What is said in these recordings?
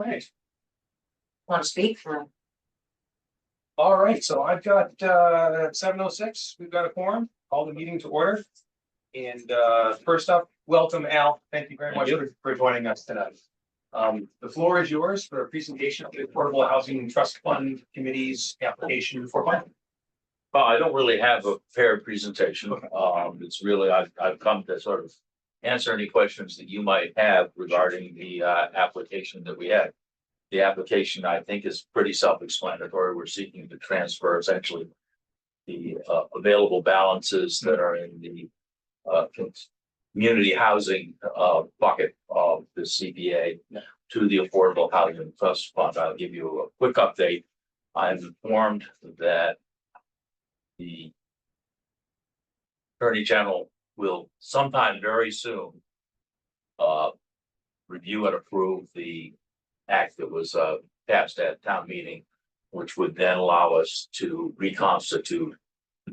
Right. Want to speak for? All right, so I've got 7:06, we've got a quorum, call the meeting to order. And first up, welcome Al, thank you very much for joining us tonight. The floor is yours for a presentation of the Affordable Housing Trust Fund Committee's application for funding. Well, I don't really have a prepared presentation. Okay. It's really, I've come to sort of answer any questions that you might have regarding the application that we had. The application, I think, is pretty self-explanatory. We're seeking to transfer essentially the available balances that are in the community housing bucket of the CPA to the Affordable Housing Trust Fund. I'll give you a quick update. I'm informed that the Attorney General will sometime very soon review and approve the act that was passed at town meeting, which would then allow us to reconstitute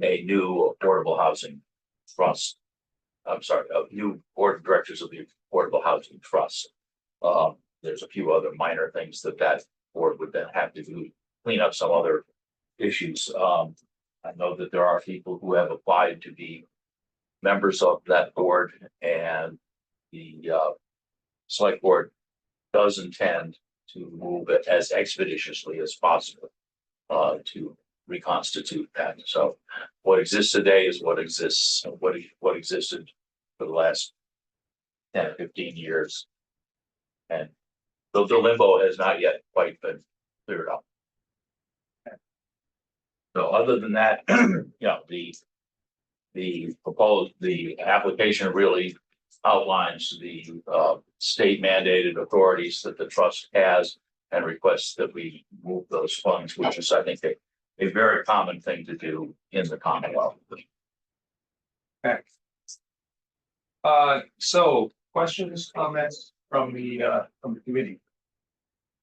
a new affordable housing trust. I'm sorry, a new board of directors of the Affordable Housing Trust. There's a few other minor things that board would then have to do, clean up some other issues. I know that there are people who have applied to be members of that board, and the select board does intend to move it as expeditiously as possible to reconstitute that. So what exists today is what exists, what existed for the last 10 or 15 years. And the limbo has not yet quite been cleared up. So other than that, the application really outlines the state mandated authorities that the trust has and requests that we move those funds, which is, I think, a very common thing to do in the Commonwealth. Okay. So questions, comments from the committee?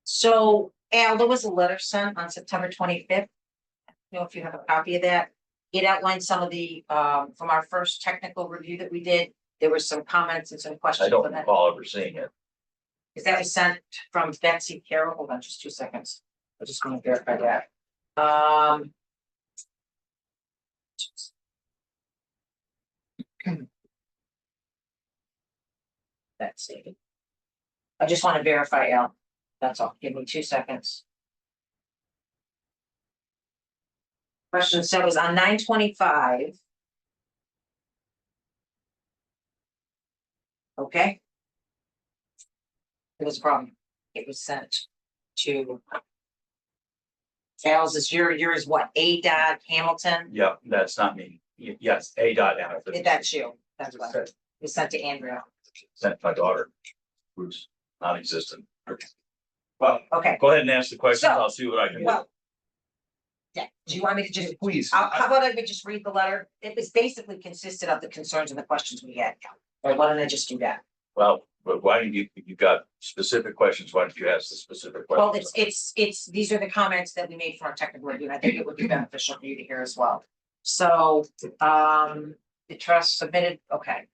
So Al, there was a letter sent on September 25th. I don't know if you have a copy of that. It outlined some of the from our first technical review that we did. There were some comments and some questions. I don't recall ever seeing it. Is that was sent from Betsy Carroll? Hold on just 2 seconds. I just want to verify that. Let's see. I just want to verify, Al. That's all. Give me 2 seconds. Question 7 was on 9/25. Okay. It was a problem. It was sent to Al's is yours what? A. Hamilton? Yeah, that's not me. Yes, A. Hamilton. That's you. That's what it was sent to Andrea. Sent my daughter, who's non-existent. Well, Okay. go ahead and ask the questions. So, I'll see what I can do. Well, yeah. Do you want me to just Please. how about I would just read the letter? It was basically consisted of the concerns and the questions we had. Or why don't I just do that? Well, but why don't you got specific questions? Why don't you ask the specific questions? Well, it's these are the comments that we made from our technical review, and I think it would be beneficial for you to hear as well. So the trust submitted, okay.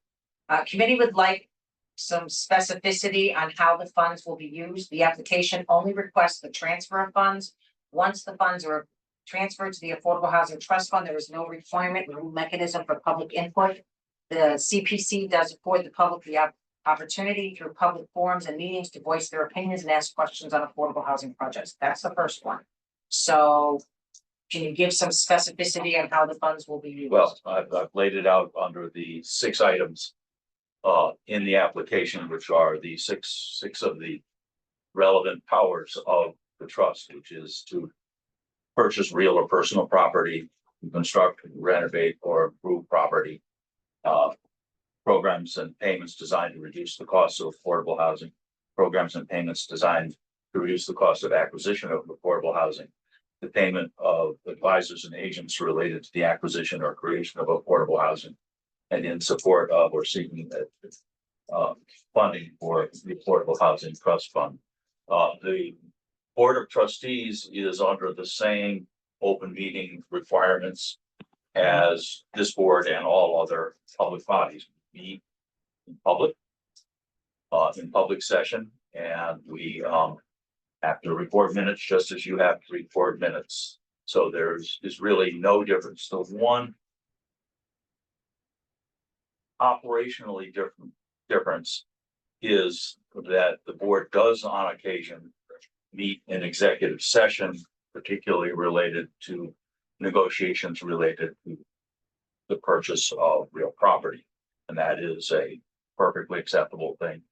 Committee would like some specificity on how the funds will be used. The application only requests the transfer of funds. Once the funds are transferred to the Affordable Housing Trust Fund, there is no requirement, no mechanism for public input. The CPC does afford the public the opportunity through public forums and meetings to voice their opinions and ask questions on affordable housing projects. That's the first one. So can you give some specificity on how the funds will be used? Well, I've laid it out under the 6 items in the application, which are the six of the relevant powers of the trust, which is to purchase real or personal property, construct, renovate, or improve property, programs and payments designed to reduce the cost of affordable housing, programs and payments designed to reduce the cost of acquisition of affordable housing, the payment of advisors and agents related to the acquisition or creation of affordable housing, and in support of or seeking funding for the Affordable Housing Trust Fund. The Board of Trustees is under the same open meeting requirements as this board and all other public bodies. Meet in public session, and we have to record minutes just as you have to record minutes. So is really no difference. The one operationally difference is that the board does on occasion meet in executive session, particularly related to negotiations related to the purchase of real property. And that is a perfectly acceptable thing.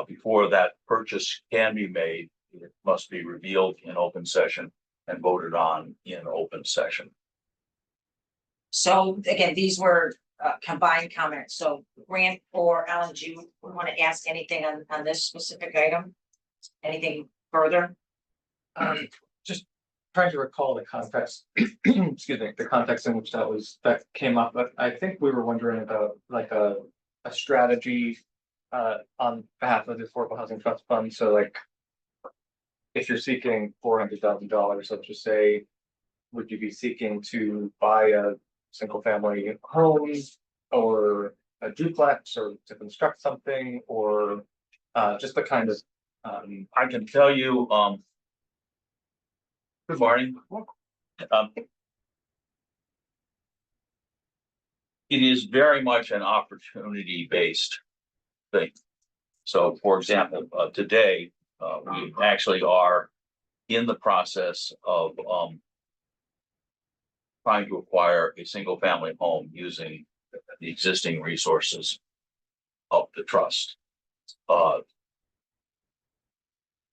Before that purchase can be made, it must be revealed in open session and voted on in open session. So again, these were combined comments. So Grant or Alan, do you want to ask anything on this specific item? Anything further? Just trying to recall the context, excuse me, the context in which that came up, but I think we were wondering about like a strategy on behalf of the Affordable Housing Trust Fund. So like, if you're seeking $400,000, let's just say, would you be seeking to buy a single family home or a duplex, or to construct something, or just the kind of I can tell you, good morning. It is very much an opportunity-based thing. So, for example, today, we actually are in the process of trying to acquire a single-family home using the existing resources of the trust.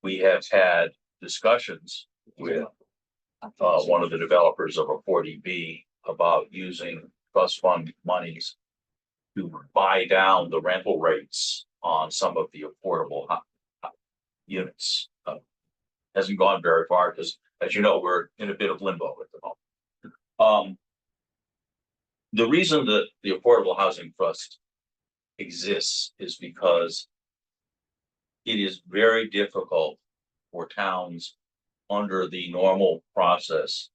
We have had discussions with one of the developers of a 40B about using trust fund monies to buy down the rental rates on some of the affordable units. Hasn't gone very far because, as you know, we're in a bit of limbo at the moment. The reason that the Affordable Housing Trust exists is because it is very difficult for towns under the normal process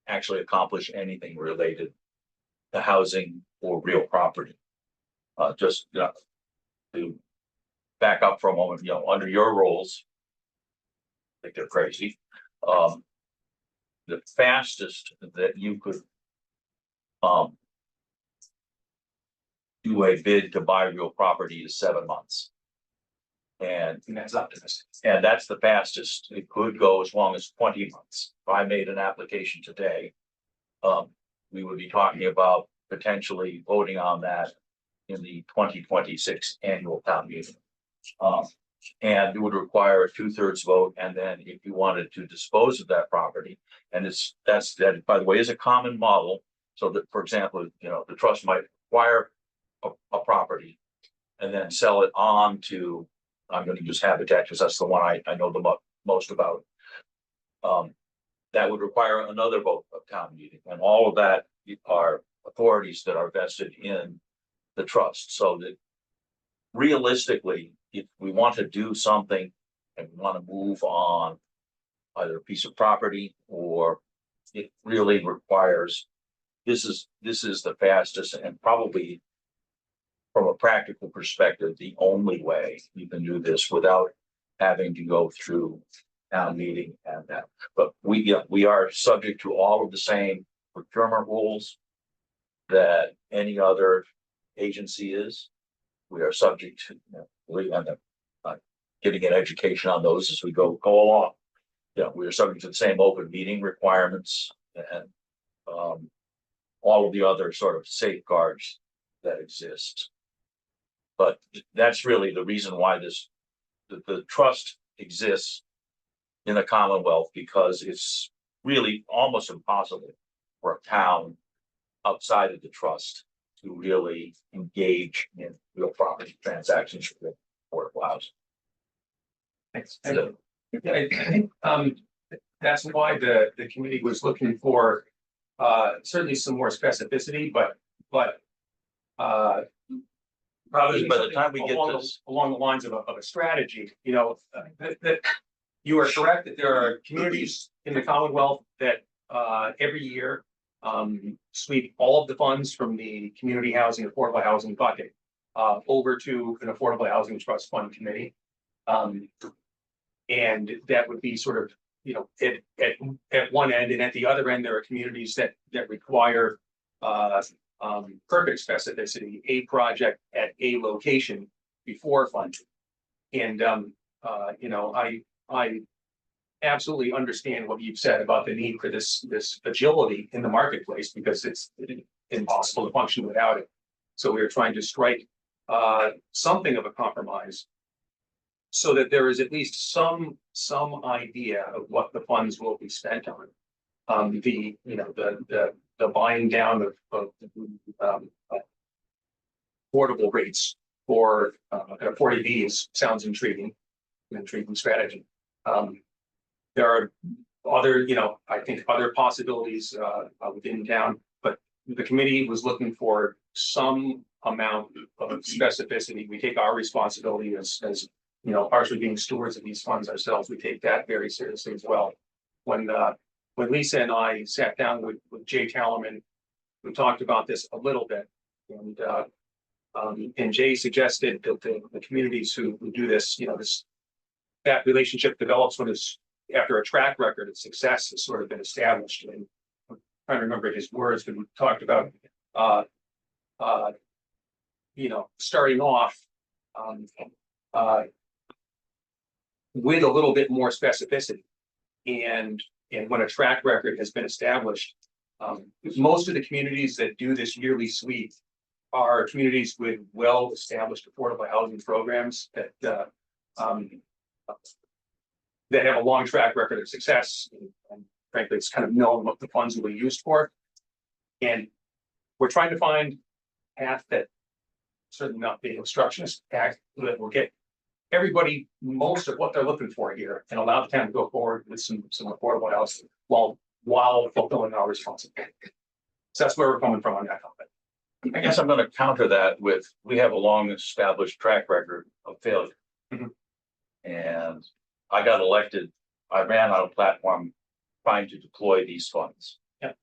actually accomplish anything related to housing or real property. Just to back up for a moment, under your rules, I think they're crazy. The fastest that you could do a bid to buy real property is 7 months. And that's optimistic. And that's the fastest. It could go as long as 20 months. If I made an application today, we would be talking about potentially voting on that in the 2026 annual town meeting. And it would require a 2/3 vote. And then if you wanted to dispose of that property, and that, by the way, is a common model. So that, for example, the trust might acquire a property and then sell it on to, I'm going to use Habitat because that's the one I know the most about. That would require another vote of town meeting, and all of that are authorities that are vested in the trust. So that realistically, if we want to do something and we want to move on either a piece of property, or it really requires, this is the fastest and probably, from a practical perspective, the only way you can do this without having to go through town meeting and that. But we are subject to all of the same procurement rules that any other agency is. We are subject to, getting an education on those as we go along. We are subject to the same open meeting requirements and all of the other sort of safeguards that exist. But that's really the reason why the trust exists in the Commonwealth, because it's really almost impossible for a town outside of the trust to really engage in real property transactions with affordable housing. thanks. So, I think that's why the committee was looking for certainly some more specificity, but probably By the time we get along, this, along the lines of a strategy, that you are correct that there are communities in the Commonwealth that every year sweep all of the funds from the community housing, affordable housing bucket over to an affordable housing trust fund committee. And that would be sort of, you know, at one end, and at the other end, there are communities that require perfect specificity, a project at a location before funding. And you know, I absolutely understand what you've said about the need for this agility in the marketplace, because it's impossible to function without it. So we're trying to strike something of a compromise so that there is at least some idea of what the funds will be spent on. The, you know, the buying down of affordable rates for 40Bs sounds intriguing, an intriguing strategy. There are other, you know, I think other possibilities within town, but the committee was looking for some amount of specificity. We take our responsibility as you know, partially being stewards of these funds ourselves. We take that very seriously as well. When Lisa and I sat down with Jay Tallerman, we talked about this a little bit, and Jay suggested that the communities who do this, you know, that relationship develops when it's after a track record of success has sort of been established. And I'm trying to remember his words, but we talked about you know, starting off with a little bit more specificity. And when a track record has been established, most of the communities that do this yearly sweep are communities with well-established affordable housing programs that have a long track record of success. And frankly, it's kind of known what the funds will be used for. And we're trying to find a path that, certainly not being obstructionist, path that will get everybody most of what they're looking for here and allow the town to go forward with some affordable housing while fulfilling our responsibility. So that's where we're coming from on that topic. I guess I'm gonna counter that with, we have a long established track record of failure. Mhm. And I got elected, I ran on a platform trying to deploy these funds. Yeah.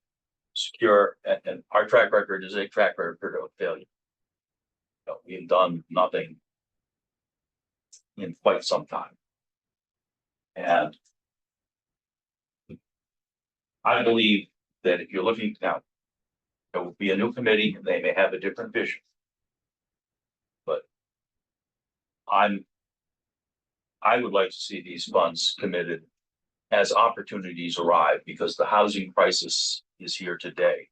Secure, and our track record is a track record of failure. You know, we've done nothing in quite some time. And I believe that if you're looking now, there will be a new committee, and they may have a different vision. But I would like to see these funds committed as opportunities arrive, because the housing crisis is here today.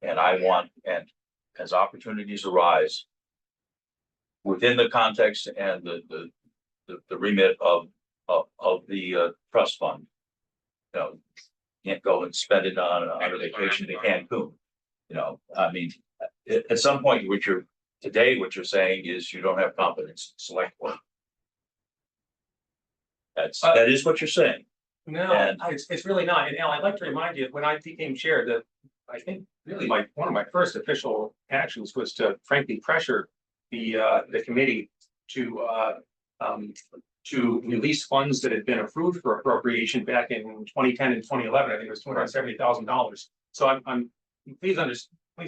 And and as opportunities arise within the context and the remit of the trust fund, you know, can't go and spend it on a vacation to Cancun. You know, I mean, at some point, what you're saying is you don't have confidence in select board. That is what you're saying. No, And- it's really not. And Al, I'd like to remind you, when I became chair, that I think really one of my first official actions was to frankly pressure the committee to release funds that had been approved for appropriation back in 2010 and 2011. I think it was $270,000. So please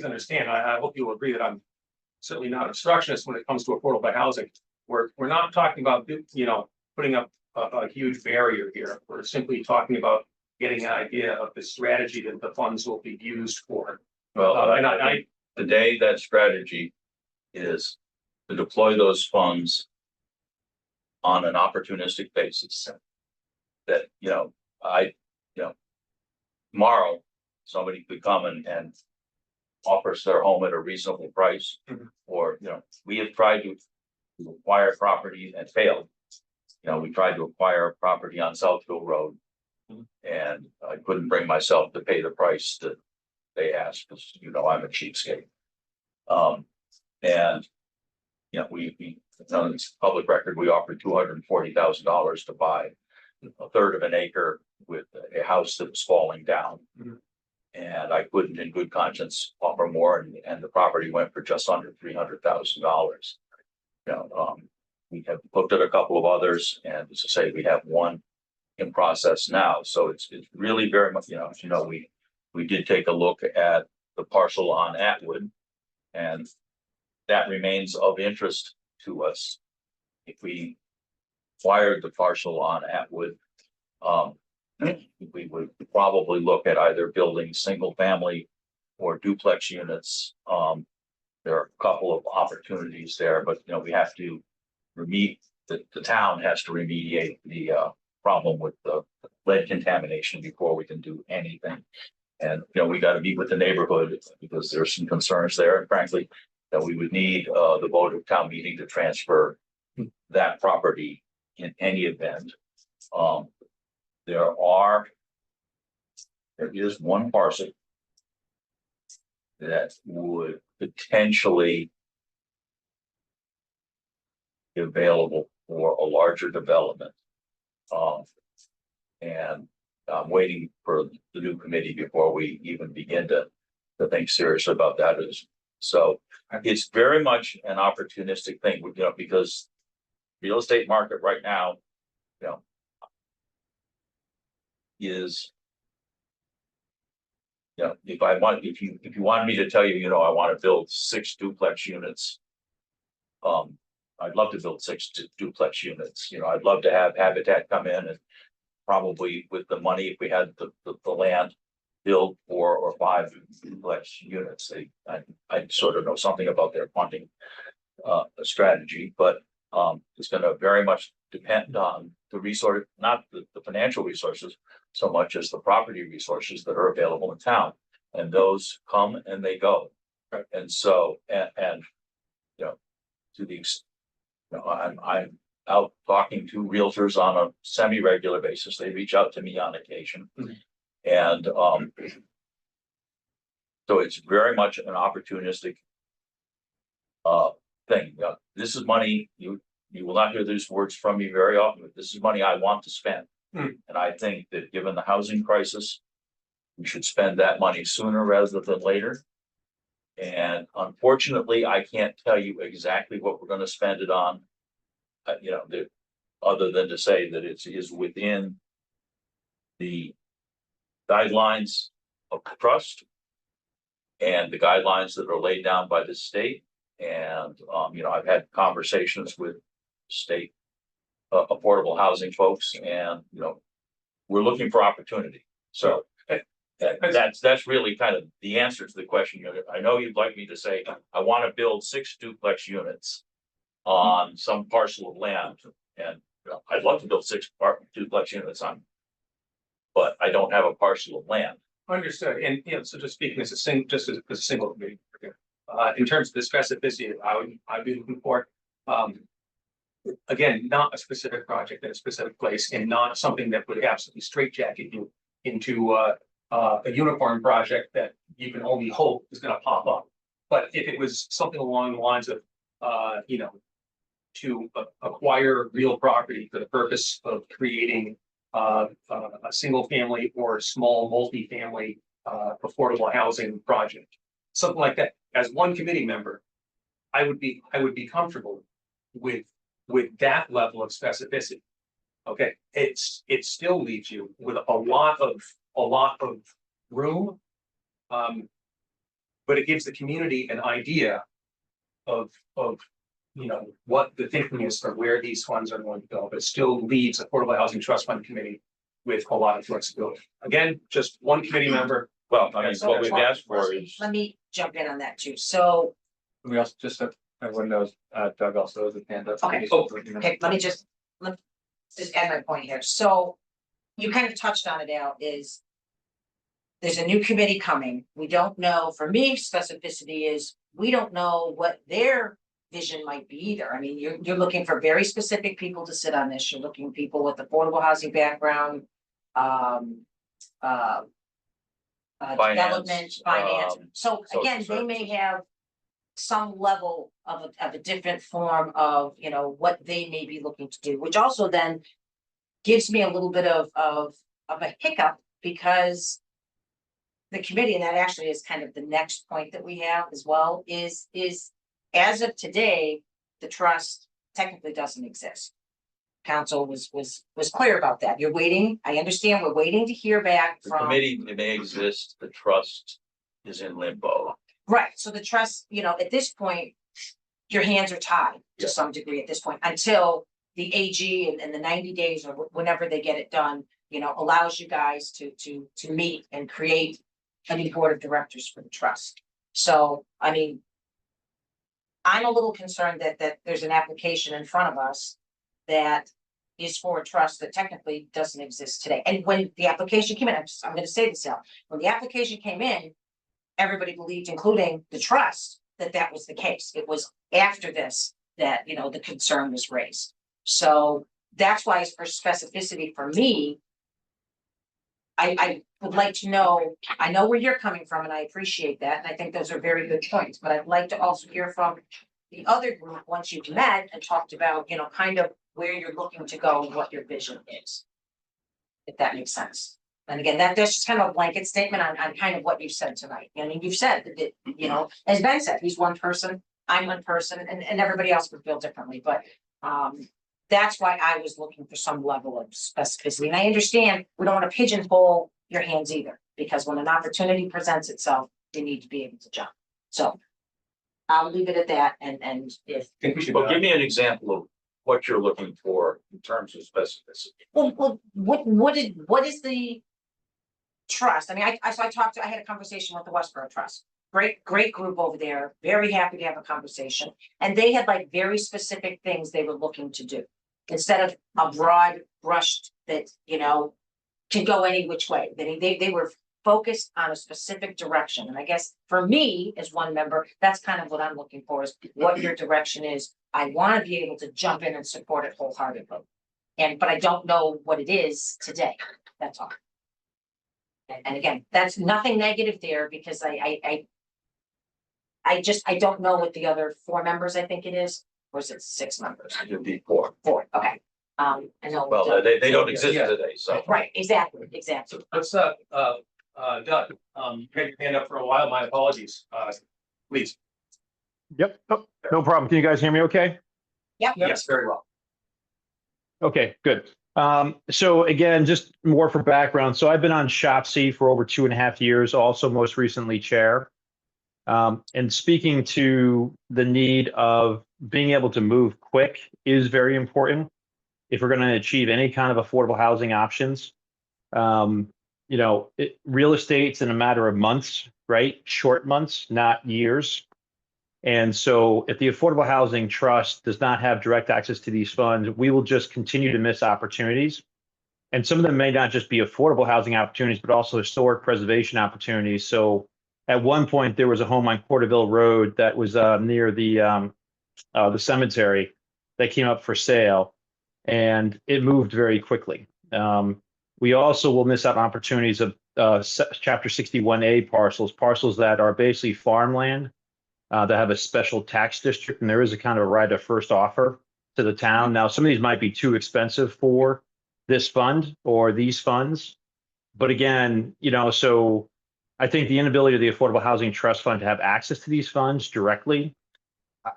understand. I hope you'll agree that I'm certainly not obstructionist when it comes to affordable housing. We're not talking about, you know, putting up a huge barrier here. We're simply talking about getting an idea of the strategy that the funds will be used for. Well, And I think today that strategy is to deploy those funds on an opportunistic basis. That, you know, tomorrow, somebody could come and offer us their home at a reasonable price. Mhm. Or, you know, we have tried to acquire property and failed. You know, we tried to acquire a property on Southfield Road. Mhm. And I couldn't bring myself to pay the price that they asked, because, you know, I'm a cheapskate. And, you know, it's on this public record, we offered $240,000 to buy a third of an acre with a house that was falling down. Mhm. And I couldn't in good conscience offer more, and the property went for just under $300,000. You know, we have looked at a couple of others, and as I say, we have one in process now. So it's really very much, you know, we did take a look at the parcel on Atwood, and that remains of interest to us. If we acquired the parcel on Atwood, we would probably look at either building single family or duplex units. There are a couple of opportunities there, but we have to the town has to remediate the problem with the lead contamination before we can do anything. And we got to meet with the neighborhood because there's some concerns there, and frankly, that we would need the vote of town meeting to transfer that property in any event. There is one parcel that would potentially be available for a larger development. And I'm waiting for the new committee before we even begin to think seriously about that. So it's very much an opportunistic thing, because real estate market right now, is, if you wanted me to tell you, I want to build 6 duplex units. I'd love to build 6 duplex units. I'd love to have Habitat come in and probably with the money, if we had the land, build 4 or 5 duplex units. I sort of know something about their funding strategy, but it's going to very much depend on the resource, not the financial resources so much as the property resources that are available in town, and those come and they go. Right. And so, and to the extent, I'm out talking to realtors on a semi-regular basis. They reach out to me on occasion. Mm-hmm. And so it's very much an opportunistic thing. This is money, you will not hear these words from me very often, but this is money I want to spend. And I think that given the housing crisis, we should spend that money sooner rather than later. And unfortunately, I can't tell you exactly what we're going to spend it on. Other than to say that it is within the guidelines of the trust and the guidelines that are laid down by the state. And, I've had conversations with state affordable housing folks, and, we're looking for opportunity. So that's really kind of the answer to the question. I know you'd like me to say, I want to build 6 duplex units on some parcel of land, and I'd love to build 6 duplex units on, but I don't have a parcel of land. Understood. And, so just speaking as a single committee, in terms of the specificity, I'd be looking for, again, not a specific project in a specific place, and not something that would absolutely straitjacket you into a uniform project that you can only hope is going to pop up. But if it was something along the lines of, to acquire real property for the purpose of creating a single family or small multifamily affordable housing project, something like that. As one committee member, I would be comfortable with that level of specificity. Okay, it still leaves you with a lot of room, but it gives the community an idea of what the thinking is for where these funds are going to go, but still leaves Affordable Housing Trust Fund Committee with a lot of flexibility. Again, just one committee member. Well, what we've asked for is. Let me jump in on that too. So, We also just, everyone knows, Doug also has a hand up. Okay. okay, let me just add my point here. So you kind of touched on it, Al, is there's a new committee coming. We don't know, for me, specificity is, we don't know what their vision might be either. I mean, you're looking for very specific people to sit on this. You're looking for people with affordable housing background, development, finance. So again, they may have some level of a different form of, what they may be looking to do, which also then gives me a little bit of a hiccup, because the committee, and that actually is kind of the next point that we have as well, is as of today, the trust technically doesn't exist. Council was clear about that. You're waiting. I understand we're waiting to hear back The from. committee may exist, the trust is in limbo. Right, so the trust, at this point, your hands are tied to Yeah. some degree at this point, until the AG and the 90 days or whenever they get it done, you know, allows you guys to meet and create a new board of directors for the trust. So, I mean, I'm a little concerned that there's an application in front of us that is for a trust that technically doesn't exist today. And when the application came in, I'm gonna say this out, when the application came in, everybody believed, including the trust, that that was the case. It was after this that, you know, the concern was raised. So that's why for specificity for me, I would like to know, I know where you're coming from and I appreciate that. And I think those are very good points, but I'd like to also hear from the other group, once you've met and talked about, you know, kind of where you're looking to go and what your vision is. If that makes sense. And again, that's just kind of a blanket statement on kind of what you've said tonight. I mean, you've said that, you know, as Ben said, he's one person, I'm one person, and everybody else would feel differently, but that's why I was looking for some level of specificity. And I understand we don't want to pigeonhole your hands either, because when an opportunity presents itself, you need to be able to jump. So I'll leave it at that, and if, I think we should. Well, give me an example of what you're looking for in terms of specificity. well, what is the trust? I mean, I had a conversation with the Westboro Trust. Great group over there, very happy to have a conversation. And they had like very specific things they were looking to do. Instead of a broad brush that, you know, can go any which way. They were focused on a specific direction. And I guess for me, as one member, that's kind of what I'm looking for, is what your direction is. I want to be able to jump in and support it wholeheartedly. But I don't know what it is today. That's all. And again, that's nothing negative there, because I don't know what the other 4 members, I think it is, or is it 6 members? It'd be four. 4, okay. I know. Well, they don't exist Yeah. today, so. Right, exactly. So let's, Doug, you had your hand up for a while. My apologies. Please. Yep, no problem. Can you guys hear me okay? Yep. Yes, very well. Okay, good. So again, just more for background. So I've been on SHOPC for over 2.5 years, also most recently chair. And speaking to the need of being able to move quick is very important if we're going to achieve any kind of affordable housing options. You know, real estate's in a matter of months, right? Short months, not years. And so if the Affordable Housing Trust does not have direct access to these funds, we will just continue to miss opportunities. And some of them may not just be affordable housing opportunities, but also historic preservation opportunities. So at one point, there was a home on Porterville Road that was near the cemetery that came up for sale, and it moved very quickly. We also will miss out on opportunities of Chapter 61A parcels that are basically farmland that have a special tax district, and there is a kind of a right of first offer to the town. Now, some of these might be too expensive for this fund or these funds, but again, you know, so I think the inability of the Affordable Housing Trust Fund to have access to these funds directly,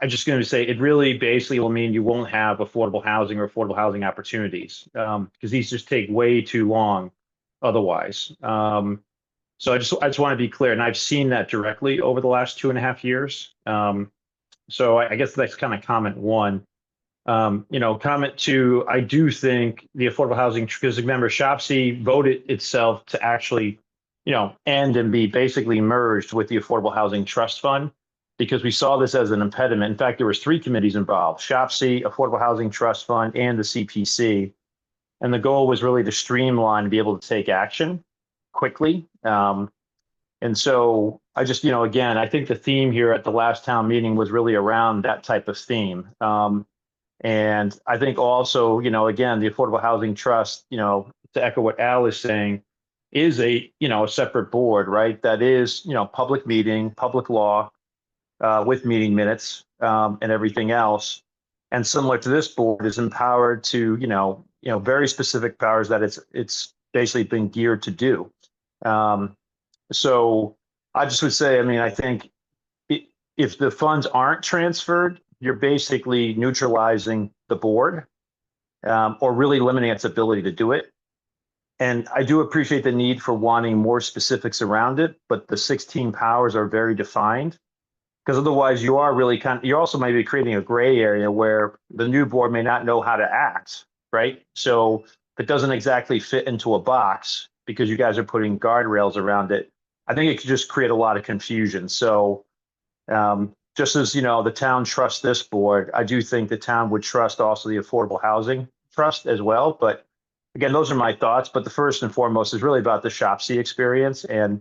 I'm just going to say it really basically will mean you won't have affordable housing or affordable housing opportunities, because these just take way too long otherwise. So I just want to be clear, and I've seen that directly over the last 2.5 years. So I guess that's kind of comment 1. You know, comment 2, I do think the affordable housing, because remember, SHOPC voted itself to actually, you know, end and be basically merged with the Affordable Housing Trust Fund, because we saw this as an impediment. In fact, there was 3 committees involved: SHOPC, Affordable Housing Trust Fund, and the CPC. And the goal was really to streamline and be able to take action quickly. And so I just, you know, again, I think the theme here at the last town meeting was really around that type of theme. And I think also, you know, again, the Affordable Housing Trust, you know, to echo what Al is saying, is a, you know, a separate board, right? That is, you know, public meeting, public law, with meeting minutes, and everything else. And similar to this board, is empowered to, you know, very specific powers that it's basically been geared to do. So I just would say, I mean, I think if the funds aren't transferred, you're basically neutralizing the board, or really limiting its ability to do it. And I do appreciate the need for wanting more specifics around it, but the 16 powers are very defined. Because otherwise you are really you're also maybe creating a gray area where the new board may not know how to act, right? So if it doesn't exactly fit into a box because you guys are putting guardrails around it, I think it could just create a lot of confusion. So just as, the town trusts this board, I do think the town would trust also the Affordable Housing Trust as well. But again, those are my thoughts. But the first and foremost is really about the Shopsy experience. And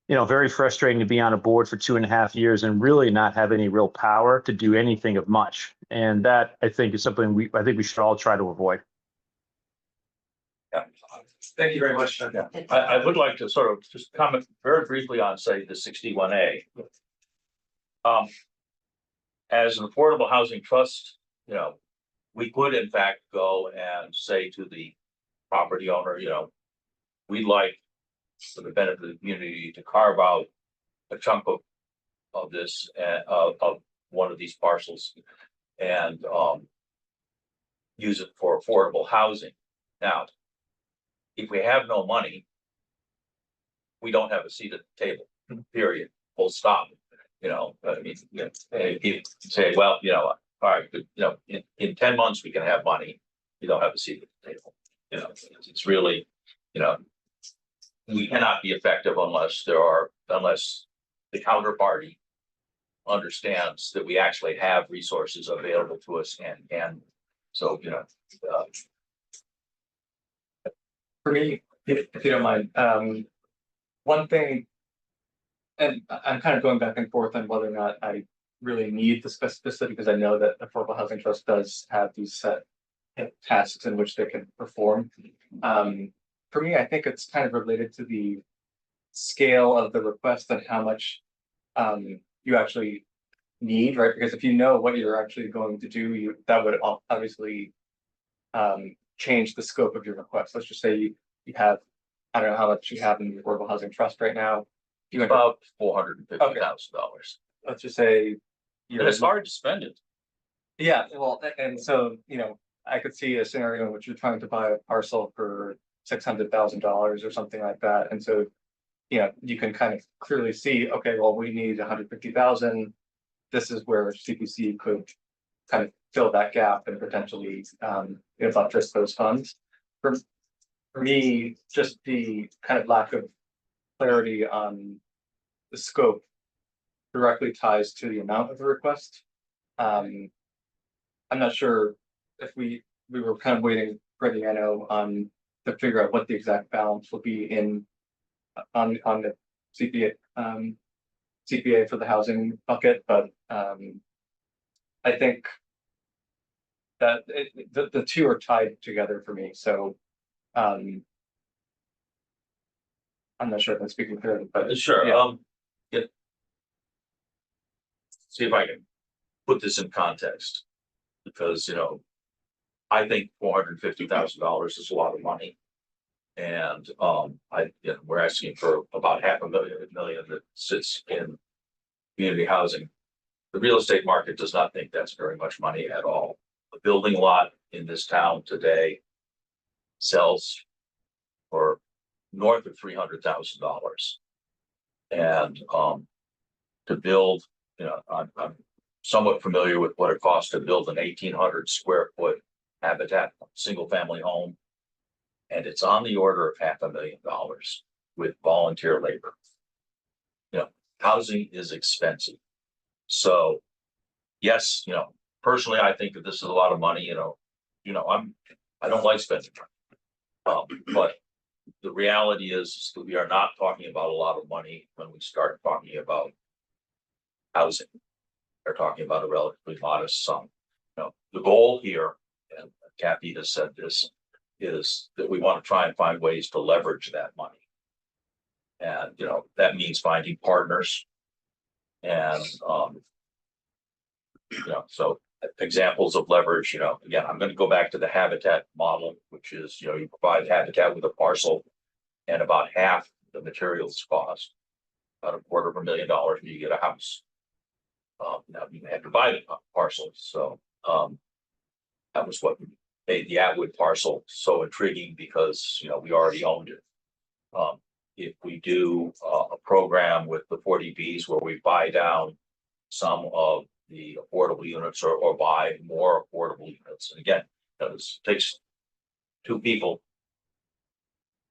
very frustrating to be on a board for 2.5 years and really not have any real power to do anything of much. And that, I think, is something I think we should all try to avoid. Thank you very much. Yeah. I would like to sort of just comment very briefly on, say, the 61A. As an affordable housing trust, we could in fact go and say to the property owner, we'd like, for the benefit of the community, to carve out a chunk of this of one of these parcels and use it for affordable housing. Now, if we have no money, we don't have a seat at the table. Period. Full stop. I mean, if you say, well, all right, but, in 10 months we can have money. You don't have a seat at the table. It's really, we cannot be effective unless the counterparty understands that we actually have resources available to us and so, For me, if you don't mind, one thing, and I'm kind of going back and forth on whether or not I really need the specificity, because I know that Affordable Housing Trust does have these set tasks in which they can perform. For me, I think it's kind of related to the scale of the request and how much you actually need, right? Because if you know what you're actually going to do, that would obviously change the scope of your request. Let's just say you have, I don't know how much you have in the Affordable Housing Trust right now. about $450,000. Let's just say And it's hard to spend it. Yeah, well, and so, I could see a scenario in which you're trying to buy a parcel for $600,000 or something like that. And so, you can kind of clearly see, okay, well, we need 150,000. This is where CPC could kind of fill that gap and potentially buttress those funds. For me, just the kind of lack of clarity on the scope directly ties to the amount of the request. I'm not sure if we were kind of waiting for the NO on to figure out what the exact balance will be on the CPA for the housing bucket, but I think that the two are tied together for me. So I'm not sure if I'm speaking clearly, but Sure. Yeah. See if I can put this in context, because I think $450,000 is a lot of money, and we're asking for about $500,000 that sits in community housing. The real estate market does not think that's very much money at all. A building lot in this town today sells for north of $300,000, and to build, I'm somewhat familiar with what it costs to build an 1,800 square foot Habitat single family home, and it's on the order of $500,000 with volunteer labor. Housing is expensive, so yes, personally, I think that this is a lot of money. I don't like spending money, but the reality is that we are not talking about a lot of money when we start talking about housing. They're talking about a relatively modest sum. The goal here, and Kathy has said this, is that we want to try and find ways to leverage that money. And, that means finding partners. And, so examples of leverage, again, I'm going to go back to the Habitat model, which is, you provide Habitat with a parcel and about half the materials cost, about $250,000, and you get a house. Now you have to buy the parcel. So that was what made the Atwood parcel so intriguing, because we already owned it. If we do a program with the 40Bs where we buy down some of the affordable units or buy more affordable units. And again, takes two people.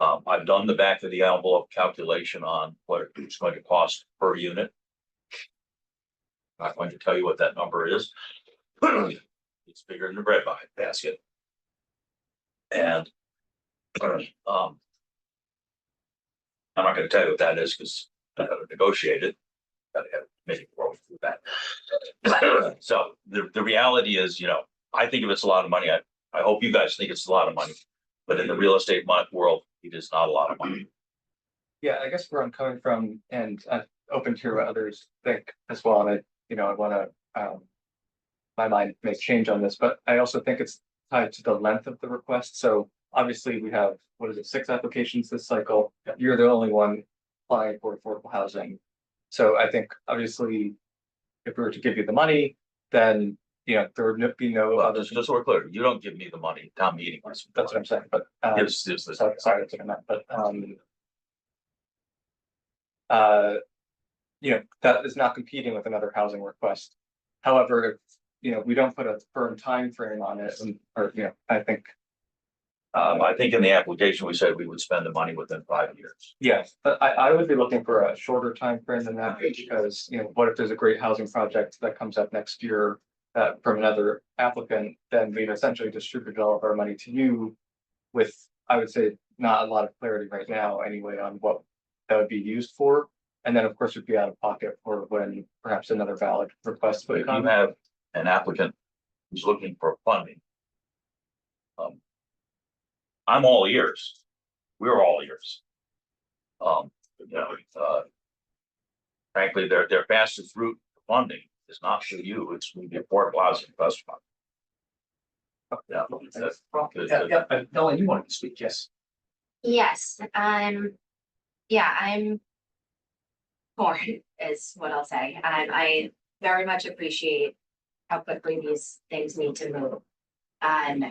I've done the back of the envelope calculation on what it's going to cost per unit. I'm not going to tell you what that number is. It's bigger than the bread basket. And I'm not going to tell you what that is because I haven't negotiated. Gotta have many growth with that. So the reality is, I think if it's a lot of money, I hope you guys think it's a lot of money. But in the real estate world, it is not a lot of money. Yeah, I guess where I'm coming from, and I'm open to hear what others think as well, and I want to, my mind may change on this, but I also think it's tied to the length of the request. So obviously we have, 6 applications this cycle. You're the only one applying for affordable housing. So I think obviously, if we were to give you the money, then, there would be no Well, other. just so we're clear, you don't give me the money, town meeting. That's what I'm saying, but. Gives the. Sorry, that's what I meant, but, that is not competing with another housing request. However, if, we don't put a firm time frame on it, I think. I think in the application, we said we would spend the money within 5 years. Yes, but I would be looking for a shorter time frame than that, because, what if there's a great housing project that comes up next year from another applicant, then we've essentially distributed all of our money to you with, I would say, not a lot of clarity right now anyway on what that would be used for. And then, of course, we'd be out of pocket for when perhaps another valid request But would if you come. have an applicant who's looking for funding. I'm all ears. We're all ears. Frankly, their fastest route to funding is not through you, it's through the Affordable Housing Trust Fund. Yeah, Ellen, you wanted to speak, yes. Yes, I'm torn is what I'll say. I very much appreciate how quickly these things need to move. And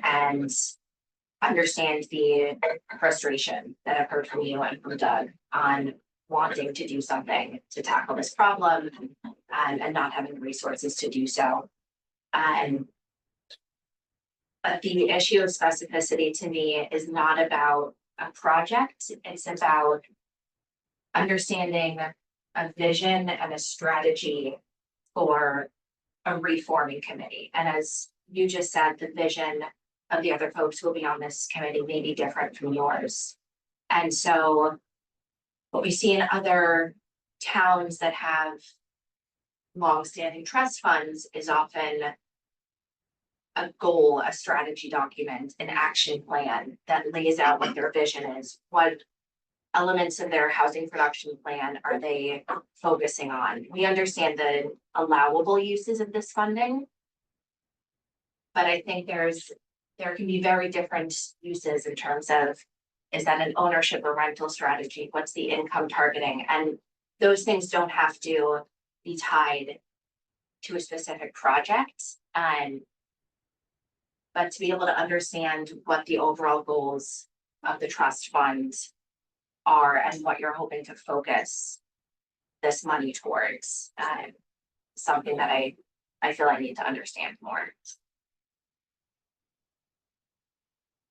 understand the frustration that I've heard from you and from Doug on wanting to do something to tackle this problem and not having the resources to do so. But the issue of specificity to me is not about a project, it's about understanding a vision and a strategy for a reforming committee. And as you just said, the vision of the other folks who will be on this committee may be different from yours. And so what we see in other towns that have longstanding trust funds is often a goal, a strategy document, an action plan that lays out what their vision is. What elements of their housing production plan are they focusing on? We understand the allowable uses of this funding, but I think there can be very different uses in terms of, is that an ownership or rental strategy? What's the income targeting? And those things don't have to be tied to a specific project. But to be able to understand what the overall goals of the trust fund are and what you're hoping to focus this money towards, something that I feel I need to understand more.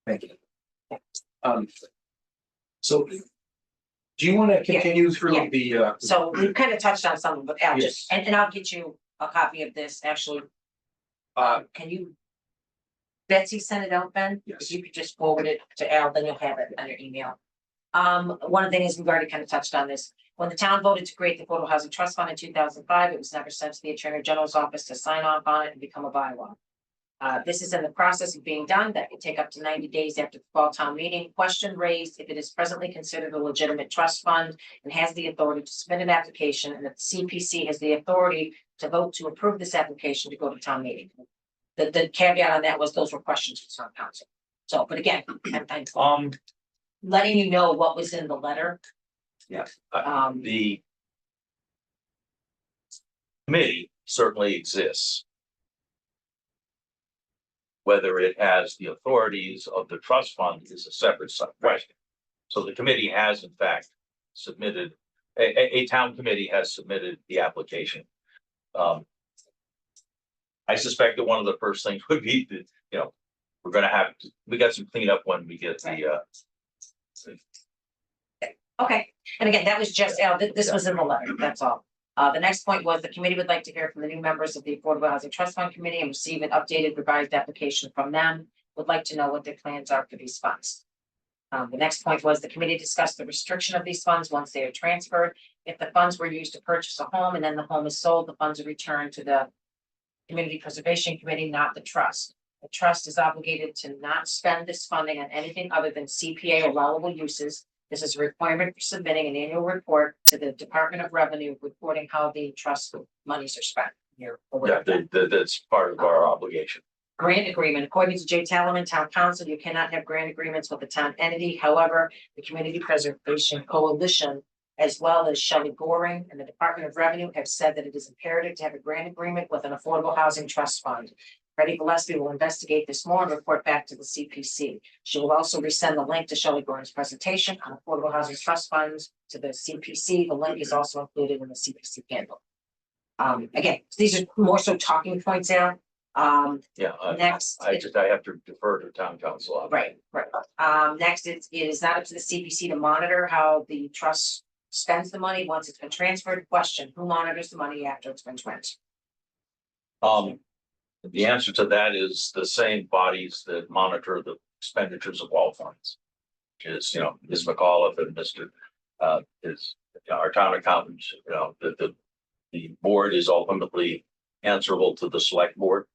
Thank you. So do you want to continue through Yeah. the, So we've kind of touched on some, but Al, Yes. and I'll get you a copy of this, actually. Can you? Betsy sent it out, Ben? Yes. If you could just forward it to Al, then you'll have it on your email. One of the things we've already kind of touched on this, when the town voted to create the Affordable Housing Trust Fund in 2005, it was never sent to the Attorney General's office to sign off on it and become a bylaw. This is in the process of being done. That could take up to 90 days after the fall town meeting. Question raised if it is presently considered a legitimate trust fund and has the authority to submit an application, and that the CPC has the authority to vote to approve this application to go to town meeting. The caveat on that was those were questions from town council. So, but again, I'm letting you know what was in the letter. Yeah. Um, The committee certainly exists. Whether it has the authorities of the trust fund is a separate question. So the committee has in fact submitted, a town committee has submitted the application. I suspect that one of the first things would be that, we're gonna have, we got some cleanup when we get the, Okay, and again, that was just, this was in the letter, that's all. The next point was the committee would like to hear from the new members of the Affordable Housing Trust Fund Committee and receive an updated revised application from them. Would like to know what their plans are for these funds. The next point was the committee discussed the restriction of these funds once they are transferred. If the funds were used to purchase a home and then the home is sold, the funds are returned to the Community Preservation Committee, not the trust. The trust is obligated to not spend this funding on anything other than CPA allowable uses. This is a requirement for submitting an annual report to the Department of Revenue reporting how the trust monies are spent. You're aware yeah, of that. that's part of our obligation. Grant agreement, according to Jay Tallerman, Town Council, you cannot have grant agreements with the town entity. However, the Community Preservation Coalition, as well as Shelley Goring and the Department of Revenue have said that it is imperative to have a grant agreement with an affordable housing trust fund. Freddie Gillespie will investigate this more and report back to the CPC. She will also resend the link to Shelley Goring's presentation on affordable housing trust funds to the CPC. The link is also included in the CPC handbook. Again, these are more so talking points now. Yeah, Next. I have to defer to town council. on that. Right. Next, it is not up to the CPC to monitor how the trust spends the money once it's been transferred. Question, who monitors the money after it's been transferred? The answer to that is the same bodies that monitor the expenditures of all funds. Which is, Ms. McAuliffe and Mr. Is our town accountant, the board is ultimately answerable to the select board,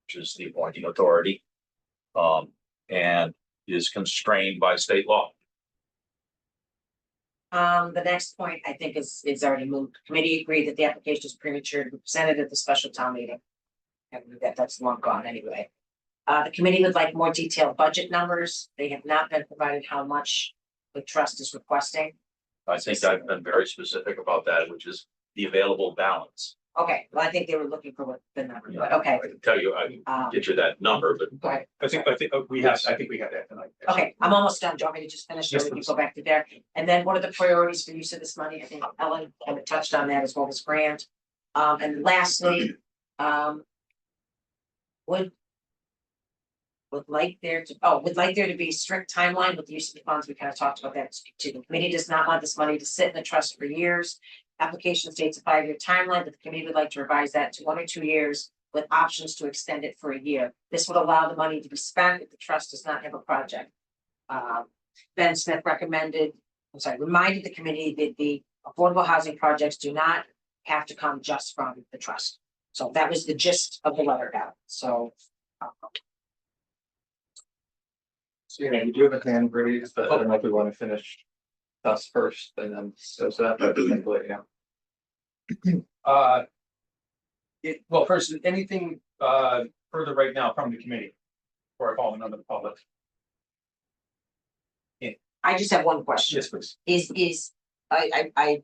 which is the appointing authority. And is constrained by state law. The next point I think is already moved. Committee agreed that the application is premature to be presented at the special town meeting. And that's long gone anyway. The committee would like more detailed budget numbers. They have not been provided how much the trust is requesting. I think I've been very specific about that, which is the available balance. Okay, well, I think they were looking for what the number, but okay. I can tell you, I can Um, get you that number, but go ahead. I think we have that tonight. Okay, I'm almost done. Do you want me to just finish so Yes, we can please. go back to there? And then what are the priorities for use of this money? I think Ellen kind of touched on that as well as Grant. And lastly, would like there to be a strict timeline with the use of the funds. We kind of talked about that too. The committee does not want this money to sit in the trust for years. Application states a 5-year timeline, but the committee would like to revise that to 1 or 2 years with options to extend it for a year. This would allow the money to be spent if the trust does not have a project. Ben Smith reminded the committee that the affordable housing projects do not have to come just from the trust. So that was the gist of the letter out. So. So, we do have a hand raised, but I don't know if we want to finish us first and then so that, Well, first, anything further right now from the committee? Before I call another public. I just have one question. Yes, please. I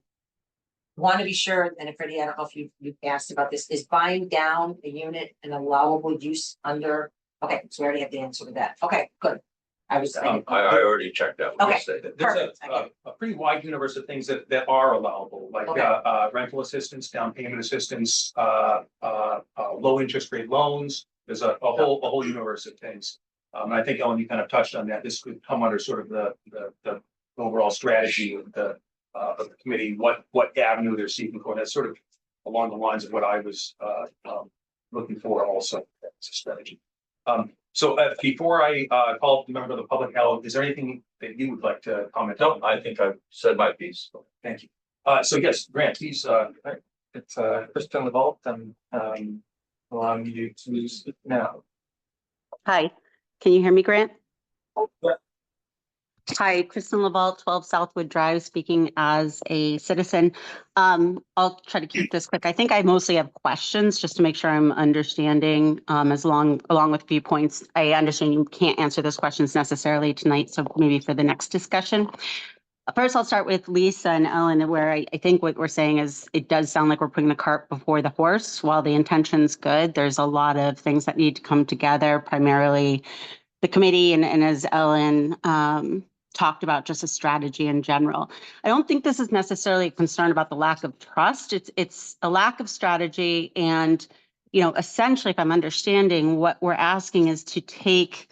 want to be sure, and Freddie, I don't know if you've asked about this, is buying down a unit an allowable use under, okay, so we already have the answer to that. Okay, good. I already checked out. what you Okay. said. There's Perfect. a pretty wide universe of things that are allowable, like Okay. rental assistance, down payment assistance, low interest rate loans. There's a whole universe of things. I think Ellen, you kind of touched on that. This could come under sort of the overall strategy of the committee, what avenue they're seeking for. That's sort of along the lines of what I was looking for also. That's a strategy. So before I call the member of the public, Ellen, is there anything that you would like to comment on? No, I think I've said my piece. Thank you. So yes, Grant, please, it's Kristen Levault, and allowing you to speak now. Hi, can you hear me, Grant? Yeah. Hi, Kristen Levault, 12 Southwood Drive, speaking as a citizen. I'll try to keep this quick. I think I mostly have questions just to make sure I'm understanding along with a few points. I understand you can't answer those questions necessarily tonight, so maybe for the next discussion. First, I'll start with Lisa and Ellen, where I think what we're saying is it does sound like we're putting the cart before the horse. While the intention's good, there's a lot of things that need to come together, primarily the committee and as Ellen talked about, just a strategy in general. I don't think this is necessarily a concern about the lack of trust. It's a lack of strategy and, essentially, if I'm understanding, what we're asking is to take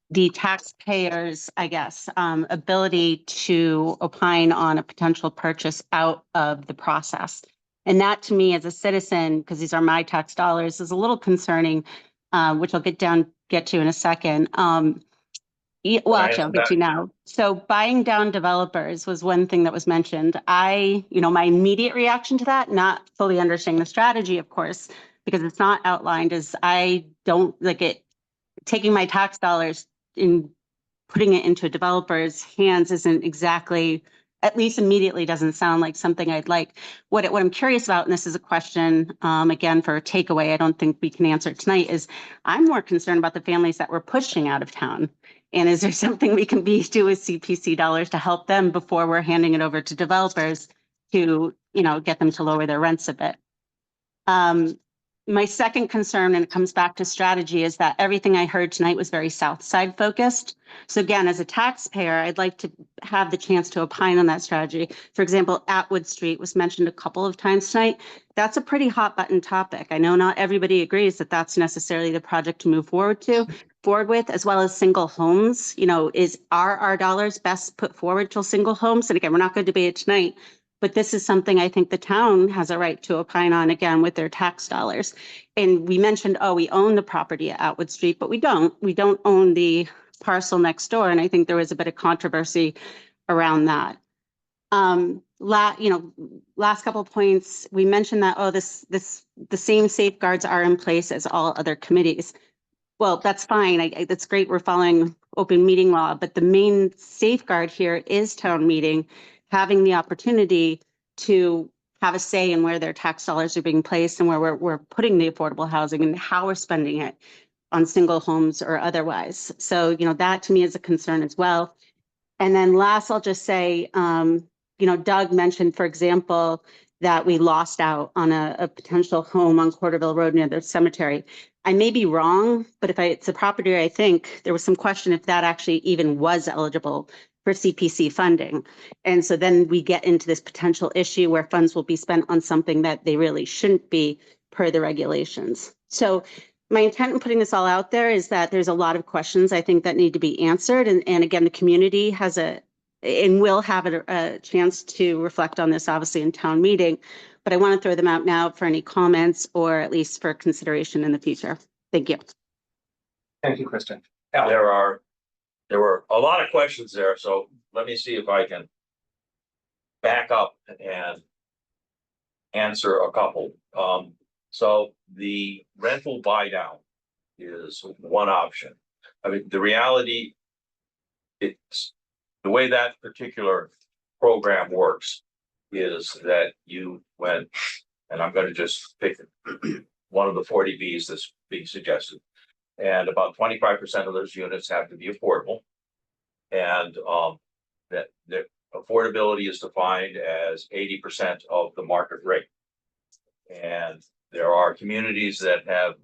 the taxpayers, I guess, ability to opine on a potential purchase out of the process. And that to me as a citizen, because these are my tax dollars, is a little concerning, which I'll get to in a second. Well, Can I actually, I'll answer get to now. So buying down developers was one thing that was mentioned. My immediate reaction to that, not fully understanding the strategy, of course, because it's not outlined, is I don't like it, taking my tax dollars and putting it into a developer's hands isn't exactly, at least immediately, doesn't sound like something I'd like. What I'm curious about, and this is a question, again, for a takeaway, I don't think we can answer it tonight, is I'm more concerned about the families that we're pushing out of town. And is there something we can do with CPC dollars to help them before we're handing it over to developers to, get them to lower their rents a bit? My second concern, and it comes back to strategy, is that everything I heard tonight was very South Side focused. So again, as a taxpayer, I'd like to have the chance to opine on that strategy. For example, Atwood Street was mentioned a couple of times tonight. That's a pretty hot button topic. I know not everybody agrees that that's necessarily the project to move forward with, as well as single homes. Are our dollars best put forward to single homes? And again, we're not going to debate it tonight, but this is something I think the town has a right to opine on, again, with their tax dollars. And we mentioned, we own the property at Atwood Street, but we don't. We don't own the parcel next door. And I think there was a bit of controversy around that. Last couple of points, we mentioned that, the same safeguards are in place as all other committees. Well, that's fine. That's great. We're following open meeting law, but the main safeguard here is town meeting having the opportunity to have a say in where their tax dollars are being placed and where we're putting the affordable housing and how we're spending it on single homes or otherwise. So, that to me is a concern as well. And then last, I'll just say, Doug mentioned, for example, that we lost out on a potential home on Corderville Road near the cemetery. I may be wrong, but if it's a property, I think there was some question if that actually even was eligible for CPC funding. And so then we get into this potential issue where funds will be spent on something that they really shouldn't be per the regulations. So my intent in putting this all out there is that there's a lot of questions I think that need to be answered. And again, the community has and will have a chance to reflect on this, obviously, in town meeting. But I want to throw them out now for any comments or at least for consideration in the future. Thank you. Thank you, Kristen. There were a lot of questions there, so let me see if I can back up and answer a couple. So the rental buy down is one option. I mean, the reality, it's the way that particular program works is that you went, and I'm going to just pick one of the 40Bs that's being suggested. And about 25% of those units have to be affordable. And that affordability is defined as 80% of the market rate. And there are communities that have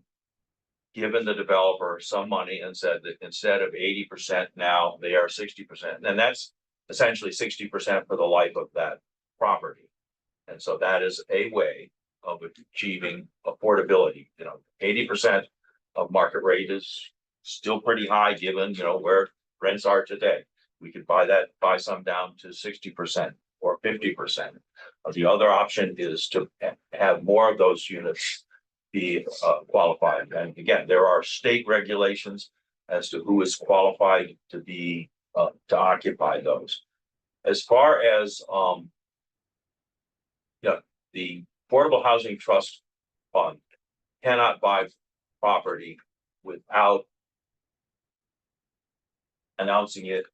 given the developer some money and said that instead of 80%, now they are 60%. And that's essentially 60% for the life of that property. And so that is a way of achieving affordability. 80% of market rate is still pretty high given, where rents are today. We could buy some down to 60% or 50%. The other option is to have more of those units be qualified. And again, there are state regulations as to who is qualified to be to occupy those. As far as the Affordable Housing Trust Fund cannot buy property without announcing it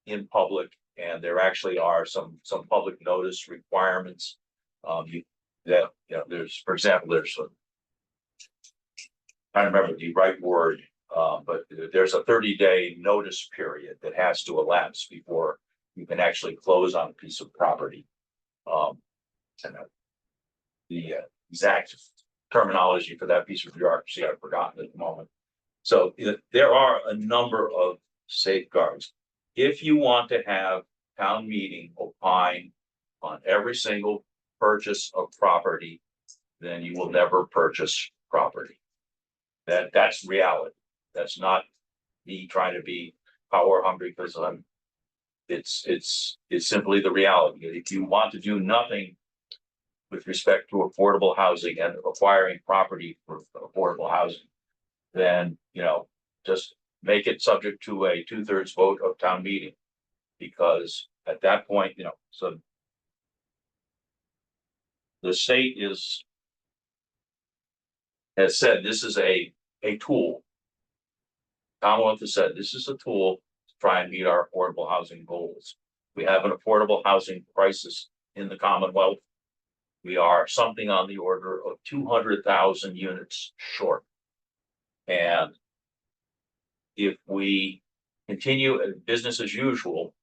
in public, and there actually are some public notice requirements. There's, for example, I don't remember the right word, but there's a 30-day notice period that has to elapse before you can actually close on a piece of property. And the exact terminology for that piece of bureaucracy I've forgotten at the moment. So there are a number of safeguards. If you want to have town meeting opine on every single purchase of property then you will never purchase property. That's reality. That's not me trying to be power hungry because it's simply the reality. If you want to do nothing with respect to affordable housing and acquiring property for affordable housing, then, just make it subject to a 2/3 vote of town meeting. Because at that point, so the state has said this is a tool. Commonwealth has said this is a tool to try and meet our affordable housing goals. We have an affordable housing crisis in the Commonwealth. We are something on the order of 200,000 units short. And if we continue business as usual,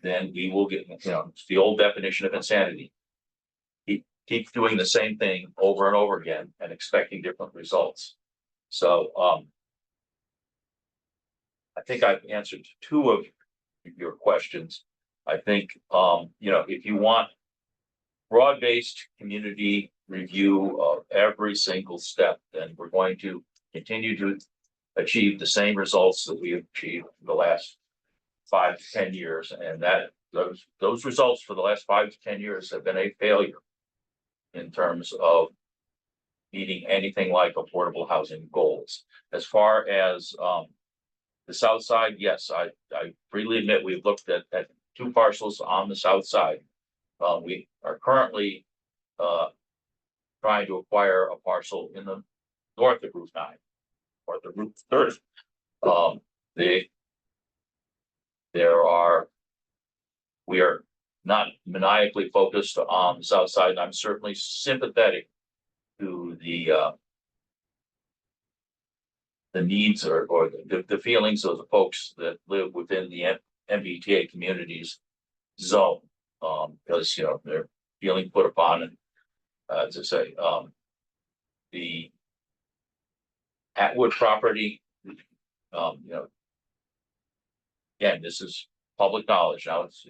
then we will get, it's the old definition of insanity. Keep doing the same thing over and over again and expecting different results. So, I think I've answered two of your questions. I think, if you want broad-based community review of every single step, then we're going to continue to achieve the same results that we have achieved in the last 5 to 10 years. And those results for the last 5 to 10 years have been a failure in terms of meeting anything like affordable housing goals. As far as the south side, yes, I freely admit we've looked at 2 parcels on the south side. We are currently trying to acquire a parcel in the north of Route 9 or the Route 30. We are not maniacally focused on the south side. And I'm certainly sympathetic to the needs or the feelings of the folks that live within the MBTA communities zone, because they're feeling put upon. And as I say, the Atwood property, again, this is public knowledge now. It's,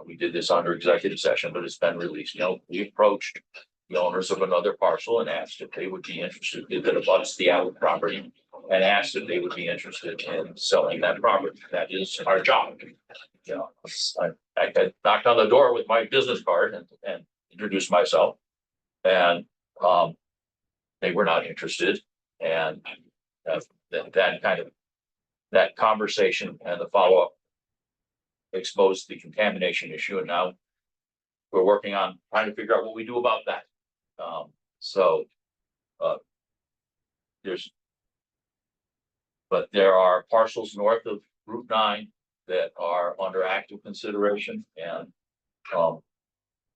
we did this under executive session, but it's been released. We approached the owners of another parcel and asked if they would be interested, that abuts the Atwood property, and asked if they would be interested in selling that property. That is our job. I had knocked on the door with my business card and introduced myself, and they were not interested. And that conversation and the follow-up exposed the contamination issue, and now we're working on trying to figure out what we do about that. There are parcels north of Route 9 that are under active consideration, and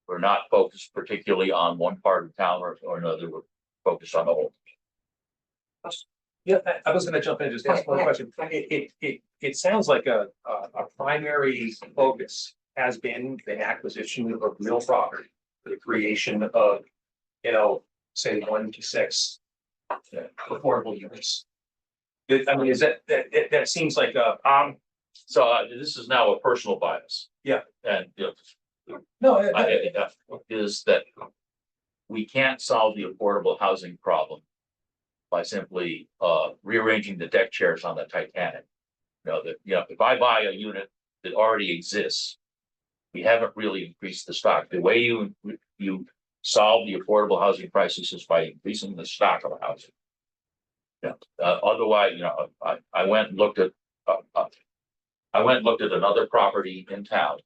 we're not focused particularly on one part of town or another. We're focused on the whole. Yeah, I was gonna jump in and just ask one question. It sounds like a primary focus has been the acquisition of real property, the creation of, say 1 to 6 affordable units. I mean, is that seems like So this is now a personal bias. Yeah. And no, is that we can't solve the affordable housing problem by simply rearranging the deck chairs on the Titanic. If I buy a unit that already exists, we haven't really increased the stock. The way you solve the affordable housing crisis is by increasing the stock of housing. Otherwise, I went and looked at another property in town,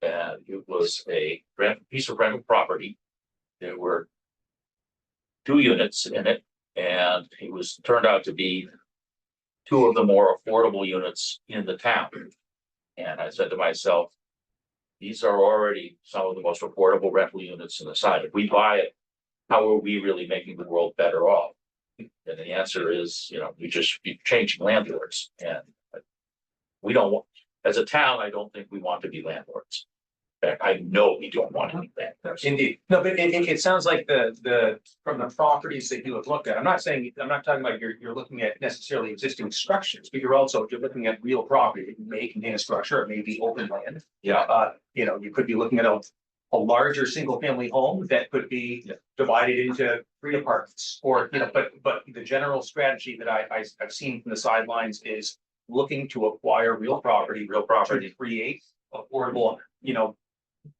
and it was a piece of rental property. There were 2 units in it, and it turned out to be 2 of the more affordable units in the town. And I said to myself, these are already some of the most affordable rental units in the side. If we buy it, how are we really making the world better off? And the answer is, we just be changing landlords. And we don't want, as a town, I don't think we want to be landlords. In fact, I know we don't want to be landlords. indeed. No, but it sounds like from the properties that you have looked at, I'm not talking about you're looking at necessarily existing structures, but you're looking at real property. It may contain a structure, it may be open land. Yeah. You could be looking at a larger single-family home that could be divided into 3 apartments, or, but the general strategy that I've seen from the sidelines is looking to acquire real property to create affordable,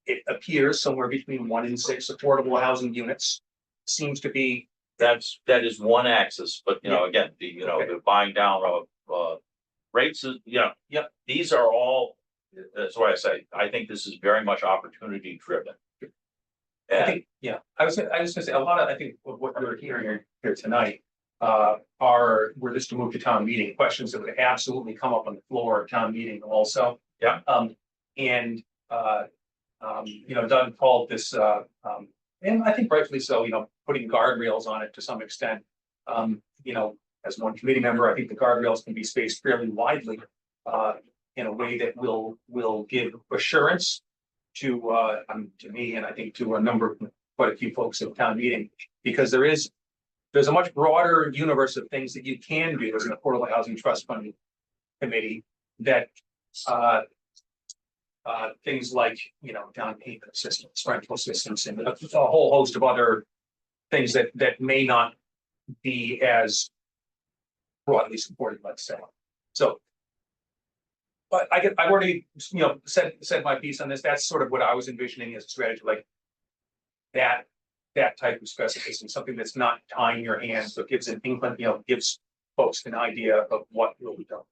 it appears somewhere between 1 and 6 affordable housing units. Seems to be, that is one axis, but again, the buying down of rates is, Yep. these are all, that's why I say, I think this is very much opportunity driven. I And think, I was gonna say, a lot of, I think, of what we're hearing here tonight. Were just to move to town meeting, questions that would absolutely come up on the floor of town meeting also. Yeah. Doug called this, and I think rightfully so, putting guardrails on it to some extent. As one committee member, I think the guardrails can be spaced fairly widely, in a way that will give assurance to me, and I think to quite a few folks at town meeting, because there's a much broader universe of things that you can do as an affordable housing trust fund committee that, things like, down payment assistance, rental assistance, and a whole host of other things that may not be as broadly supported, let's say. So, but I've already, said my piece on this. That's sort of what I was envisioning as a strategy, like that type of specificity, something that's not tying your hands, but gives an inkling, gives folks an idea of what will be done.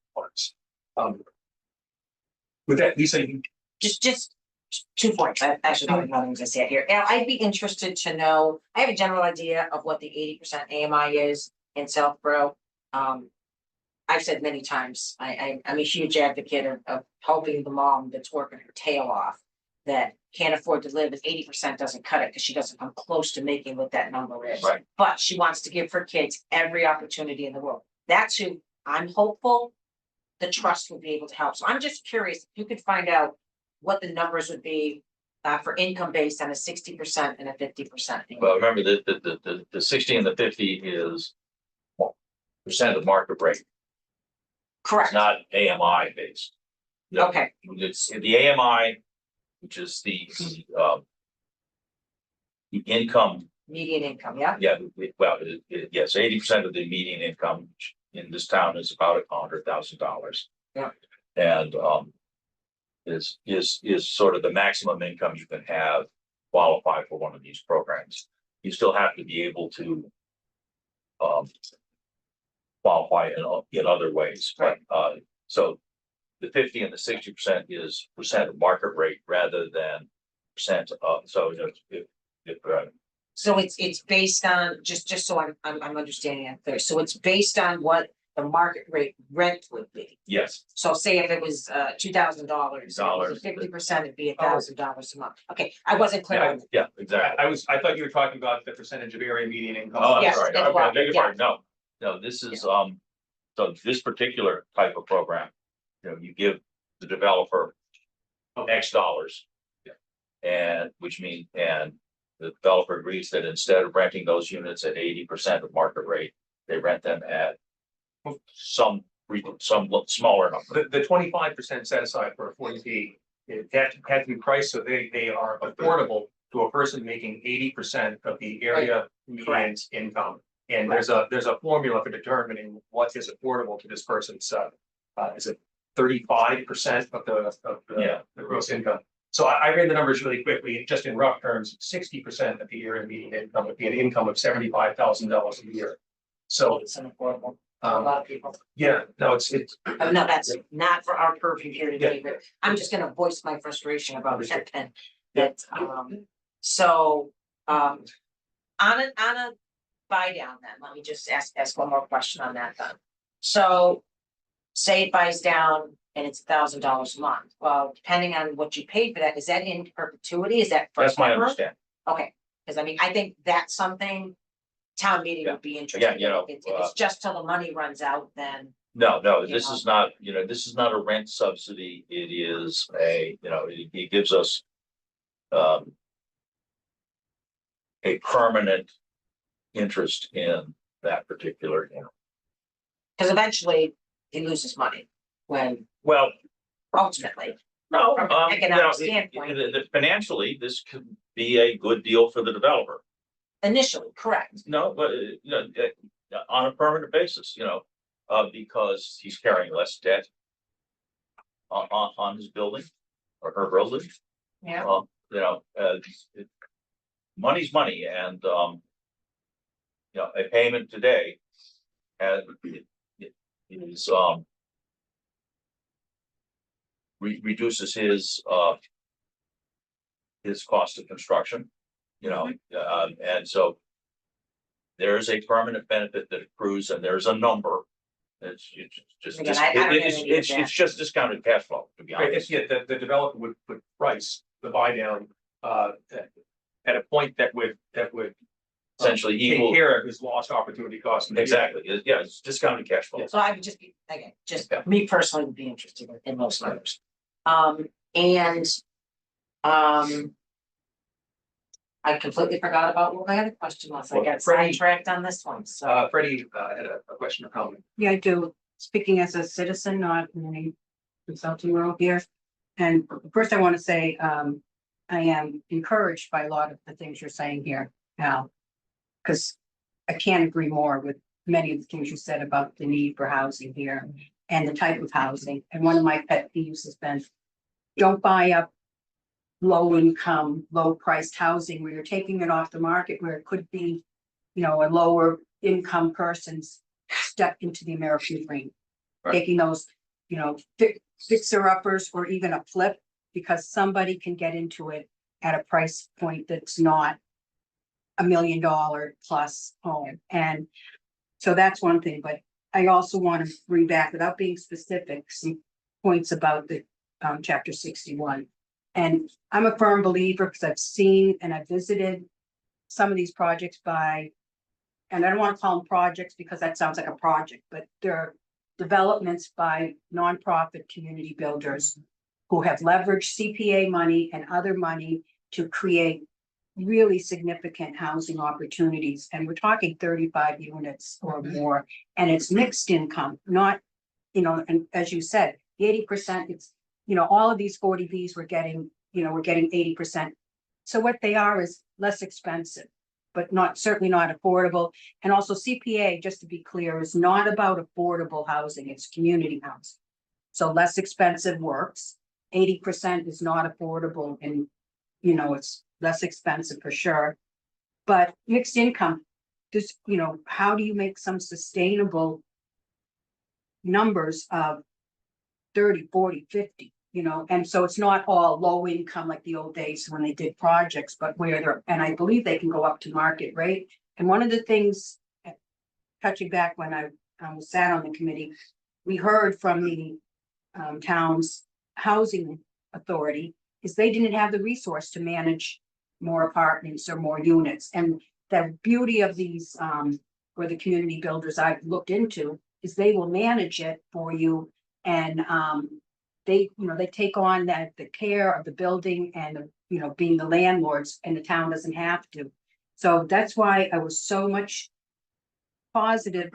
With that, Lisa, you can. Just 2 points. I actually don't have nothing to say here. And I'd be interested to know, I have a general idea of what the 80% AMI is in Southborough. I've said many times, I'm a huge advocate of helping the mom that's working her tail off, that can't afford to live, if 80% doesn't cut it, because she doesn't come close to making what that number is. Right. But she wants to give her kids every opportunity in the world. That's who I'm hopeful the trust will be able to help. So I'm just curious if you could find out what the numbers would be for income based on a 60% and a 50%. well, remember that the 60 and the 50 is percent of market rate. Correct. It's not AMI based. Okay. It's the AMI, which is the income. Median income, yeah? Yeah, yes, 80% of the median income in this town is about $100,000. Yeah. And is sort of the maximum income you can have qualify for one of these programs. You still have to be able to qualify in other ways, but so the 50 and the 60% is percent of market rate rather than percent of, so So it's based on, just so I'm understanding it clear, so it's based on what the market rate rent would be. yes, So say if it was $2,000, Dollars. 50% it'd be $1,000 a month. Okay, I wasn't clear on that. yeah, exactly. I thought you were talking about the percentage of area median income. Oh, I'm Yes, sorry. as Okay, well, beg your yeah. pardon. No, this is, so this particular type of program, you give the developer X dollars. And which means, and the developer agrees that instead of renting those units at 80% of market rate, they rent them at some smaller number. The 25% set aside for a 40B, it had to be priced so they are affordable to a person making 80% of the area median income. And there's a formula for determining what is affordable to this person's, is it 35% of the gross income? So I read the numbers really quickly, just in rough terms, 60% of the area median income would be an income of $75,000 a year. So It's unaffordable for a lot of people. yeah, no, it's No, that's not for our purview here today, but I'm just gonna voice my frustration about that. And that, on a buy down then, let me just ask one more question on that then. So say it buys down and it's $1,000 a month. Well, depending on what you paid for that, is that in perpetuity? Is that? That's my forever? understanding. Okay, because I think that's something town meeting would be interested in. If it's just till the money runs out, then. No, this is not, this is not a rent subsidy. It is it gives us a permanent interest in that particular, Because eventually he loses money when well, ultimately, No, From an economic standpoint. Financially, this could be a good deal for the developer. Initially, correct. No, but, on a permanent basis, because he's carrying less debt on his building or her building. Yeah, Money's money and, a payment today is, reduces his cost of construction, and so there's a permanent benefit that accrues and there's a number. It's just, Again, I don't know any of that. it's just discounted cash flow, to be I honest. guess, yeah, the developer would price the buy down, at a point that would Essentially take equal, care of his lost opportunity cost. exactly, yeah, it's discounted cash flow. so I would just be, again, just Yeah. me personally would be interested in those numbers. And, I completely forgot about what my other question was. I Well, got Freddie- sidetracked on this one, so. Freddie, had a question or comment. Yeah, I do. Speaking as a citizen, not in any consulting role here. And first I want to say, I am encouraged by a lot of the things you're saying here, Al. Because I can't agree more with many of the things you said about the need for housing here and the type of housing. And one of my pet peeves has been, don't buy up low income, low priced housing where you're taking it off the market where it could be, a lower income person's step into the American dream. Right. Taking those, fixer uppers or even a flip, because somebody can get into it at a price point that's not $1 million plus home. And so that's one thing, but I also want to bring back, without being specific, some points about the chapter 61. And I'm a firm believer because I've seen and I've visited some of these projects and I don't want to call them projects because that sounds like a project, but they're developments by nonprofit community builders who have leveraged CPA money and other money to create really significant housing opportunities. And we're talking 35 units or more, and it's mixed income, not, and as you said, 80%, it's, all of these 40Bs we're getting 80%. So what they are is less expensive, but certainly not affordable. And also CPA, just to be clear, is not about affordable housing, it's community housing. So less expensive works. 80% is not affordable and, it's less expensive for sure. But mixed income, just, how do you make some sustainable numbers of 30, 40, 50, and so it's not all low income like the old days when they did projects, but and I believe they can go up to market rate. And one of the things, touching back when I was sat on the committee, we heard from the town's housing authority is they didn't have the resource to manage more apartments or more units. And the beauty of these, or the community builders I've looked into, is they will manage it for you. And they take on the care of the building and, being the landlords, and the town doesn't have to. So that's why I was so much positive.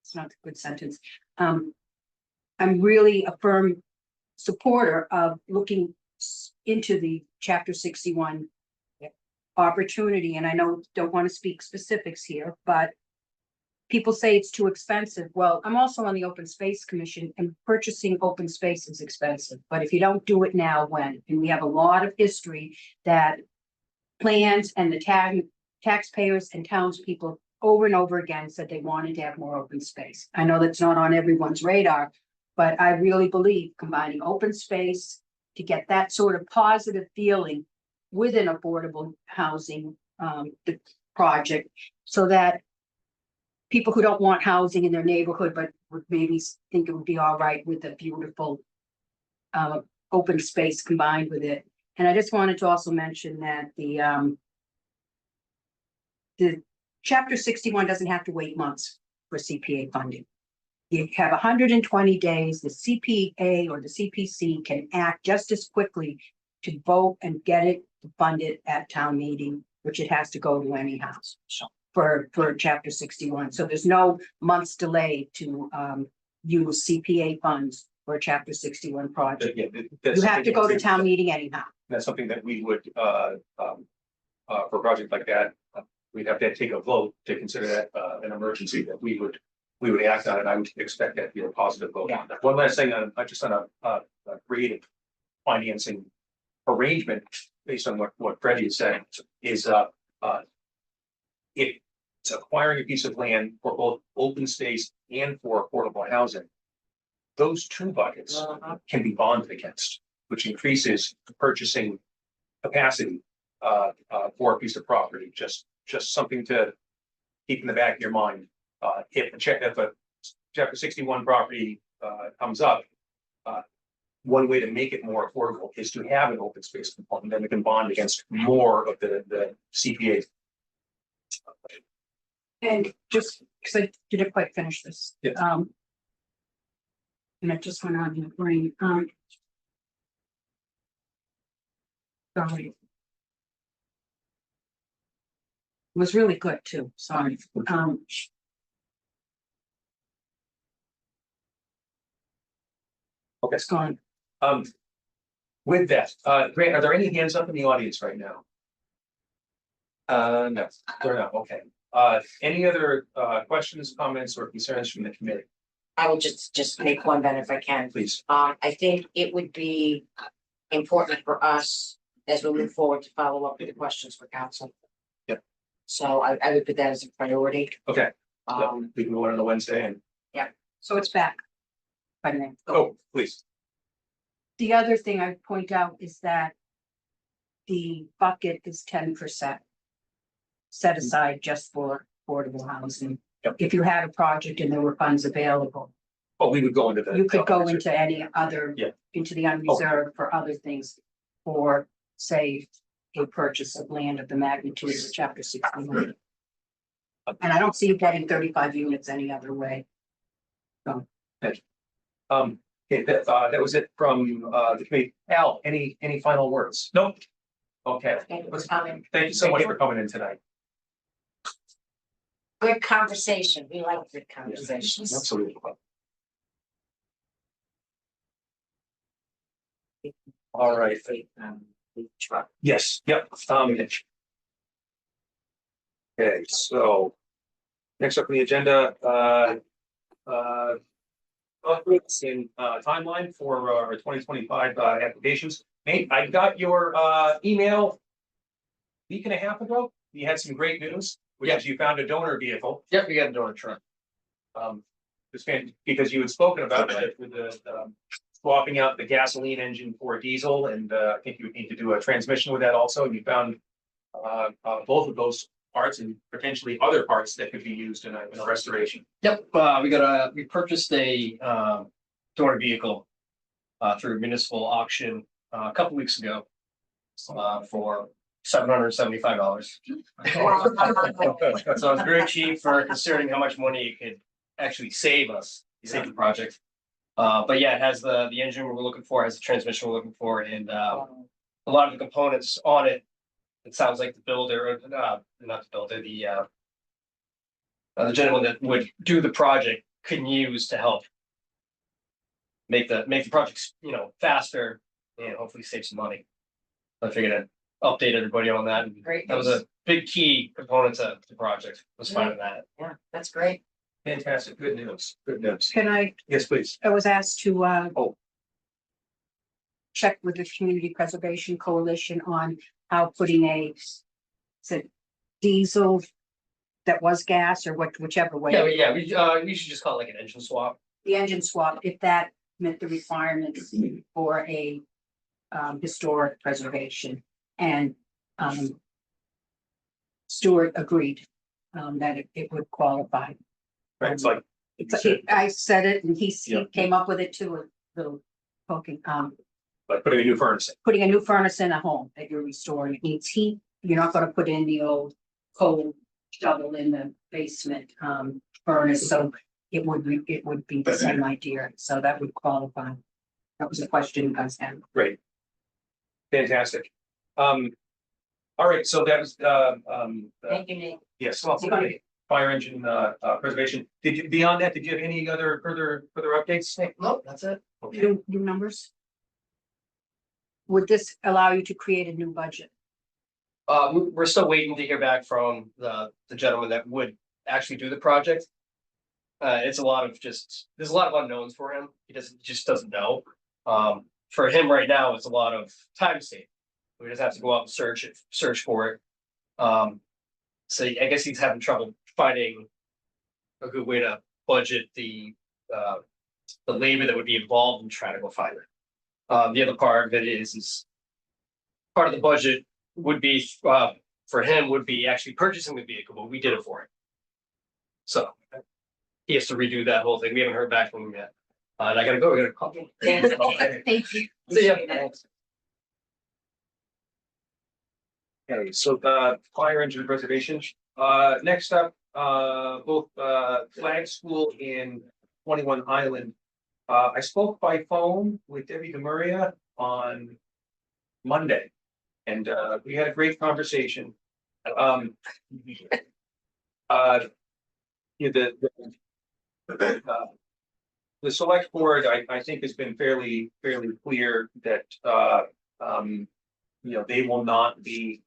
It's not a good sentence. I'm really a firm supporter of looking into the chapter 61 opportunity. And I don't want to speak specifics here, but people say it's too expensive. Well, I'm also on the Open Space Commission, and purchasing open space is expensive. But if you don't do it now, when? And we have a lot of history that plans and the taxpayers and townspeople over and over again said they wanted to have more open space. I know that's not on everyone's radar, but I really believe combining open space to get that sort of positive feeling with an affordable housing the project, so that people who don't want housing in their neighborhood, but would maybe think it would be all right with a beautiful open space combined with it. And I just wanted to also mention that the chapter 61 doesn't have to wait months for CPA funding. You have 120 days, the CPA or the CPC can act just as quickly to vote and get it funded at town meeting, which it has to go to anyhow. So for chapter 61. So there's no months delay to use CPA funds for a chapter 61 project. Yeah, that's You have to something go to that- town meeting anyhow. That's something that we would, for a project like that, we'd have to take a vote to consider that, an emergency that we would act on, and I would expect that to be a positive vote. Yeah. One last thing, just on a creative financing arrangement, based on what Freddie has said, is, if it's acquiring a piece of land for both open space and for affordable housing, those two buckets can be bonded against, which increases the purchasing capacity for a piece of property, just something to keep in the back of your mind. If a chapter 61 property comes up, one way to make it more affordable is to have an open space component, then it can bond against more of the CPA. And just, because I didn't quite finish this. Yeah. And it just went on in my brain, sorry. It was really good too, sorry. Okay. It's gone. With that, Grant, are there any hands up in the audience right now? No, there are not, okay. Any other questions, comments, or concerns from the committee, I will just make one then if I can. please? I think it would be important for us as we move forward to follow up with the questions for council. Yep. So I would put that as a priority. Okay, Um, we can go on a Wednesday and, So it's back. By the way. oh, please. The other thing I point out is that the bucket is 10% set aside just for affordable housing. Yep. If you had a project and there were funds available, Oh, we would go into the. you could go into any other, Yeah. into the unreserved for other things. Or say, a purchase of land of the magnitude of chapter 61. And I don't see you getting 35 units any other way. Okay, that was it from the committee. Al, any final words? Nope. Okay, Thank you for coming. thank you so much for coming in tonight. Good conversation. We like good conversations. Absolutely. All right. Truck. Yes, yep. Okay, so next up on the agenda, updates in timeline for our 2025 applications. Nate, I got your email week and a half ago. You had some great news, which is you found a donor vehicle. Yep, we got a donor truck. Because you had spoken about it with the swapping out the gasoline engine for diesel, and I think you would need to do a transmission with that also. And you found both of those parts and potentially other parts that could be used in a restoration. Yep, we purchased a donor vehicle through municipal auction a couple weeks ago for $775. So it's very cheap for considering how much money it could actually save us, save the project. But yeah, it has the engine we're looking for, has the transmission we're looking for, and a lot of the components on it. It sounds like the builder, not the builder, the gentleman that would do the project can use to help make the project, faster and hopefully save some money. I figured I'd update everybody on that. And Great. that was a big key component to the project, was finding that. Yeah, that's great. Fantastic, good news, good news. Can I Yes, please. was asked to Oh. check with the Community Preservation Coalition on how putting is it diesel that was gas or whichever way. Yeah, we should just call it like an engine swap. The engine swap, if that met the requirements for a historic preservation. And Stuart agreed that it would qualify. Right, it's like. I said it and he Yeah. came up with it too, a little poking, Like putting a new furnace in. putting a new furnace in a home that you're restoring. It needs heat. You're not gonna put in the old coal shovel in the basement furnace, so it would be the same idea. So that would qualify. That was a question you guys had. Great. Fantastic. All right, so that was, Thank you, Nate. yes, well, fire engine, preservation. Beyond that, did you have any other further updates? No, that's it. new numbers? Would this allow you to create a new budget? We're still waiting to hear back from the gentleman that would actually do the project. It's a lot of there's a lot of unknowns for him. Just doesn't know. For him right now, it's a lot of time saving. We just have to go out and search for it. So I guess he's having trouble finding a good way to budget the labor that would be involved in trying to go find it. The other part of it is part of the budget would be, for him would be actually purchasing the vehicle, but we did it for him. So he has to redo that whole thing. We haven't heard back from him yet. And I gotta go, I gotta call. Thank you. See ya. Okay, so fire engine preservation. Next up, both Flag School and 21 Island. I spoke by phone with Debbie DeMaria on Monday, and we had a great conversation. Yeah, the select board, I think, has been fairly clear that they will not be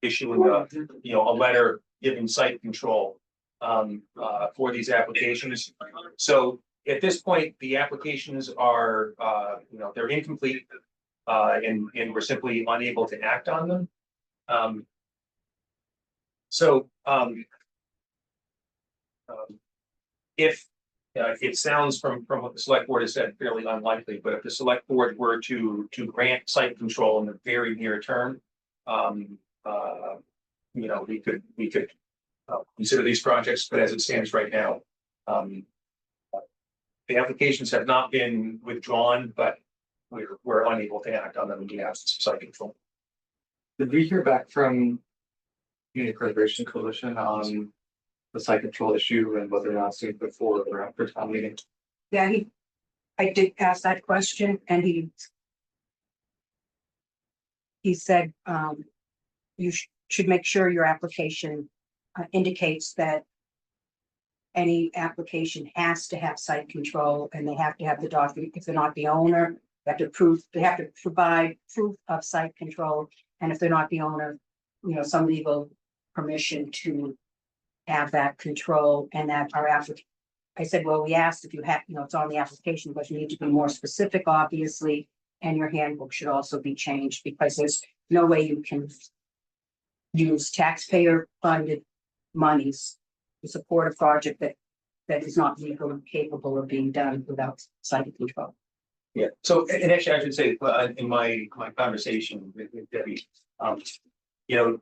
issuing a letter giving site control for these applications. So at this point, the applications are they're incomplete, and we're simply unable to act on them. If it sounds from what the select board has said fairly unlikely, but if the select board were to grant site control in the very near term, we could consider these projects, but as it stands right now, the applications have not been withdrawn, but we're unable to act on them in the absence of site control. Did we hear back from Community Preservation Coalition on the site control issue and whether or not it's put forward or after town meeting? Yeah, I did ask that question and he said, you should make sure your application indicates that any application has to have site control and they have to have the document. If they're not the owner, they have to provide proof of site control. And if they're not the owner, some legal permission to have that control. And that our applicant, I said, well, we asked if you have, it's on the application, but you need to be more specific, obviously. And your handbook should also be changed because there's no way you can use taxpayer funded monies to support a project that is not legally capable of being done without site control. Yeah, so, and actually, I should say, in my conversation with Debbie,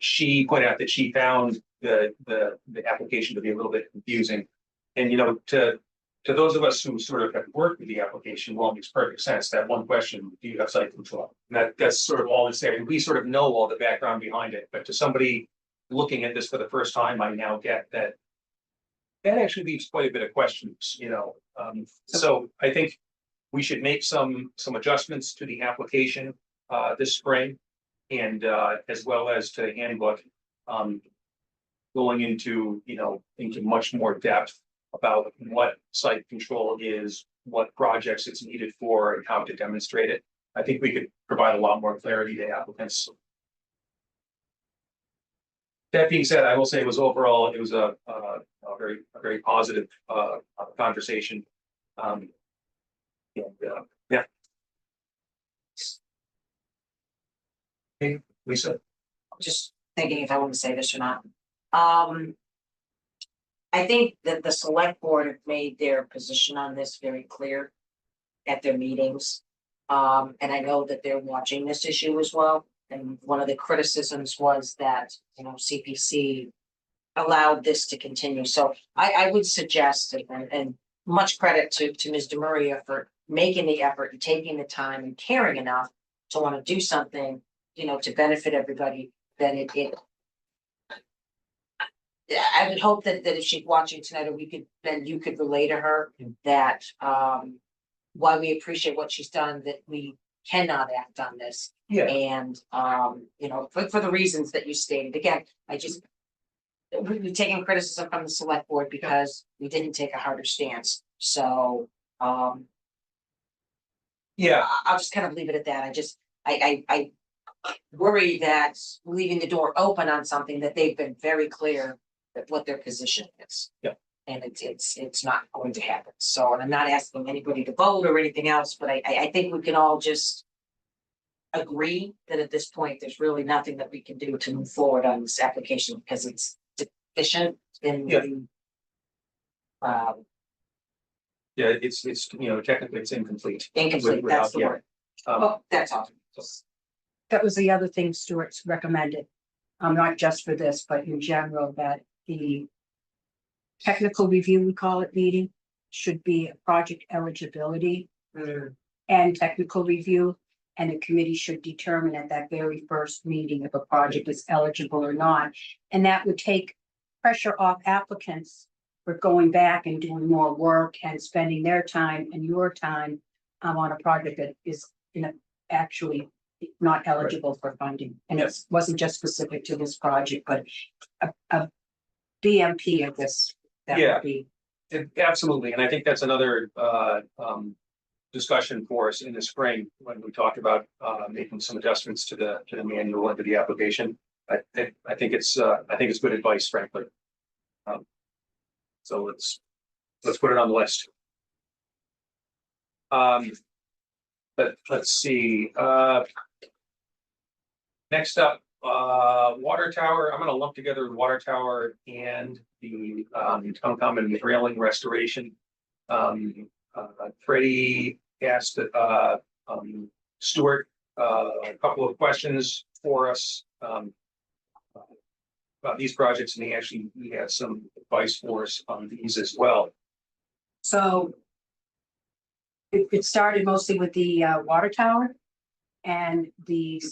she pointed out that she found the application to be a little bit confusing. And, to those of us who sort of have worked with the application, well, it makes perfect sense. That one question, do you have site control? And that's sort of all it's there. And we sort of know all the background behind it, but to somebody looking at this for the first time, I now get that actually leaves quite a bit of questions, So I think we should make some adjustments to the application this spring, and as well as to the handbook, going into much more depth about what site control is, what projects it's needed for, and how to demonstrate it. I think we could provide a lot more clarity to applicants. That being said, I will say it was a very positive conversation. Yeah. Hey, Lisa. Just thinking if I want to say this or not. I think that the select board have made their position on this very clear at their meetings. And I know that they're watching this issue as well. And one of the criticisms was that, CPC allowed this to continue. So I would suggest, and much credit to Ms. DeMaria for making the effort and taking the time and caring enough to want to do something, to benefit everybody, that I would hope that if she's watching tonight, or you could relay to her that while we appreciate what she's done, that we cannot act on this. Yeah. And for the reasons that you stated. Again, we're taking criticism from the select board because we didn't take a harder stance So, Yeah, I'll just kind of leave it at that. I worry that leaving the door open on something that they've been very clear that what their position is. Yeah. And it's not going to happen. So, and I'm not asking anybody to vote or anything else, but I think we can all just agree that at this point, there's really nothing that we can do to move forward on this application because it's deficient in Yeah. the yeah, it's, technically it's incomplete. incomplete, that's the Yeah. word. Um, Oh, that's all. That was the other thing Stuart's recommended. Not just for this, but in general, that the technical review, we call it, meeting should be a project eligibility and technical review. And the committee should determine at that very first meeting if a project is eligible or not. And that would take pressure off applicants for going back and doing more work and spending their time and your time on a project that is, actually not eligible for funding. And it wasn't just specific to this project, but a BMP of this, that Yeah. would be. Absolutely, and I think that's another discussion for us in the spring when we talk about making some adjustments to the manual and to the application. I think it's good advice, frankly. So let's put it on the list. But let's see, next up, water tower. I'm gonna lump together the water tower and the Concom and railing restoration. Freddie asked Stuart a couple of questions for us about these projects, and he had some advice for us on these as well. So it started mostly with the water tower and the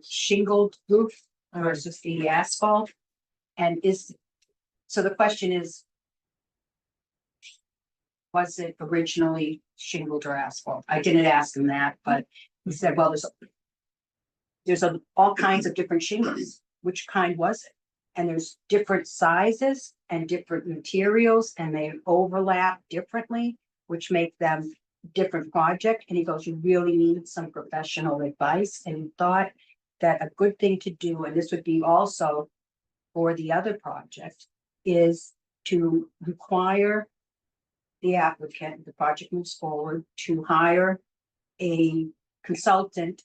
shingled roof versus the asphalt. And so the question is, was it originally shingled or asphalt? I didn't ask him that, but he said, well, there's all kinds of different shingles. Which kind was it? And there's different sizes and different materials, and they overlap differently, which make them different project. And he goes, you really need some professional advice. And he thought that a good thing to do, and this would be also for the other project, is to require the applicant, the project moves forward, to hire a consultant.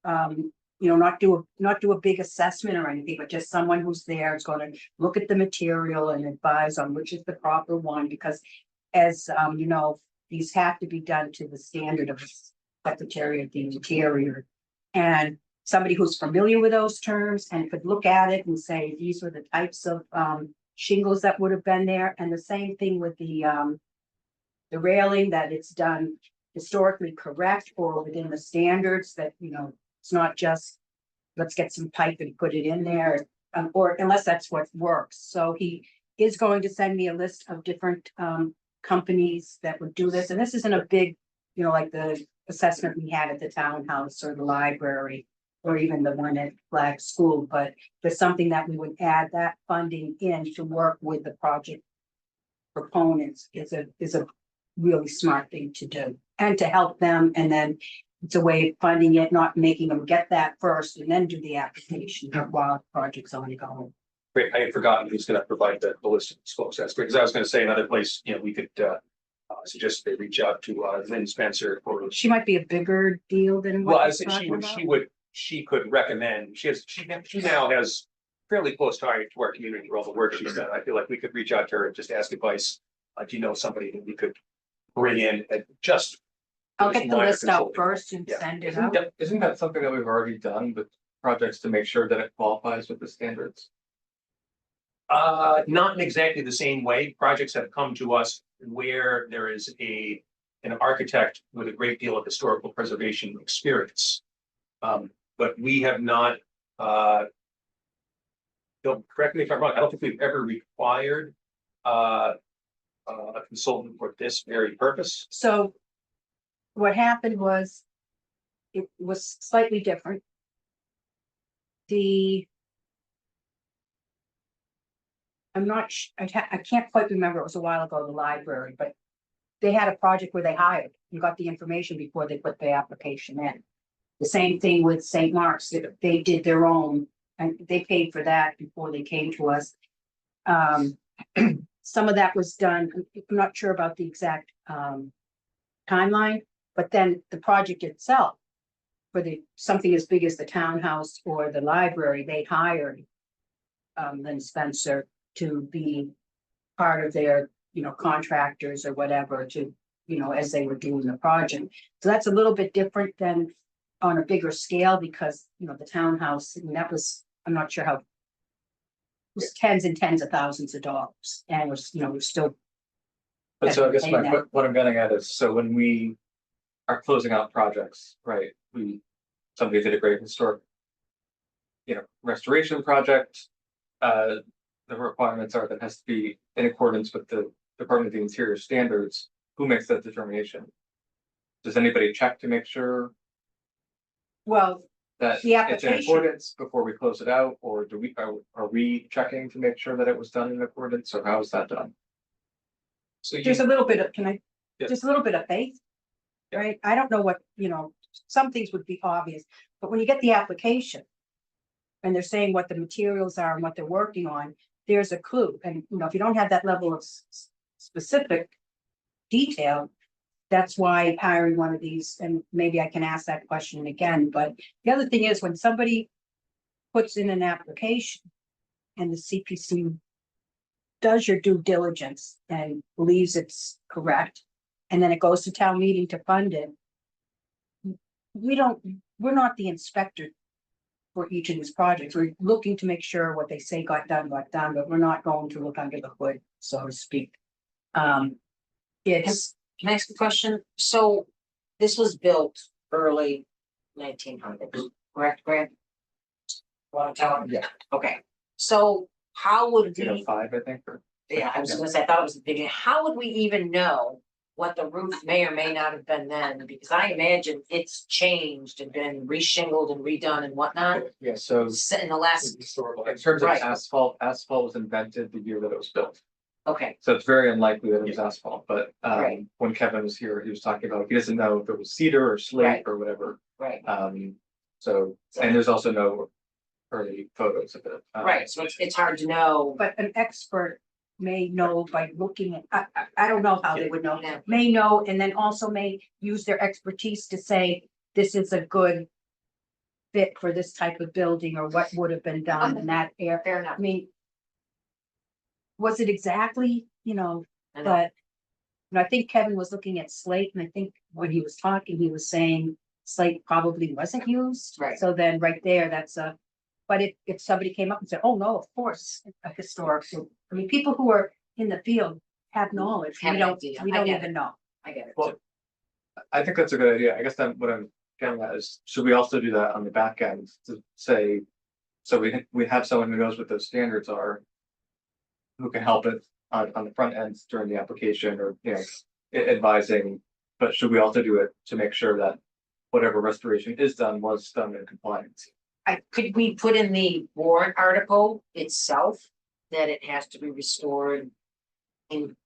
Not do a big assessment or anything, but just someone who's there is going to look at the material and advise on which is the proper one, because as these have to be done to the standard of Secretary of the Interior. And somebody who's familiar with those terms and could look at it and say, these were the types of shingles that would have been there. And the same thing with the railing, that it's done historically correct or within the standards, that, it's not just, let's get some pipe and put it in there, or unless that's what works. So he is going to send me a list of different companies that would do this. And this isn't a big, like the assessment we had at the townhouse or the library, or even the one at Flag School, but there's something that we would add that funding in to work with the project proponents is a really smart thing to do, and to help them. And then it's a way of funding it, not making them get that first and then do the application while the project's ongoing. Great, I had forgotten he was gonna provide the list of folks. That's great, because I was gonna say another place, we could suggest they reach out to Lynn Spencer for. She might be a bigger deal than Well, what I he's said talking she could recommend, she now has fairly close tie to our community for all the work she's done. I feel like we could reach out to her and just ask advice. Do you know somebody that we could bring in and just. I'll get the minor list out consulting. first and Yeah. send it out. Isn't that something that we've already done with projects to make sure that it qualifies with the standards? Not in exactly the same way. Projects have come to us where there is an architect with a great deal of historical preservation experience. But we have not, don't correct me if I'm wrong, I don't think we've ever required a consultant for this very purpose. So what happened was, it was slightly different. I'm not, I can't quite remember, it was a while ago, the library, but they had a project where they hired, you got the information before they put the application in. The same thing with St. Mark's, they did their own, and they paid for that before they came to us. Some of that was done, I'm not sure about the exact timeline, but then the project itself. For something as big as the townhouse or the library, they hired Lynn Spencer to be part of their, contractors or whatever to, as they were doing the project. So that's a little bit different than on a bigger scale because, the townhouse, and that was, I'm not sure how. It was tens and tens of thousands of dollars and we're still. But so I guess paying that. what I'm getting at is, so when we are closing out projects, right, somebody did a great historic. Restoration project. The requirements are that it has to be in accordance with the Department of the Interior standards. Who makes that determination? Does anybody check to make sure Well, that The it's in application- accordance before we close it out? Or are we checking to make sure that it was done in accordance, or how is that done? So you, there's a little bit of, Yeah. just a little bit of faith. Right? I don't know what, some things would be obvious, but when you get the application. And they're saying what the materials are and what they're working on, there's a clue. And, if you don't have that level of specific detail. That's why hiring one of these, and maybe I can ask that question again, but the other thing is when somebody puts in an application. And the CPC does your due diligence and believes it's correct. And then it goes to town meeting to fund it. We're not the inspector for each of these projects. We're looking to make sure what they say got done, but we're not going to look under the hood, so to speak. It's, Can I ask a question? So this was built early 1900s, correct, Grant? Want to tell him? Yeah. Okay, so how would we, 5, I think, or. yeah, I was gonna say, I thought it was the beginning, how would we even know? What the roof may or may not have been then, because I imagine it's changed and been reshingled and redone and whatnot. Yeah, so In the last, in terms of Right. asphalt was invented the year that it was built. okay, So it's very unlikely that it was asphalt, but Right. when Kevin was here, he was talking about, he doesn't know if it was cedar or slate Right. or whatever. right, So, and there's also no early photos of it. right, so it's hard to know. but an expert may know by looking at, I don't know how they would know. Yeah. May know, and then also may use their expertise to say, this is a good fit for this type of building, or what would have been done in that area. Fair I enough. mean, was it exactly, I know. but I think Kevin was looking at slate, and I think when he was talking, he was saying slate probably wasn't used. Right. So then right there, that's but if somebody came up and said, oh, no, of course, a historic, I mean, people who are in the field have knowledge, Have we an don't, idea. we I don't get even know. I get it. Well, I think that's a good idea. I guess then what I'm getting at is, should we also do that on the back end to say, so we have someone who knows what those standards are. Who can help it on the front end during the application or, advising, but should we also do it to make sure that whatever restoration is done was done in compliance? Could we put in the warrant article itself that it has to be restored? In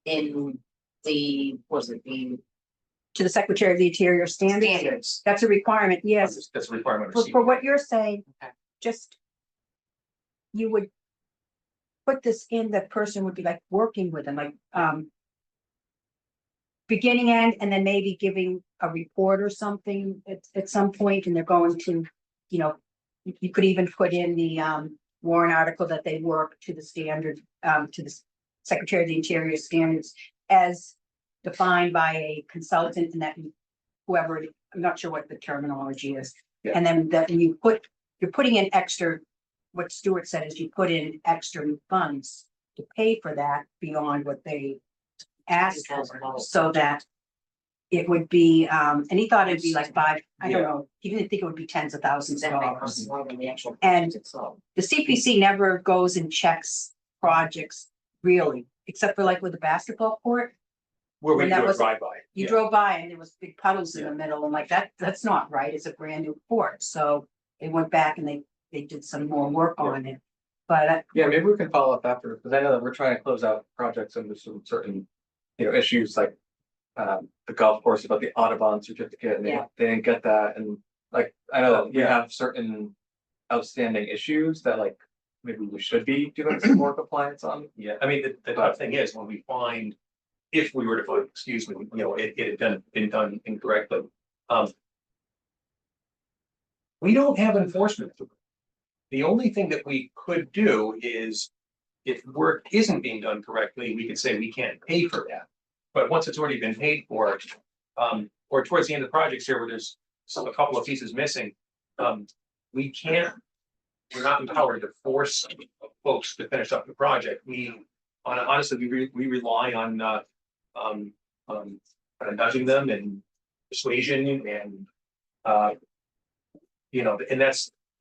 the, was it the To the Secretary of the Interior standards, standards? that's a requirement, yes. that's a requirement. For what you're saying, Okay. just. You would. Put this in, that person would be like working with them, like, beginning end, and then maybe giving a report or something at some point, and they're going to, you could even put in the, warrant article that they work to the standard, to the Secretary of the Interior standards as defined by a consultant, and that whoever, I'm not sure what the terminology is. Yeah. And then that you're putting in extra, what Stuart said is you put in extra funds to pay for that beyond what they asked for, so that it would be, and he thought it'd be like 5, I don't know, he didn't think it would be tens of thousands of That may dollars. cost more than the actual. And- So, The CPC never goes and checks projects really, except for like with the basketball court. Where we when that do a was- drive-by. You Yeah. drove by and there was big puddles in the middle, and like that's not right, it's a brand new court, so they went back and they did some more work on it. But Yeah, maybe we can follow up after, because I know that we're trying to close out projects under some certain issues like the golf course about the Audubon certificate, and Yeah. they didn't get that, and like, I know that we have certain outstanding issues that like maybe we should be doing some more compliance on. Yeah, I mean, the tough thing is when we find, if we were to find, excuse me, it had been done incorrectly. We don't have enforcement. The only thing that we could do is if work isn't being done correctly, we could say we can't pay for that. But once it's already been paid for, or towards the end of the projects here where there's a couple of pieces missing, we can't, we're not empowered to force folks to finish up the project. Honestly, we rely on nudging them and persuasion and, and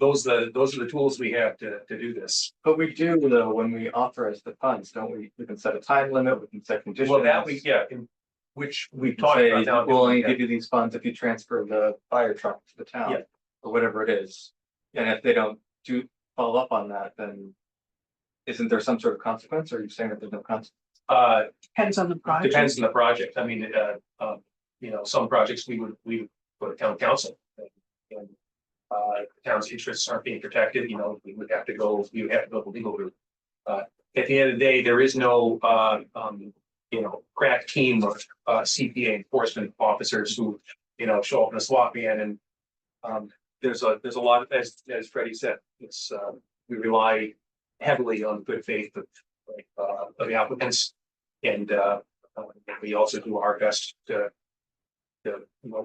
those are the tools we have to do this. But we do though, when we authorize the funds, don't we? We can set a time limit, we can set conditions. Well, which we've talked Say, about now. we'll only give you these funds if you transfer the fire truck to the town. Yeah. Or whatever it is. And if they don't follow up on that, then isn't there some sort of consequence, or are you saying that there's no consequence? Depends on the project. Depends on the project. I mean, some projects we would go to town council. And the town's interests aren't being protected, we would have to go the legal route. At the end of the day, there is no, crack team of CPA enforcement officers who, show up in a SWAT van and there's a lot of, as Freddie said, it's, we rely heavily on good faith of the applicants. And we also do our best to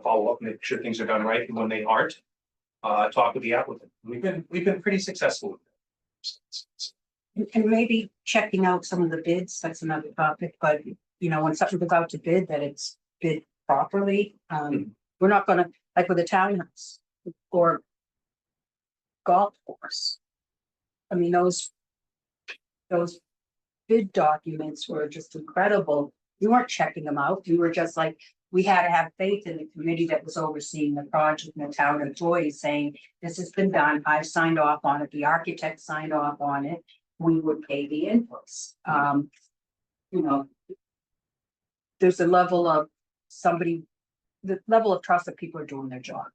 follow up and make sure things are done right. And when they aren't, talk with the applicant. We've been pretty successful with that. And maybe checking out some of the bids, that's another topic, but when something goes out to bid, that it's bid properly. We're not gonna, like with a townhouse or golf course. I mean, those bid documents were just incredible. We weren't checking them out. We were just like, we had to have faith in the committee that was overseeing the project and the town employees saying, this has been done, I've signed off on it, the architect signed off on it, we would pay the invoice. There's a level of the level of trust that people are doing their job.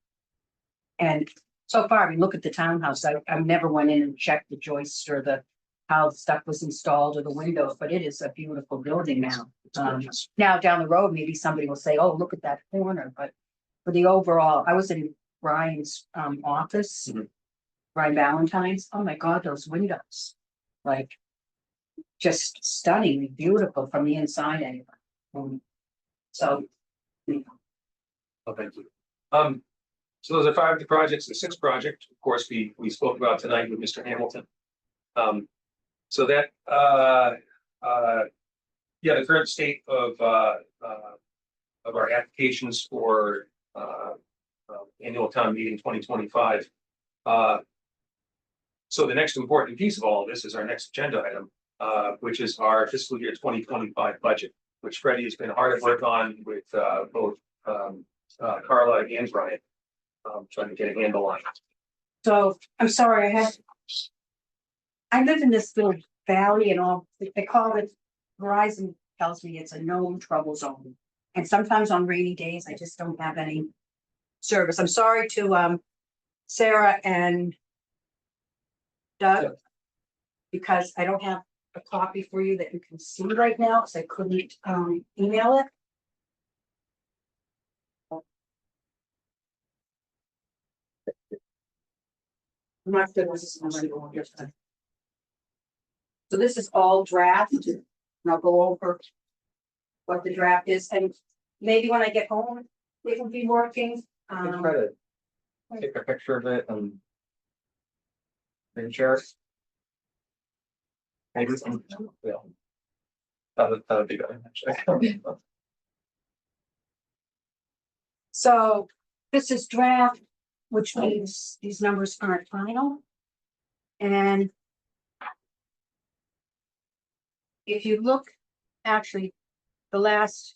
And so far, I mean, look at the townhouse, I never went in and checked the joists or how stuff was installed or the windows, but it is a beautiful building now. Now down the road, maybe somebody will say, oh, look at that corner, but for the overall, I was in Brian's office, Brian Valentine's, oh my God, those windows. Like, just stunningly beautiful from the inside anyway. Oh, thank you. So those are 5 of the projects. The 6th project, of course, we spoke about tonight with Mr. Hamilton. So that, the current state of our applications for annual town meeting 2025. So the next important piece of all of this is our next agenda item, which is our fiscal year 2025 budget, which Freddie has been hard at work on with both Carla and Brian, trying to get a handle on it. So I'm sorry, I live in this little valley and all, they call it, Verizon tells me it's a no trouble zone. And sometimes on rainy days, I just don't have any service. I'm sorry to Sarah and Doug, because I don't have a copy for you that you can see right now, because I couldn't email it. I'm not sure this is already on your side. So this is all draft, and I'll go over what the draft is, and maybe when I get home, it will be working. Try to take a picture of it and share it. Maybe some, yeah. That would be better, actually. So this is draft, which means these numbers aren't final. And if you look, actually, the last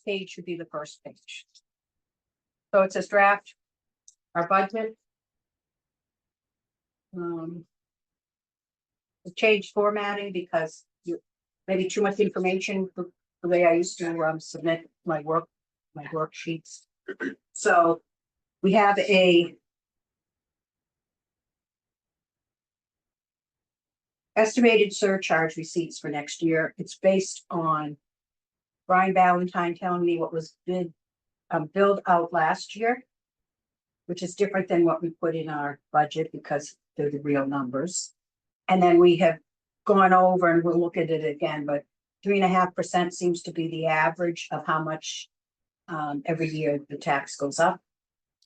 page should be the first page. So it says draft, our budget. Change formatting because maybe too much information for the way I used to submit my worksheets. So we have a estimated surcharge receipts for next year. It's based on Brian Ballantyne telling me what was billed out last year, which is different than what we put in our budget because they're the real numbers. And then we have gone over and we'll look at it again, but 3.5% seems to be the average of how much every year the tax goes up.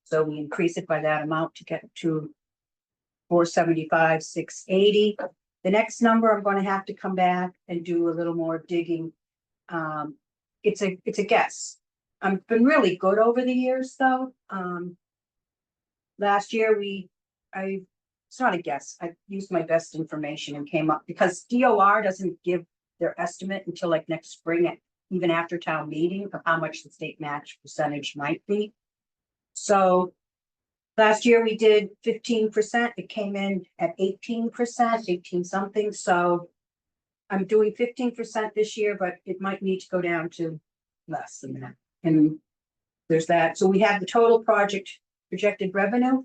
So we increase it by that amount to get to 475, 680. The next number, I'm going to have to come back and do a little more digging. It's a guess. I've been really good over the years, though. Last year it's not a guess. I used my best information and came up because DOR doesn't give their estimate until like next spring, even after town meeting, of how much the state match percentage might be. So last year we did 15%. It came in at 18%, 18 something. So I'm doing 15% this year, but it might need to go down to less than that. And there's that. So we have the total project projected revenue.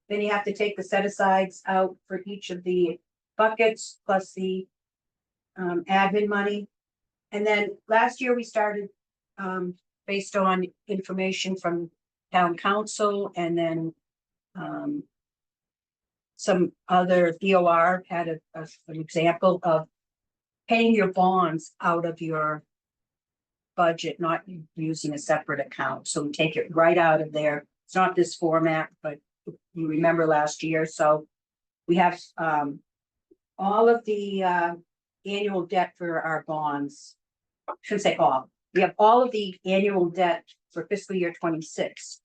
Then you have to take the set-asides out for each of the buckets plus the admin money. And then last year we started based on information from town council, and then some other DOR had an example of paying your bonds out of your budget, not using a separate account. So we take it right out of there. It's not this format, but you remember last year. So we have all of the annual debt for our bonds. I shouldn't say all. We have all of the annual debt for fiscal year 26.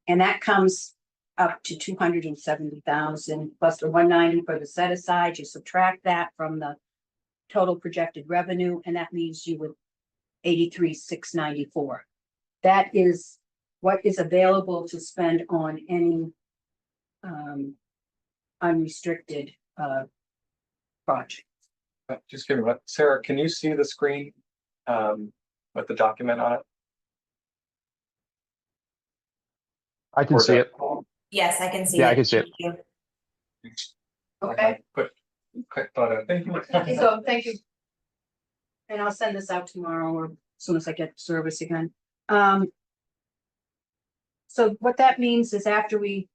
And that comes up to 270,000 plus the 190 for the set aside. You subtract that from the total projected revenue, and that leaves you with 83,694. That is what is available to spend on any unrestricted project. Just give me one. Sarah, can you see the screen with the document on it? I can see it. Yes, I can see. Yeah, I can see it. Thank you. Okay. Quick thought. Thank you. So thank you. And I'll send this out tomorrow or as soon as I get service again. So what that means is after we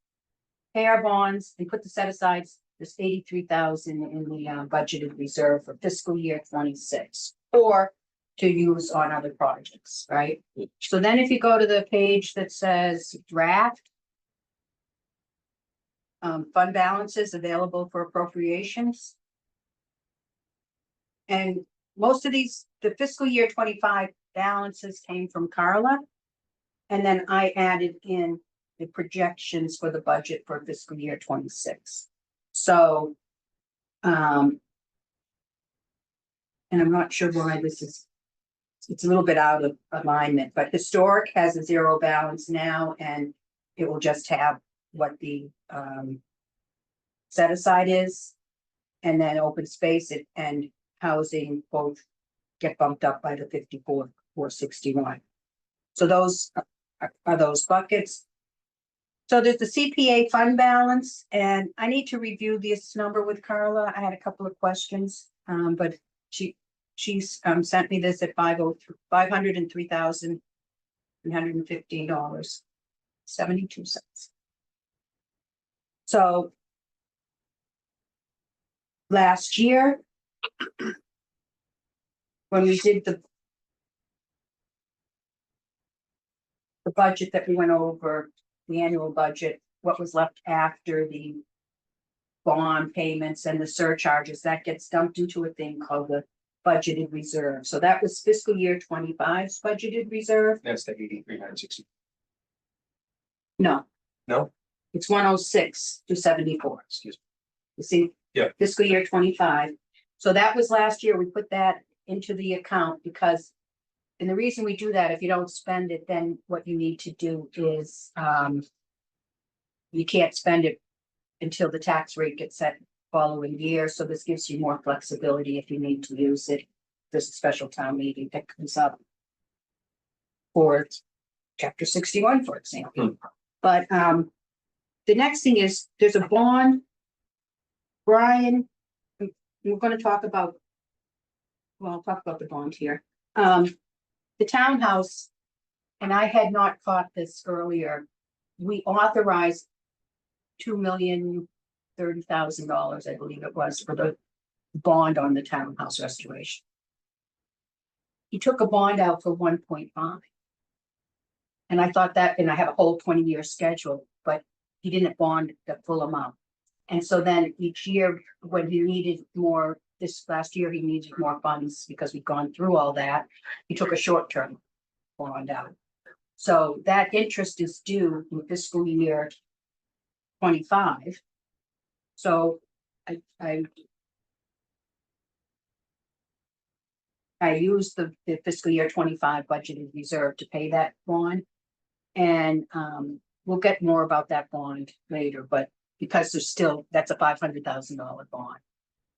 pay our bonds and put the set asides, there's 83,000 in the budgeted reserve for fiscal year 26, or to use on other projects, right? So then if you go to the page that says draft, fund balances available for appropriations. And most of these, the fiscal year 25 balances came from Carla. And then I added in the projections for the budget for fiscal year 26. So, and I'm not sure why this is, it's a little bit out of alignment, but historic has a zero balance now, and it will just have what the set aside is. And then open space and housing both get bumped up by the 54,461. So those are those buckets. So there's the CPA fund balance, and I need to review this number with Carla. I had a couple of questions, but she's sent me this at $503,315.72. So last year, when we did the budget that we went over, the annual budget, what was left after the bond payments and the surcharges, that gets dumped into a thing called the budgeted reserve. So that was fiscal year 25's budgeted reserve. That's the 83,960. No. No? It's 106 to 74. Excuse You see? Yeah. Fiscal year 25. So that was last year. We put that into the account because, and the reason we do that, if you don't spend it, then what you need to do is you can't spend it until the tax rate gets set following year. So this gives you more flexibility if you need to use it. this special town meeting that comes up. For chapter 61, for example. But the next thing is, there's a bond. Brian, we're gonna talk about. Well, I'll talk about the bond here. The townhouse, and I had not caught this earlier. We authorized $2,030,000, I believe it was, for the bond on the townhouse restoration. He took a bond out for 1.5. And I thought that, and I have a whole 20-year schedule, but he didn't bond the full amount. And so then each year, when he needed more, this last year, he needed more funds because we'd gone through all that. He took a short-term bond out. So that interest is due in fiscal year 25. So I used the fiscal year 25 budgeted reserve to pay that bond. And we'll get more about that bond later, but because there's still, that's a $500,000 bond.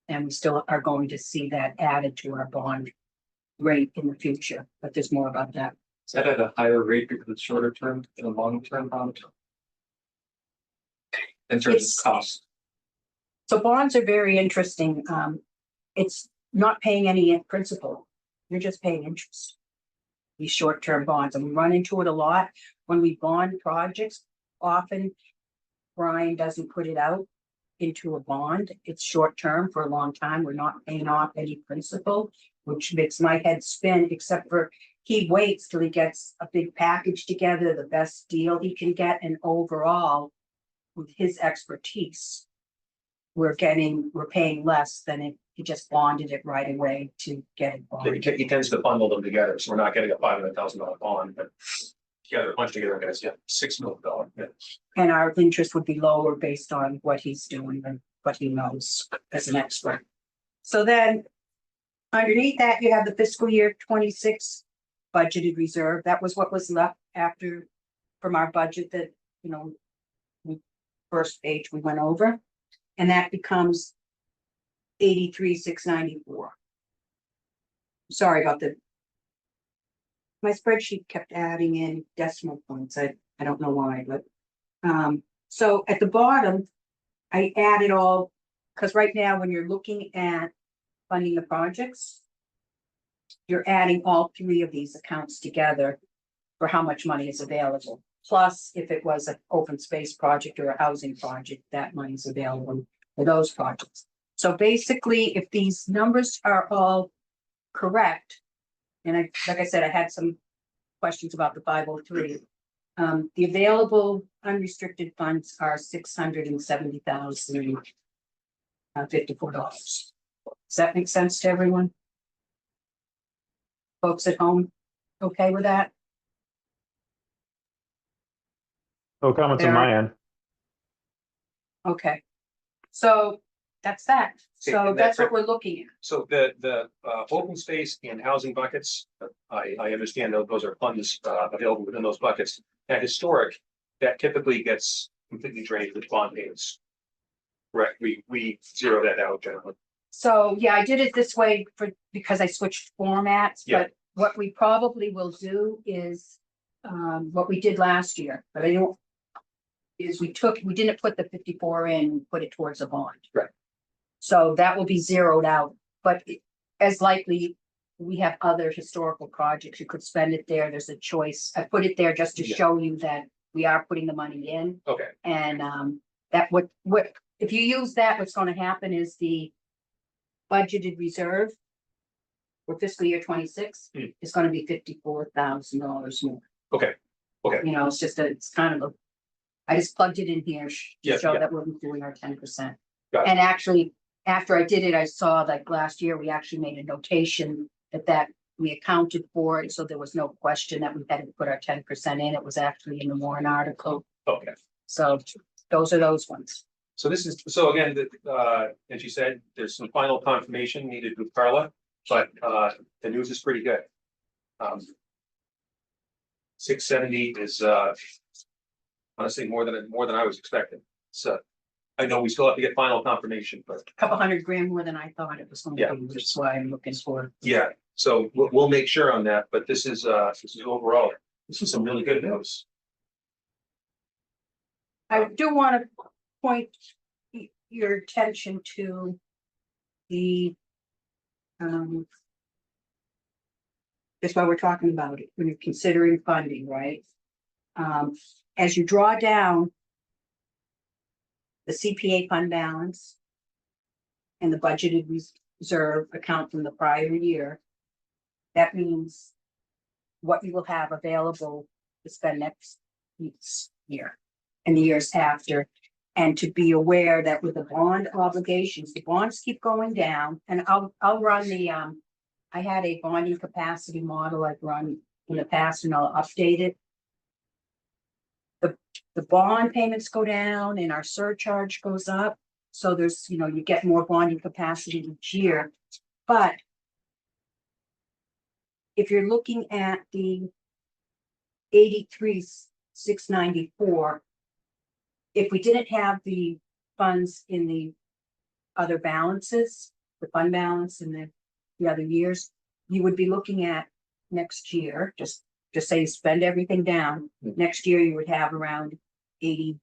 And we still are going to see that added to our bond rate in the future, but there's more about that. Is that at a higher rate because it's shorter term than a long term bond? In terms It's- of cost. So bonds are very interesting. It's not paying any principal. You're just paying interest. These short-term bonds, and we run into it a lot when we bond projects. Often Brian doesn't put it out into a bond. It's short-term for a long time. We're not paying off any principal, which makes my head spin, except for he waits till he gets a big package together, the best deal he can get, and overall, with his expertise, we're paying less than if he just bonded it right away to get it bonded. He tends to bundle them together, so we're not getting a $500,000 bond, but together, a bunch together, guys, yeah, $6 million. Yeah. And our interest would be lower based on what he's doing and what he knows as an expert. So then, underneath that, you have the fiscal year 26 budgeted reserve. That was what was left after from our budget that, first page we went over. And that becomes 83,694. Sorry about my spreadsheet kept adding in decimal points. I don't know why, but so at the bottom, I added all, because right now when you're looking at funding the projects, you're adding all three of these accounts together for how much money is available. Plus, if it was an open space project or a housing project, that money is available for those projects. So basically, if these numbers are all correct, and like I said, I had some questions about the 503. The available unrestricted funds are $670,054. Does that make sense to everyone? Folks at home, okay with that? No comments on my end. Okay, so that's that. Okay, So and that's that's what we're looking at. So the open space and housing buckets, I understand those are funds available within those buckets. At historic, that typically gets completely drained with bond payments. Correct, we zero that out generally. So, yeah, I did it this way because I switched formats, Yeah. but what we probably will do is what we did last year, but I don't. Is we didn't put the 54 in, put it towards a bond. Right. So that will be zeroed out, but as likely, we have other historical projects. You could spend it there. There's a choice. I put it there just to Yeah. show you that we are putting the money in. Okay, And that what if you use that, what's gonna happen is the budgeted reserve for fiscal year 26 Hmm. is gonna be $54,000 more. okay, It's kind of I just plugged it in here Yeah, to show yeah. that we're doing our 10%. Got it. And actually, after I did it, I saw like last year, we actually made a notation that we accounted for it, so there was no question that we had to put our 10% in. It was actually in the warrant article. okay. So those are those ones. So again, as you said, there's some final confirmation needed with Carla, but the news is pretty good. 670 is honestly more than I was expecting. So I know we still have to get final confirmation, but Couple $100,000 more than I thought it was gonna Yeah. be, which is why I'm looking for. yeah, So we'll make sure on that, but this is overall, this is some really good news. I do want to point your attention to the that's why we're talking about it, when you're considering funding, right? As you draw down the CPA fund balance and the budgeted reserve account from the prior year, that means what you will have available to spend next year and the years after. And to be aware that with the bond obligations, the bonds keep going down, and I'll run the, I had a bonding capacity model I've run in the past, and I'll update it. The bond payments go down and our surcharge goes up, so there's, you get more bonding capacity each year. But if you're looking at the 83,694, if we didn't have the funds in the other balances, the fund balance in the other years, you would be looking at next year, just say you spend everything down. Next year, you would have around 80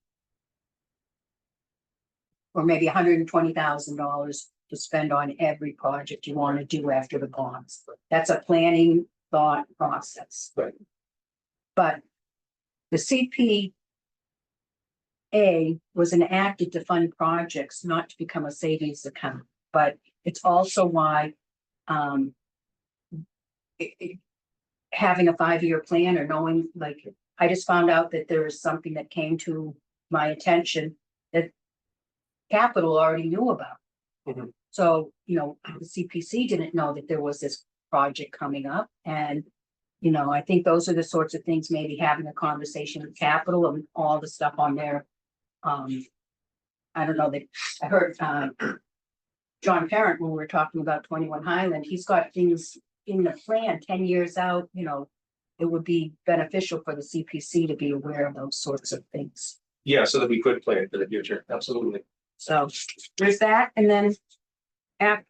or maybe $120,000 to spend on every project you want to do after the bonds. That's a planning thought process. Right. But the CPA was enacted to fund projects, not to become a savings account. But it's also why having a 5-year plan, or knowing, like, I just found out that there is something that came to my attention that Capital already knew about. Mhm. So, the CPC didn't know that there was this project coming up, and I think those are the sorts of things, maybe having a conversation with Capital and all the stuff on there. I don't know, that I heard John Parent, when we were talking about 21 Highland, he's got things in the plan 10 years out. It would be beneficial for the CPC to be aware of those sorts of things. Yeah, so that we could plan for the future, absolutely. So there's that, and then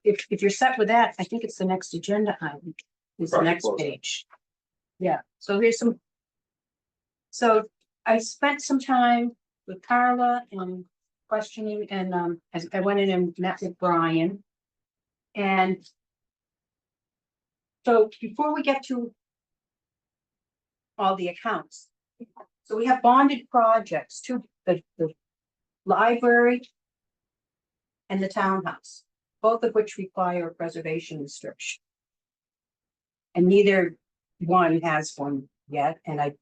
if you're set with that, I think it's the next agenda item, is the Project next closeout. page. Yeah, so here's some. So I spent some time with Carla and questioning, and as I went in and met with Brian. And so before we get to all the accounts, so we have bonded projects, the library and the townhouse, both of which require a preservation restriction. And neither one has one yet, and I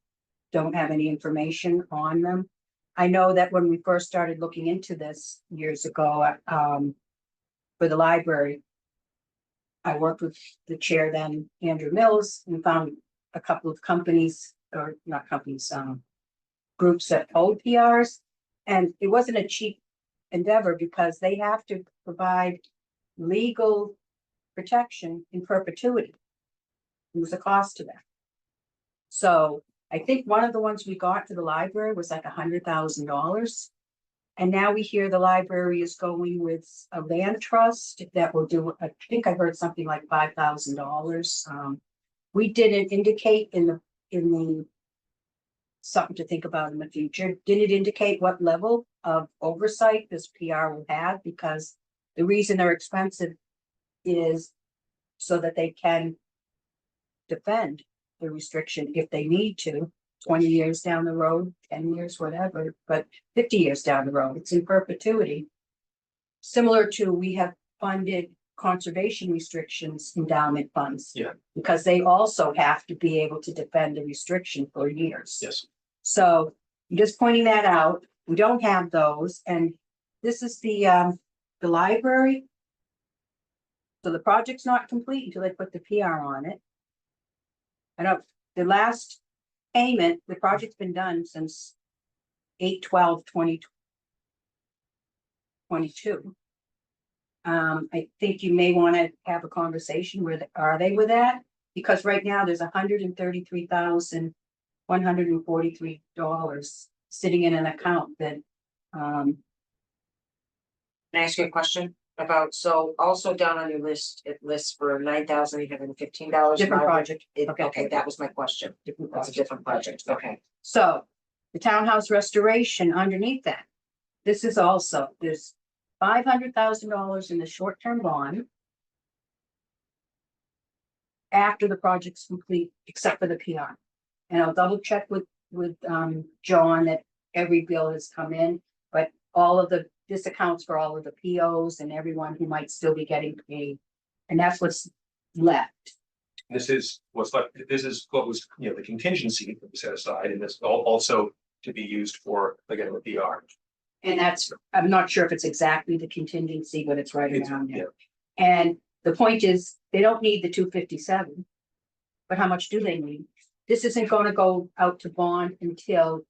don't have any information on them. I know that when we first started looking into this years ago, for the library, I worked with the chair then, Andrew Mills, and found a couple of companies, or not companies, groups that hold PRs. And it wasn't a cheap endeavor, because they have to provide legal protection in perpetuity. There was a cost to that. So I think one of the ones we got for the library was like $100,000. And now we hear the library is going with a land trust that will do, I think I heard something like $5,000. We didn't indicate in the something to think about in the future. Did it indicate what level of oversight this PR will have? Because the reason they're expensive is so that they can defend the restriction if they need to, 20 years down the road, 10 years, whatever, but 50 years down the road, it's in perpetuity. Similar to, we have funded conservation restrictions endowment funds. Yeah. Because they also have to be able to defend the restriction for years. Yes. So I'm just pointing that out. We don't have those, and this is the library. So the project's not complete until they put the PR on it. I know the last payment, the project's been done since 8/12/2022. I think you may want to have a conversation with, are they with that? Because right now there's $133,143 sitting in an account that, Can I ask you a question? About, so also down on your list, it lists for $9,815. Different project. Okay. Okay, that was my question. Different That's a project. different project, okay. So the townhouse restoration underneath that. This is also, there's $500,000 in the short-term bond. After the project's complete, except for the PR. And I'll double check with John that every bill has come in, but all of this accounts for all of the POs and everyone who might still be getting paid. And that's what's left. This is what's left, this is what was, the contingency that we set aside, and this also to be used for, again, with PR. And that's, I'm not sure if it's exactly the contingency, but it's right It's- around yeah. there. And the point is, they don't need the 257. But how much do they need? This isn't gonna go out to bond until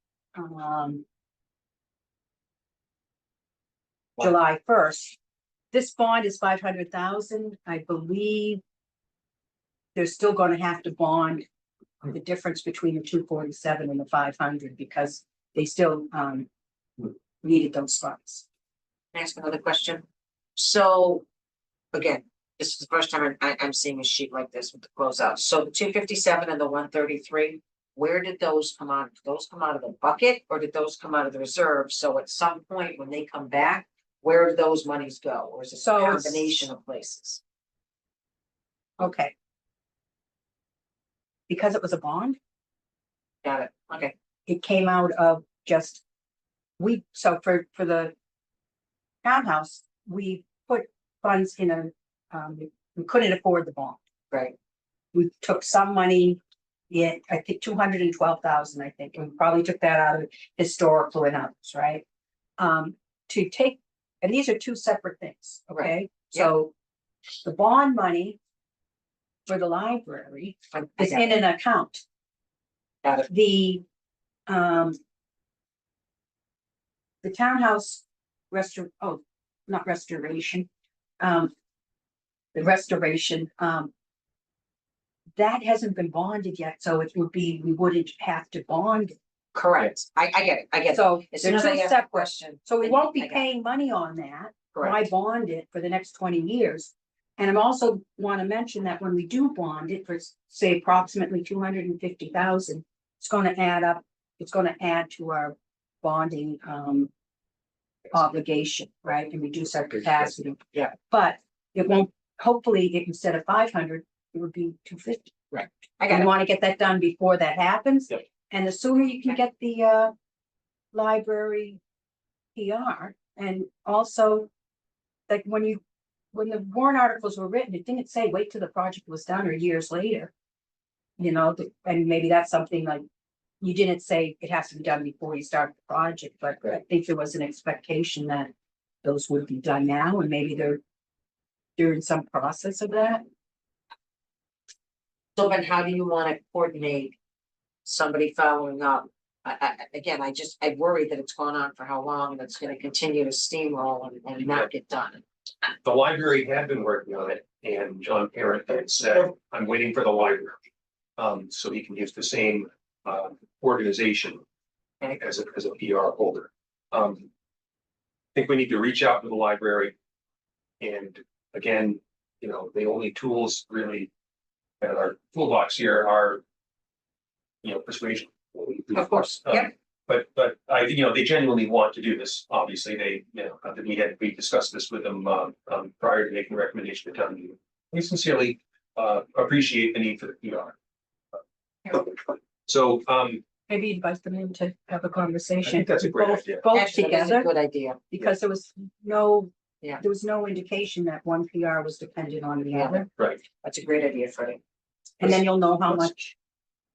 July 1st. This bond is 500,000, I believe. They're still gonna have to bond the difference between the 247 and the 500 because they still needed those funds. Can I ask another question? So, again, this is the first time I'm seeing a sheet like this with the closeout. So the 257 and the 133, where did those come out? Did those come out of the bucket or did those come out of the reserve? So at some point when they come back, where do those monies go? Or is it a So it's- combination of places? Okay. Because it was a bond, Got it, okay, it came out of just, so for the townhouse, we put funds in we couldn't afford the bond. great. We took some money, I think 212,000, I think, and we probably took that out of historical and others, right? To take, and these are two separate things, okay? Right. So the bond money for the library I is got in it, an account. got it. The townhouse not restoration, the restoration, that hasn't been bonded yet, so it would be, we wouldn't have to bond. Correct, I get it, I get it. So As they're soon as I two ask the separate, question. so we I- won't be I got it. paying money on that. Why Correct, bond it for the next 20 years? And I'm also want to mention that when we do bond it for, say, approximately 250,000, it's going to add up, it's going to add to our bonding obligation, right, and reduce our capacity. Yeah. But it won't, hopefully, instead of 500, it would be 250. I And got we it. want to get that done before that happens. Yep. And the sooner you can get the library PR, and also, like, when the warrant articles were written, it didn't say wait till the project was done or years later. And maybe that's something like, you didn't say it has to be done before you start the project, but I think there was an expectation that those would be done now, and maybe they're in some process of that. So then how do you want to coordinate somebody following up? Again, I worry that it's gone on for how long and it's gonna continue to steamroll and not get done. The library had been working on it, and John Parent had said, I'm waiting for the library. So he can use the same organization as a PR holder. I think we need to reach out to the library. And again, the only tools really that our toolbox here are, persuasion. Of course, yep. But I, they genuinely want to do this. Obviously, they, we discussed this with them prior to making a recommendation to town meeting. We sincerely appreciate the need for the PR. So Maybe invite them in to have a I conversation. think that's a great idea. Both Actually, that's a together, good idea. because there was no. Yeah. There was no indication that one PR was dependent on the Yeah. other, Right. That's a great idea, Freddie. and then you'll know how Let's- much.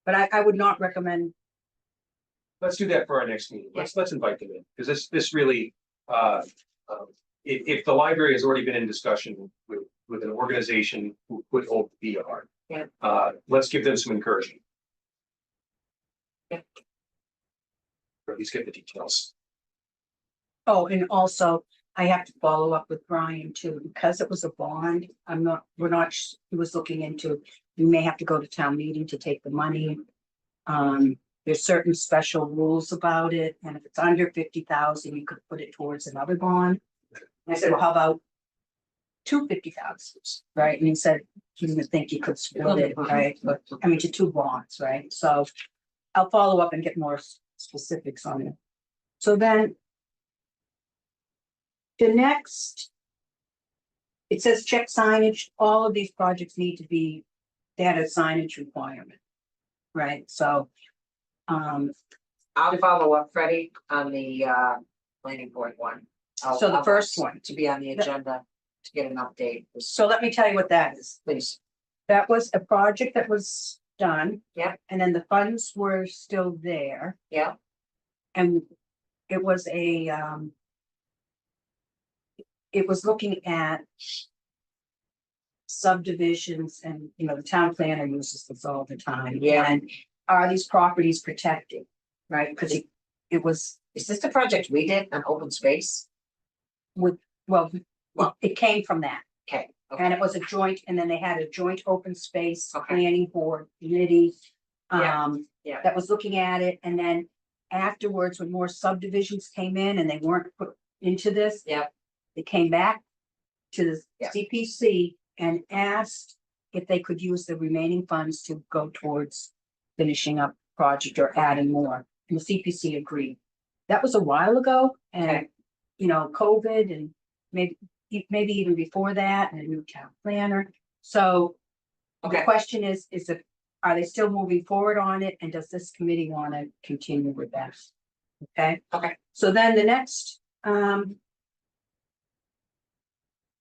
But I would not recommend, Let's do that for our next meeting. Let's invite them in, because this really, if the library has already been in discussion with an organization who would hold the PR. Yeah. Let's give them some encouragement. Yeah. Or at least get the details. oh, and also, I have to follow up with Brian too, because it was a bond, he was looking into, you may have to go to town meeting to take the money. There's certain special rules about it, and if it's under 50,000, you could put it towards another bond. And I said, well, how about two 50,000s, right? And he said he didn't think he could split it, right? But, I mean, to two bonds, right? So I'll follow up and get more specifics on it. So then the next, it says check signage. All of these projects need to be, they had a signage requirement, right? So, I'll follow up, Freddie, on the planning board one. so the first one, To be on the agenda to get an update, so let me tell you what that is. please. That was a project that was done. Yep. And then the funds were still there. Yeah, And it was a, it was looking at subdivisions and, you know, the town planner uses this all the time. Yeah. And are these properties protected, right? Because it was is this the project we did on open space? with, well, it came from that. Okay. And it was a joint, and then they had a joint open space Okay. planning board committee. Yeah, yeah. That was looking at it, and then afterwards, when more subdivisions came in and they weren't put into this. Yep. They came back to the Yeah. CPC and asked if they could use the remaining funds to go towards finishing up the project or adding more, and the CPC agreed. That was a while ago, and, Okay. you know, COVID and maybe even before that, and a new town planner. So the Okay. question is if, are they still moving forward on it, and does this committee want to continue with that? Okay. Okay. So then the next, the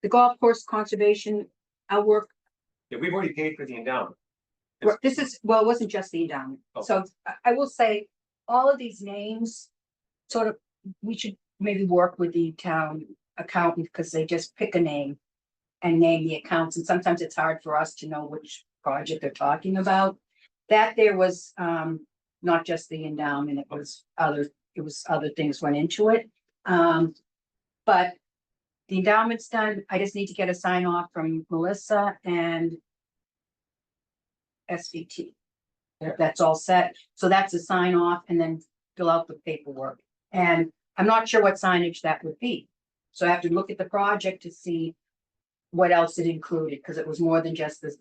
golf course conservation, I'll work, Yeah, we've already paid for the endowment. this is, well, it wasn't just the endowment. Oh. So I will say, all of these names, sort of, we should maybe work with the town accountant, because they just pick a name and name the accounts, and sometimes it's hard for us to know which project they're talking about. That there was, not just the endowment, it was other things went into it. But the endowment's done. I just need to get a sign off from Melissa and SVT. That's all set. So that's a sign off, and then fill out the paperwork. And I'm not sure what signage that would be. So I have to look at the project to see what else it included, because it was more than just this,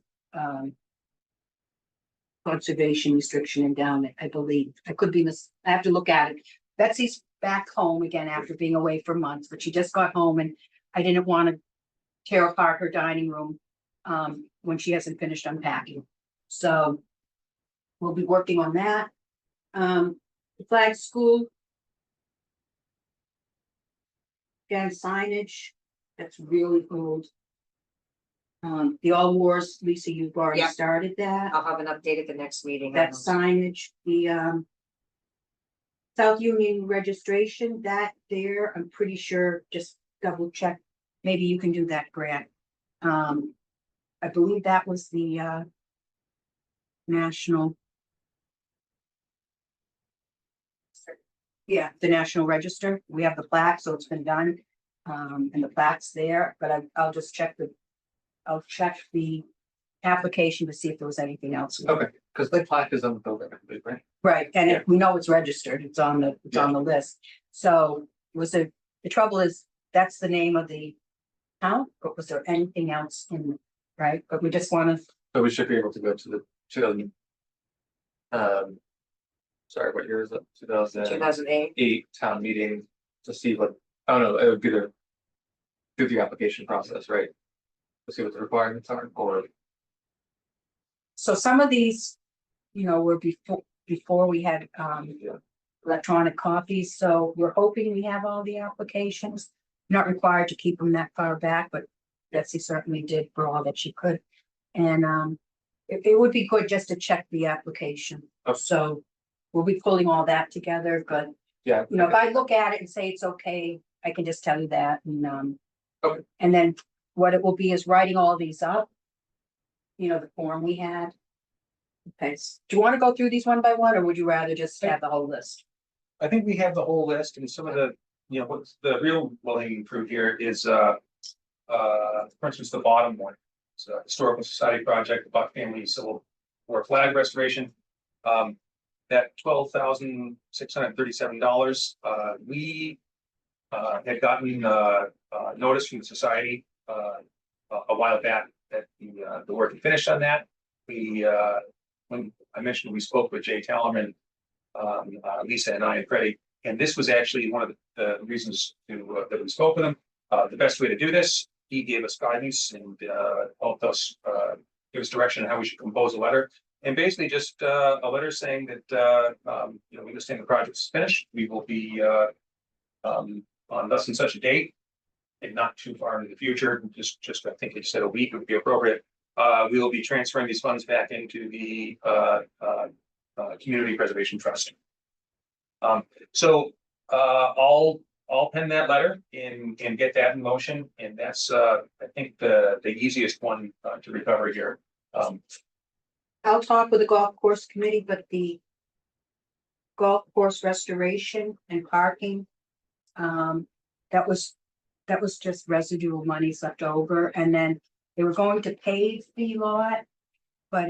conservation restriction endowment, I believe. I could be I have to look at it. Betsy's back home again after being away for months, but she just got home, and I didn't want to tear apart her dining room when she hasn't finished unpacking. So we'll be working on that. The flag school. Again, signage, that's really old. The All Wars, Lisa, you've already Yeah. started that. I'll have an update at the next meeting. on That's those. signage, the South Union registration, that there, I'm pretty sure, just double check. Maybe you can do that, Grant. I believe that was the national. Yeah, the National Register. We have the plaque, so it's been done. And the plaque's there, but I'll just check I'll check the application to see if there was anything else. Okay, because the plaque is on the building, I believe, right? Right, and we know it's registered, it's on the list. So the trouble is, that's the name of the town, but was there anything else in, right? But we just wanna, But we should be able to go to the 2000. Sorry, what year is it? 2008 2008. town meeting to see what, oh no, it would be the. Do the application process, right? To see what the requirements are, or, so some of these, you know, were before we had yeah, electronic copies, so we're hoping we have all the applications. Not required to keep them that far back, but Betsy certainly did for all that she could. And it would be good just to check the application. Okay. So we'll be pulling all that together, but yeah. you know, if I look at it and say it's okay, I can just tell you that, and Okay. and then what it will be is writing all these up. You know, the form we had. Okay, do you want to go through these one by one, or would you rather just have the whole list? I think we have the whole list, and some of the, you know, what's the real low-hanging fruit here is, for instance, the bottom one. It's a historical society project, the Buck family civil war flag restoration. That $12,637, we had gotten notice from the society a while back that the work had finished on that. We, when I mentioned we spoke with Jay Tallerman, Lisa and I and Freddie, and this was actually one of the reasons to, that we spoke with him. The best way to do this, he gave us guidance and helped us give us direction on how we should compose a letter. And basically just a letter saying that, you know, we understand the project's finished. We will be on thus and such a date, and not too far into the future, just I think they said a week would be appropriate. We will be transferring these funds back into the Community Preservation Trust. So I'll pen that letter and get that in motion, and that's I think the easiest one to recover here. I'll talk with the golf course committee, but the golf course restoration and parking, that was just residual monies left over, and then they were going to pave the lot, but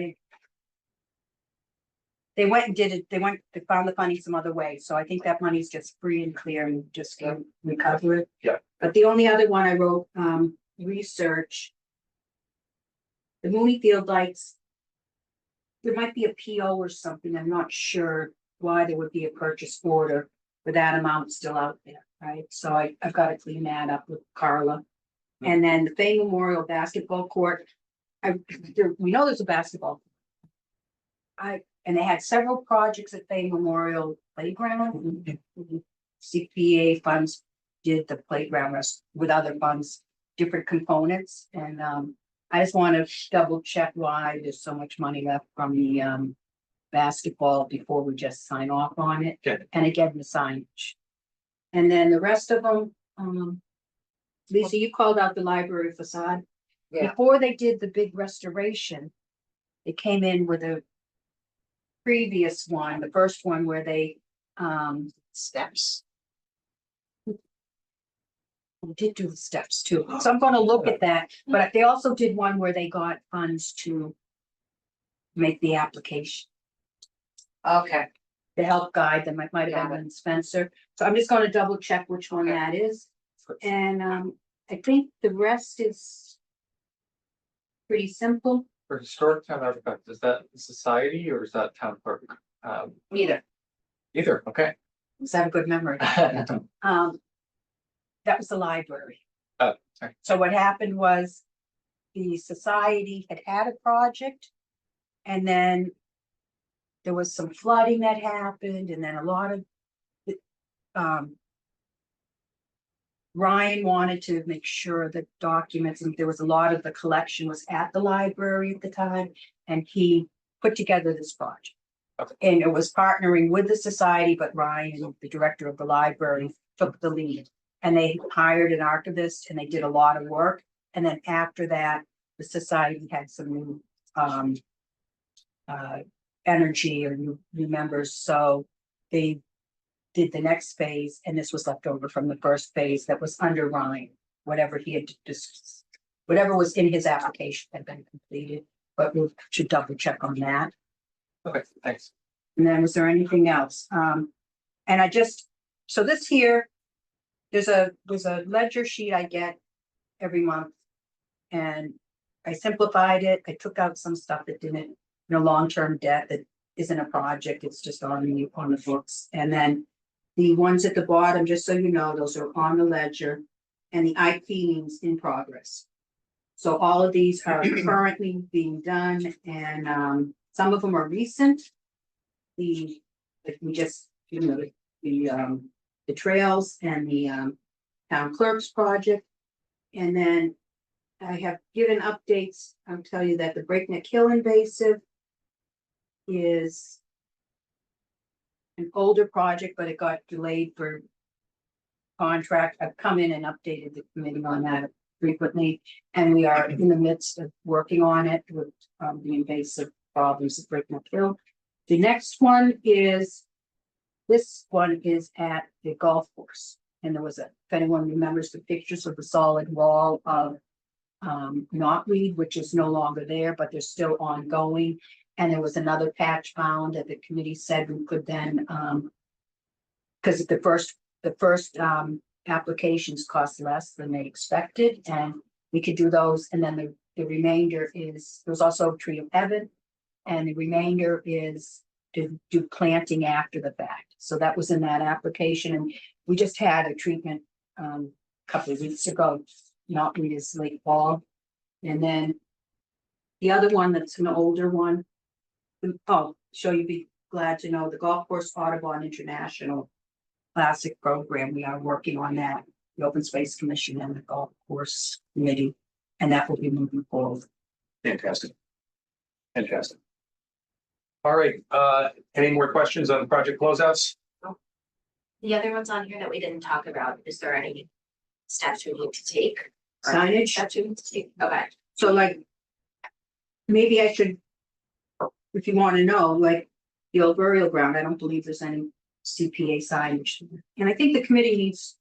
they went and did it, they found the money some other way, so I think that money's just free and clear and just can recover it. Yeah. But the only other one I wrote, research. The Mooney Field lights. There might be a PO or something, I'm not sure why there would be a purchase order with that amount still out there, right? So I've got to clean that up with Carla. And then the Fay Memorial Basketball Court, we know there's a basketball. And they had several projects at Fay Memorial Playground. CPA funds did the playground with other funds, different components, and I just want to double check why there's so much money left from the basketball before we just sign off on it. Okay. And again, the signage. And then the rest of them, Lisa, you called out the library facade. Yeah. Before they did the big restoration, they came in with a previous one, the first one where they Steps. we did do the steps too. So I'm gonna look at that, but they also did one where they got funds to make the application Okay, to help guide them. It might have been in Spencer. So I'm just gonna double check which one that is. And I think the rest is pretty simple. For historic town artifacts, is that the society or is that town park? neither. Either, okay. Does that have a good memory? That was the library. Oh, sorry. So what happened was the society had a project, and then there was some flooding that happened, and then a lot of Ryan wanted to make sure that documents, and there was a lot of the collection was at the library at the time, and he put together this project. Okay. And it was partnering with the society, but Ryan, the director of the library, took the lead. And they hired an archivist and they did a lot of work. And then after that, the society had some new energy or new members. So they did the next phase, and this was left over from the first phase that was under Ryan. Whatever he had just, whatever was in his application had been completed, but we should double check on that. Okay, thanks. And then was there anything else? And I just, so this here, there's a ledger sheet I get every month. And I simplified it. I took out some stuff that didn't, long-term debt that isn't a project, it's just on the books. And then the ones at the bottom, just so you know, those are on the ledger, and the IP means in progress. So all of these are currently being done, and some of them are recent. The trails and the town clerk's project. And then I have given updates. I'll tell you that the Breakneck Hill invasive is an older project, but it got delayed for contract. I've come in and updated the committee on that frequently, and we are in the midst of working on it with the invasive problems of Breakneck Hill. The next one is, this one is at the golf course. And there was if anyone remembers the pictures of the solid wall of knotweed, which is no longer there, but they're still ongoing. And there was another patch found that the committee said we could then, because the first applications cost less than they expected, and we could do those, and then the remainder is, there's also Tree of Heaven. And the remainder is to do planting after the fact. So that was in that application, and we just had a treatment a couple of weeks ago, not Rita's Lake Bog. And then the other one that's an older one. Oh, so you'd be glad to know the Golf Course Audubon International Classic Program. We are working on that, the Open Space Commission and the Golf Course Committee, and that will be moving forward. Fantastic. Fantastic. All right, any more questions on project closeouts? The other ones on here that we didn't talk about, is there any steps we need to take? Or Signage? Steps we need to take, okay. So like, maybe I should, if you want to know, like, the old burial ground, I don't believe there's any CPA signage. And I think the committee needs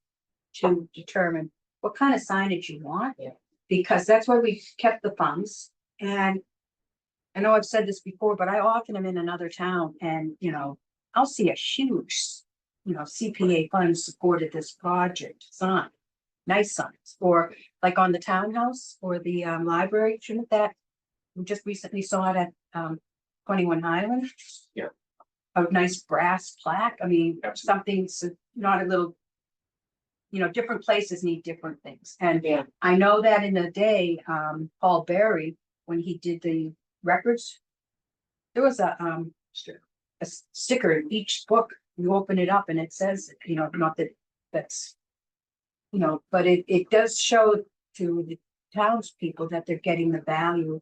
to determine what kind of signage you want. Yeah. Because that's why we kept the funds. And I know I've said this before, but I often am in another town and, you know, I'll see a huge, you know, CPA fund supported this project sign. Nice signs, or like on the townhouse or the library, shouldn't that? We just recently saw it at 21 Highland. Yeah. A nice brass plaque, I mean, Absolutely. something's not a little. You know, different places need different things, and Yeah. I know that in the day, Paul Berry, when he did the records. There was a sticker in each book, you open it up and it says, you know, not that that's. You know, but it does show to the townspeople that they're getting the value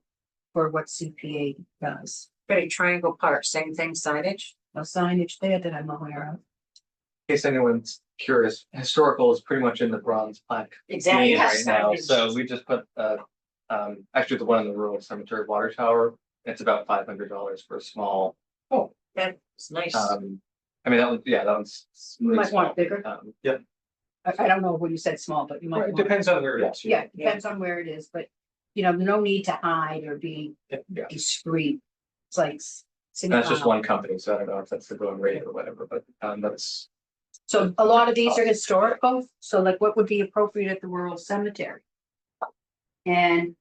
for what CPA does. Pretty Triangle Park, same thing, signage. No signage there that I'm aware of. In case anyone's curious, historical is pretty much in the bronze plaque Exactly. lane right yes, now, signage. so we just put actually the one in the rural cemetery water tower. It's about $500 for a small, That's nice. I mean, that one's. You really might want small. bigger. Yep, I don't know when you said small, but you might. Right, it want- depends on where it is. Yeah, depends on where it is, but you know, no need to hide or be Yeah. discreet. It's like. that's just one company, so I don't know if that's the going rate or whatever, but that's. So a lot of these are historical, so like what would be appropriate at the rural cemetery? And,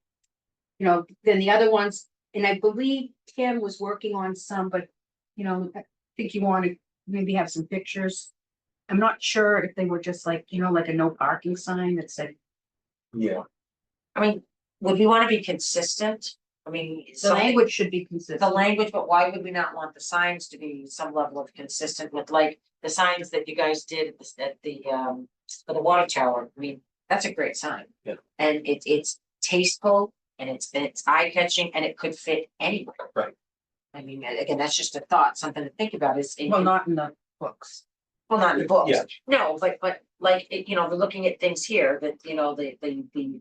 you know, then the other ones, and I believe Tim was working on some, but, you know, I think you want to maybe have some pictures. I'm not sure if they were just like, you know, like a no parking sign that said, Yeah, I mean, would we want to be consistent? I mean. the something- language should be The consistent. language, but why would we not want the signs to be some level of consistent with like the signs that you guys did at the for the water tower? I mean, that's a great sign. Yeah. And it's tasteful and it's eye catching and it could fit anywhere. Right. I mean, again, that's just a thought, something to think about is. Well, not in the books. Well, not in the books. Yeah. No, but like, you know, we're looking at things here that, you know, the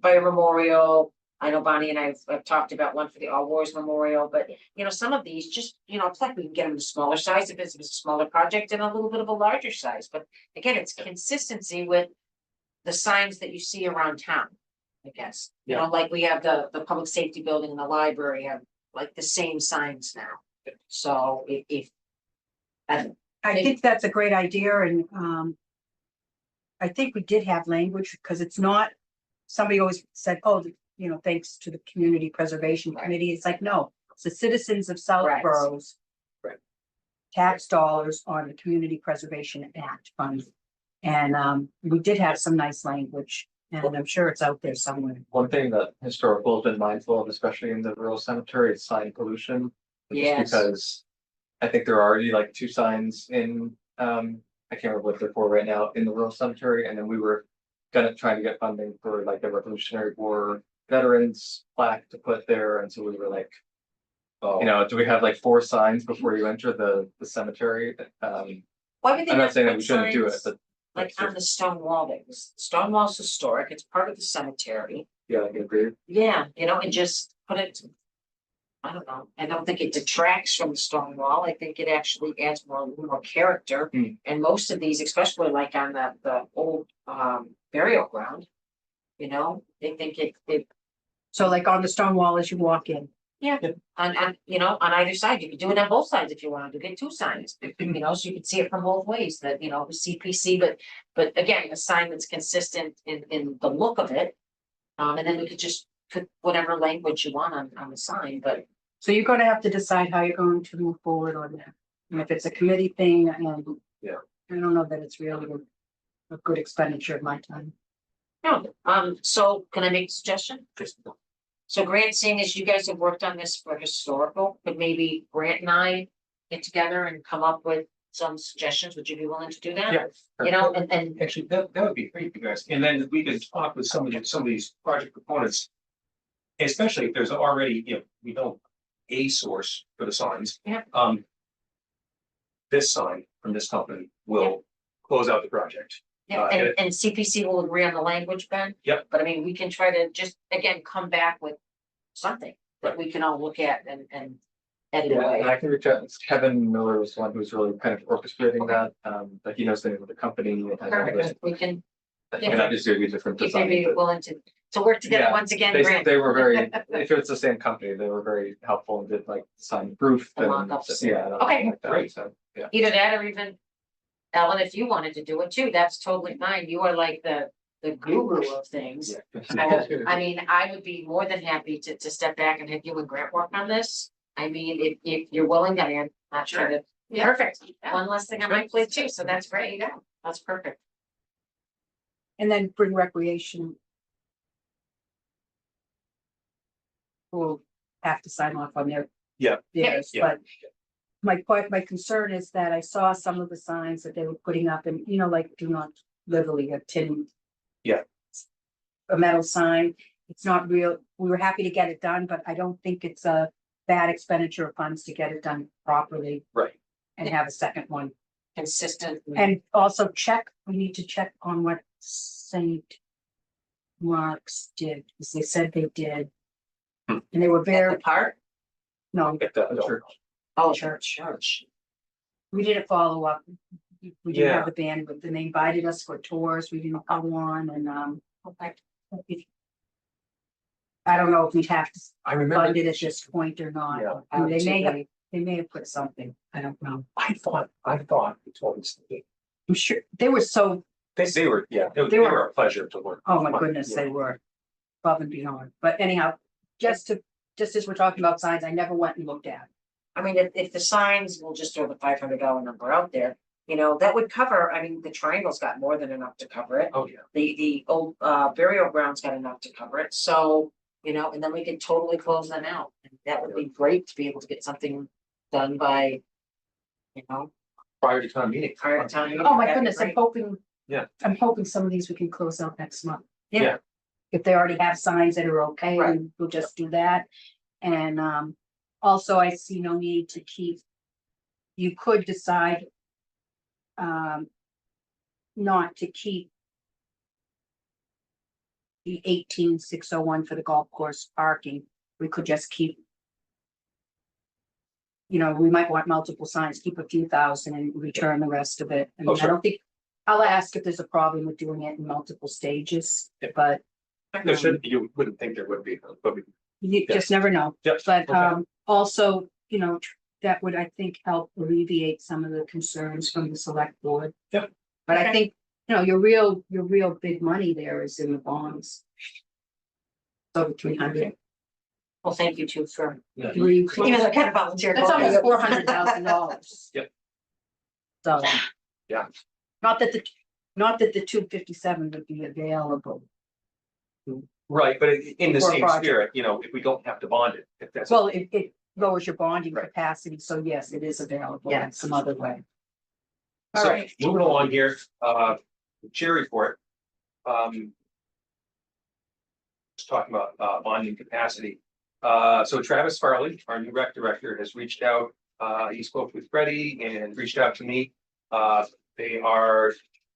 fire memorial. I know Bonnie and I've talked about one for the All Wars Memorial, but you know, some of these just, you know, it's like we can get them to smaller size if it's a smaller project and a little bit of a larger size, but again, it's consistency with the signs that you see around town, I guess. You know, like we have the public safety building and the library have like the same signs now. So if I think that's a great idea, and I think we did have language, because it's not, somebody always said, oh, you know, thanks to the Community Preservation Right. Committee, it's like, no, it's the citizens of Right. Southborough's Right. tax dollars on the Community Preservation Act fund. And we did have some nice language, and I'm sure it's out there somewhere. One thing that historical has been mindful of, especially in the rural cemetery, is sign pollution. just Yes. Because I think there are already like 2 signs in, I can't remember what they're for right now, in the rural cemetery, and then we were trying to get funding for like the Revolutionary War veterans plaque to put there, and so we were like, oh, you know, do we have like 4 signs before you enter the cemetery? why would they I'm not not saying that put we shouldn't do it, signs but. like on the stone wall, that was, stone wall's historic, it's part of the cemetery. Yeah, I agree. Yeah, you know, and just put it. I don't know, I don't think it detracts from the stone wall, I think it actually adds more character. Hmm. And most of these, especially like on the old burial ground. You know, they think it, So like on the stone wall as you walk in. on, you know, on either side, you could do it on both sides if you wanted to get 2 signs. You know, so you could see it from both ways, that, you know, the CPC, but again, a sign that's consistent in the look of it. And then we could just put whatever language you want on the sign, but So you're gonna have to decide how you're going to move forward on that. And if it's a committee thing, and Yeah. I don't know that it's really a good expenditure of my time. no, so can I make a suggestion? So Grant, seeing as you guys have worked on this for historical, but maybe Grant and I get together and come up with some suggestions, would you be willing to do that? Yeah. You know, and Actually, that would be great, you guys, and then we could talk with some of these project components. Especially if there's already, we know a source for the signs. Yeah. This sign from this company will close out the project. yeah, and CPC will agree on the language, Ben. Yep. But I mean, we can try to just, again, come back with something that we can all look at and edit Yeah, and away. I can reach out, Kevin Miller was the one who's really kind of orchestrating that, but he knows the name of the company. And Perfect, we can, and I just do a different if they'd design. be but willing to work together Yeah, once again, They, Grant. they were very, if it's the same company, they were very helpful and did like sign proof. The and mock-ups. Yeah. and Okay. like that, Great. So, yeah. Either that or even Ellen, if you wanted to do it too, that's totally fine. You are like the guru of things. So, I mean, I would be more than happy to step back and have you and Grant work on this. I mean, if you're willing, Diane, not sure that, perfect. One less thing on my plate too, so that's great. Yeah, that's perfect. And then bring recreation. Will have to sign off on their. Yeah. Theirs, Yeah. but my concern is that I saw some of the signs that they were putting up and, like, do not literally a tin. Yeah. A metal sign, it's not real, we were happy to get it done, but I don't think it's a bad expenditure of funds to get it done properly. Right. And have a second one. Consistent. And also we need to check on what Saint Mark's did, because they said they did. Hmm. And they were At the very, park? no, At the- The church. Oh, church. we didn't follow up. We didn't Yeah. have the bandwidth, and they invited us for tours, we didn't go on, and, Okay. I don't know if we'd have to I remember. fund it at this point or not. Yeah. I mean, they may have put something, I don't know. I thought you told us that I'm sure, they were so, they were, yeah, they They were were- a pleasure to work. oh my with. goodness, Yeah. they were above and beyond, but anyhow, just as we're talking about signs, I never went and looked at. I mean, if the signs, we'll just throw the $500 number out there, that would cover, I mean, the triangle's got more than enough to cover it. Oh, yeah. The old burial ground's got enough to cover it, so, and then we could totally close them out. And that would be great to be able to get something done by, Prior to town meeting. prior to town meeting. Oh, my That'd be goodness, I'm great. hoping. Yeah. I'm hoping some of these we can close out next month. Yeah. If they already have signs that are okay, Right. then we'll just do that. And also I see no need to keep. You could decide. Not to keep. The 18601 for the golf course parking, we could just keep. We might want multiple signs, keep a few thousand and return the rest of it. I mean, I sure. don't think, I'll ask if there's a problem with doing it in multiple stages, Yeah. but There should, you wouldn't think there would be, but we. you Yeah. just never know. Yep. But Okay. also, that would, I think, help alleviate some of the concerns from the select board. Yep. But I Okay. think, your real big money there is in the bonds. Over 300. Well, thank you too for, Three- even though I kind of volunteered. That's almost $400,000. Yep. So. Yeah. Not that the 257 would be available. Right, but in the For a same project. spirit, if we don't have to bond it, if that's. Well, it lowers your bonding Right. capacity, so yes, it is available Yeah. in some other way. All So, right. moving along here, chair report. Just talking about bonding capacity. So Travis Farley, our new rec director, has reached out. He spoke with Freddie and reached out to me. They are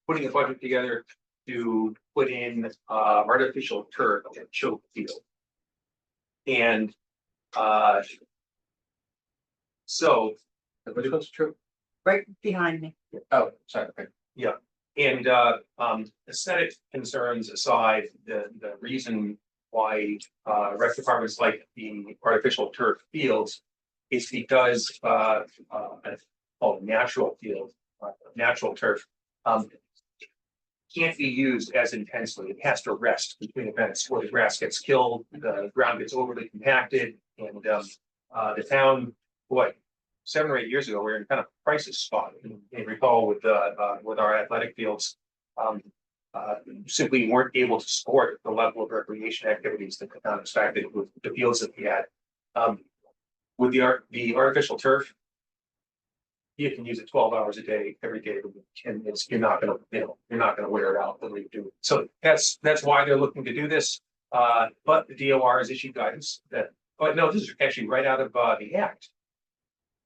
putting a budget together to put in artificial turf at Choke Field. And so. Which one's true? Right behind me. Oh, sorry, okay. And aesthetic concerns aside, the reason why rec departments like the artificial turf fields is because natural field, natural turf. can't be used as intensely. It has to rest between events where the grass gets killed, the ground gets overly compacted, and the town, boy, 7 or 8 years ago, we were in kind of crisis spot. And you recall with our athletic fields, simply weren't able to support the level of recreation activities that the town expected with the fields that we had. With the artificial turf, you can use it 12 hours a day, every day of the week, and you're not gonna, you're not gonna wear it out the way you do it. So that's why they're looking to do this. But the DOR has issued guidance that, oh, no, this is actually right out of the act.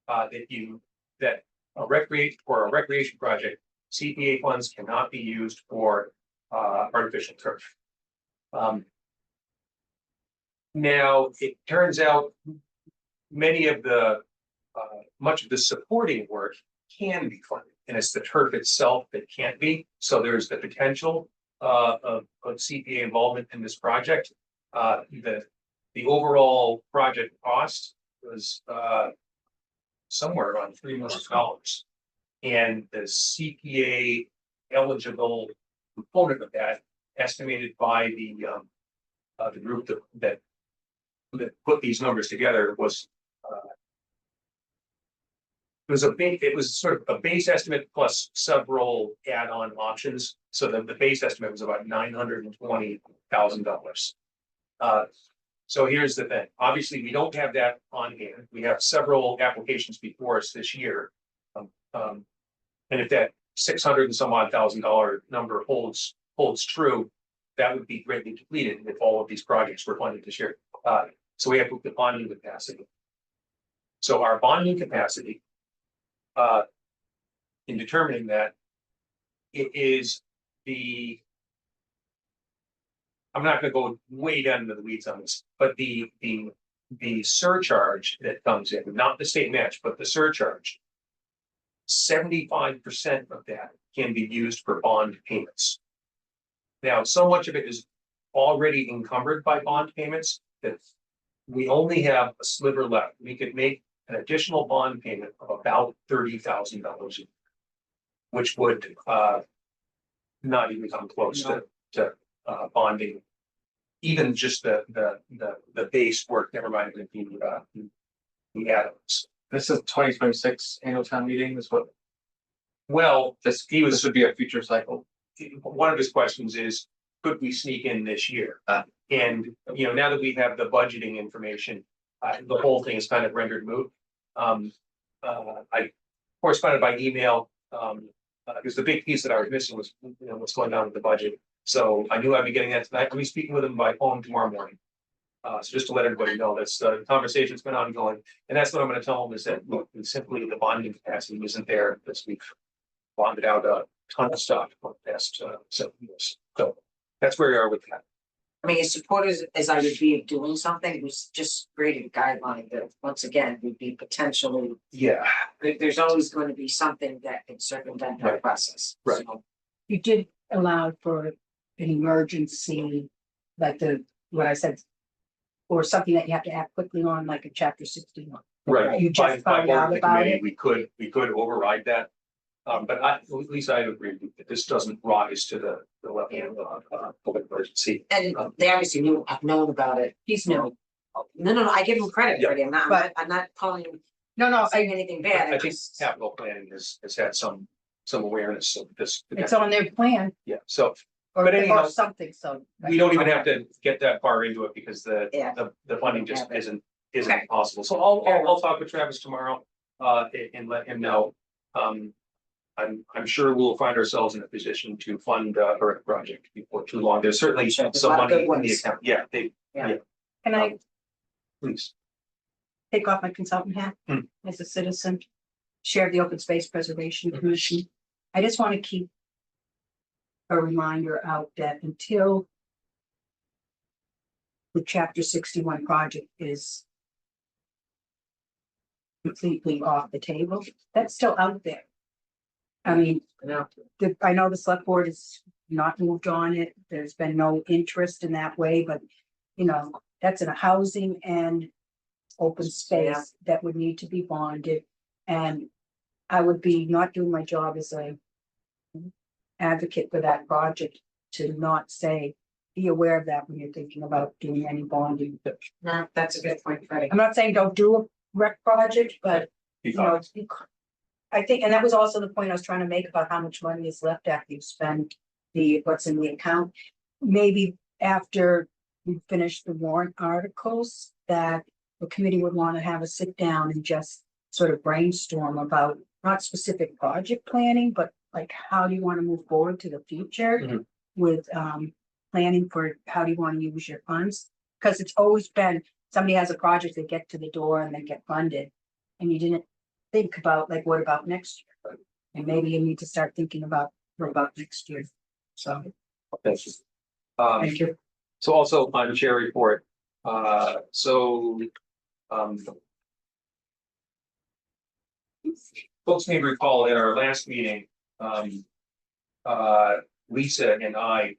That a recreation project, CPA funds cannot be used for artificial turf. Now, it turns out much of the supporting work can be funded, and it's the turf itself that can't be. So there's the potential of CPA involvement in this project. The overall project cost was somewhere around $3 million, and the CPA eligible component of that, estimated by the group that put these numbers together, was it was sort of a base estimate plus several add-on options. So the base estimate was about $920,000. So here's the thing. Obviously, we don't have that on hand. We have several applications before us this year. And if that $600 and some odd thousand number holds true, that would be greatly depleted if all of these projects were funded this year. So we have the bonding capacity. So our bonding capacity, in determining that, it is I'm not going to go way down into the weeds on this, but the surcharge that comes in, not the state match, but the surcharge, 75% of that can be used for bond payments. Now, so much of it is already encumbered by bond payments that we only have a sliver left. We could make an additional bond payment of about $30,000 a year, which would not even come close to bonding, even just the base work, never mind the add-ons. This is 2026 annual town meeting is what This would be a future cycle. one of his questions is, could we sneak in this year? And now that we have the budgeting information, the whole thing is kind of rendered moot. I corresponded by email, because the big piece that I was missing was, what's going on with the budget. So I knew I'd be getting that tonight. I'll be speaking with him by phone tomorrow morning. So just to let everybody know, that's the conversation's been ongoing, and that's what I'm going to tell him is that, look, simply the bonding capacity isn't there because we've bonded out a ton of stuff for the past 7 years. So that's where we are with that. I mean, as supporters, as I would be of doing something, was just created a guideline that, once again, would be potentially, Yeah. there's always going to be something that can circumvent that process. Right. So, You did allow for an emergency, like what I said, or something that you have to act quickly on, like a chapter 61. Right. You just By found board out of the about committee, it? we could override that. But at least I agree that this doesn't rise to the level of public emergency. and they obviously have known about it. He's new. No, I give him credit Yeah. for it. I'm not calling him, No, saying anything bad. I think capital planning has had some awareness of this. it's on their plan Yeah, so or But anyhow, something, so. we don't even have to get that far into it because Yeah. the funding just Yeah. isn't Okay. possible. So I'll talk with Travis tomorrow and let him know. I'm sure we'll find ourselves in a position to fund her project before too long. There's certainly Sure, there's a some lot of money good in the ones. account. Yeah, Can I please. take off my consultant hat as a citizen? Chair of the Open Space Preservation Commission. I just want to keep a reminder out that until the chapter 61 project is completely off the table, that's still out there. I mean, I know the select board has not moved on it. There's been no interest in that way, but that's in a housing and open space that would need to be bonded. And I would be not doing my job as a advocate for that project to not say, be aware of that when you're thinking about doing any bonding. No, that's a good point, Freddie. I'm not saying don't do a rec project, but you know, it's. I think, and that was also the point I was trying to make about how much money is left after you spend what's in the account. Maybe after we finish the warrant articles, that the committee would want to have a sit down and just sort of brainstorm about not specific project planning, but like how do you want to move forward to the future Mhm. with planning for how do you want to use your funds? Because it's always been, somebody has a project, they get to the door and they get funded. And you didn't think about like, what about next year? And maybe you need to start thinking about what about next year. So, Thank you. thank you. So also on chair report, folks may recall in our last meeting, Lisa and I,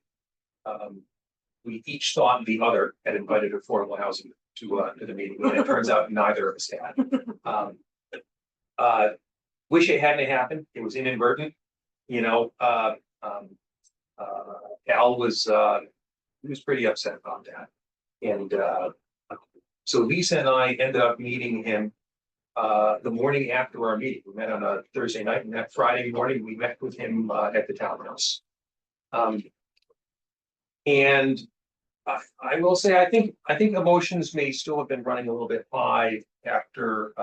we each thought the other had invited affordable housing to the meeting, and it turns out neither of us had. Wish it hadn't happened. It was inadvertent, you know, Al was, he was pretty upset about that. And, so Lisa and I ended up meeting him, the morning after our meeting. We met on a Thursday night, and that Friday morning, we met with him, at the townhouse. And I will say, I think emotions may still have been running a little bit high after,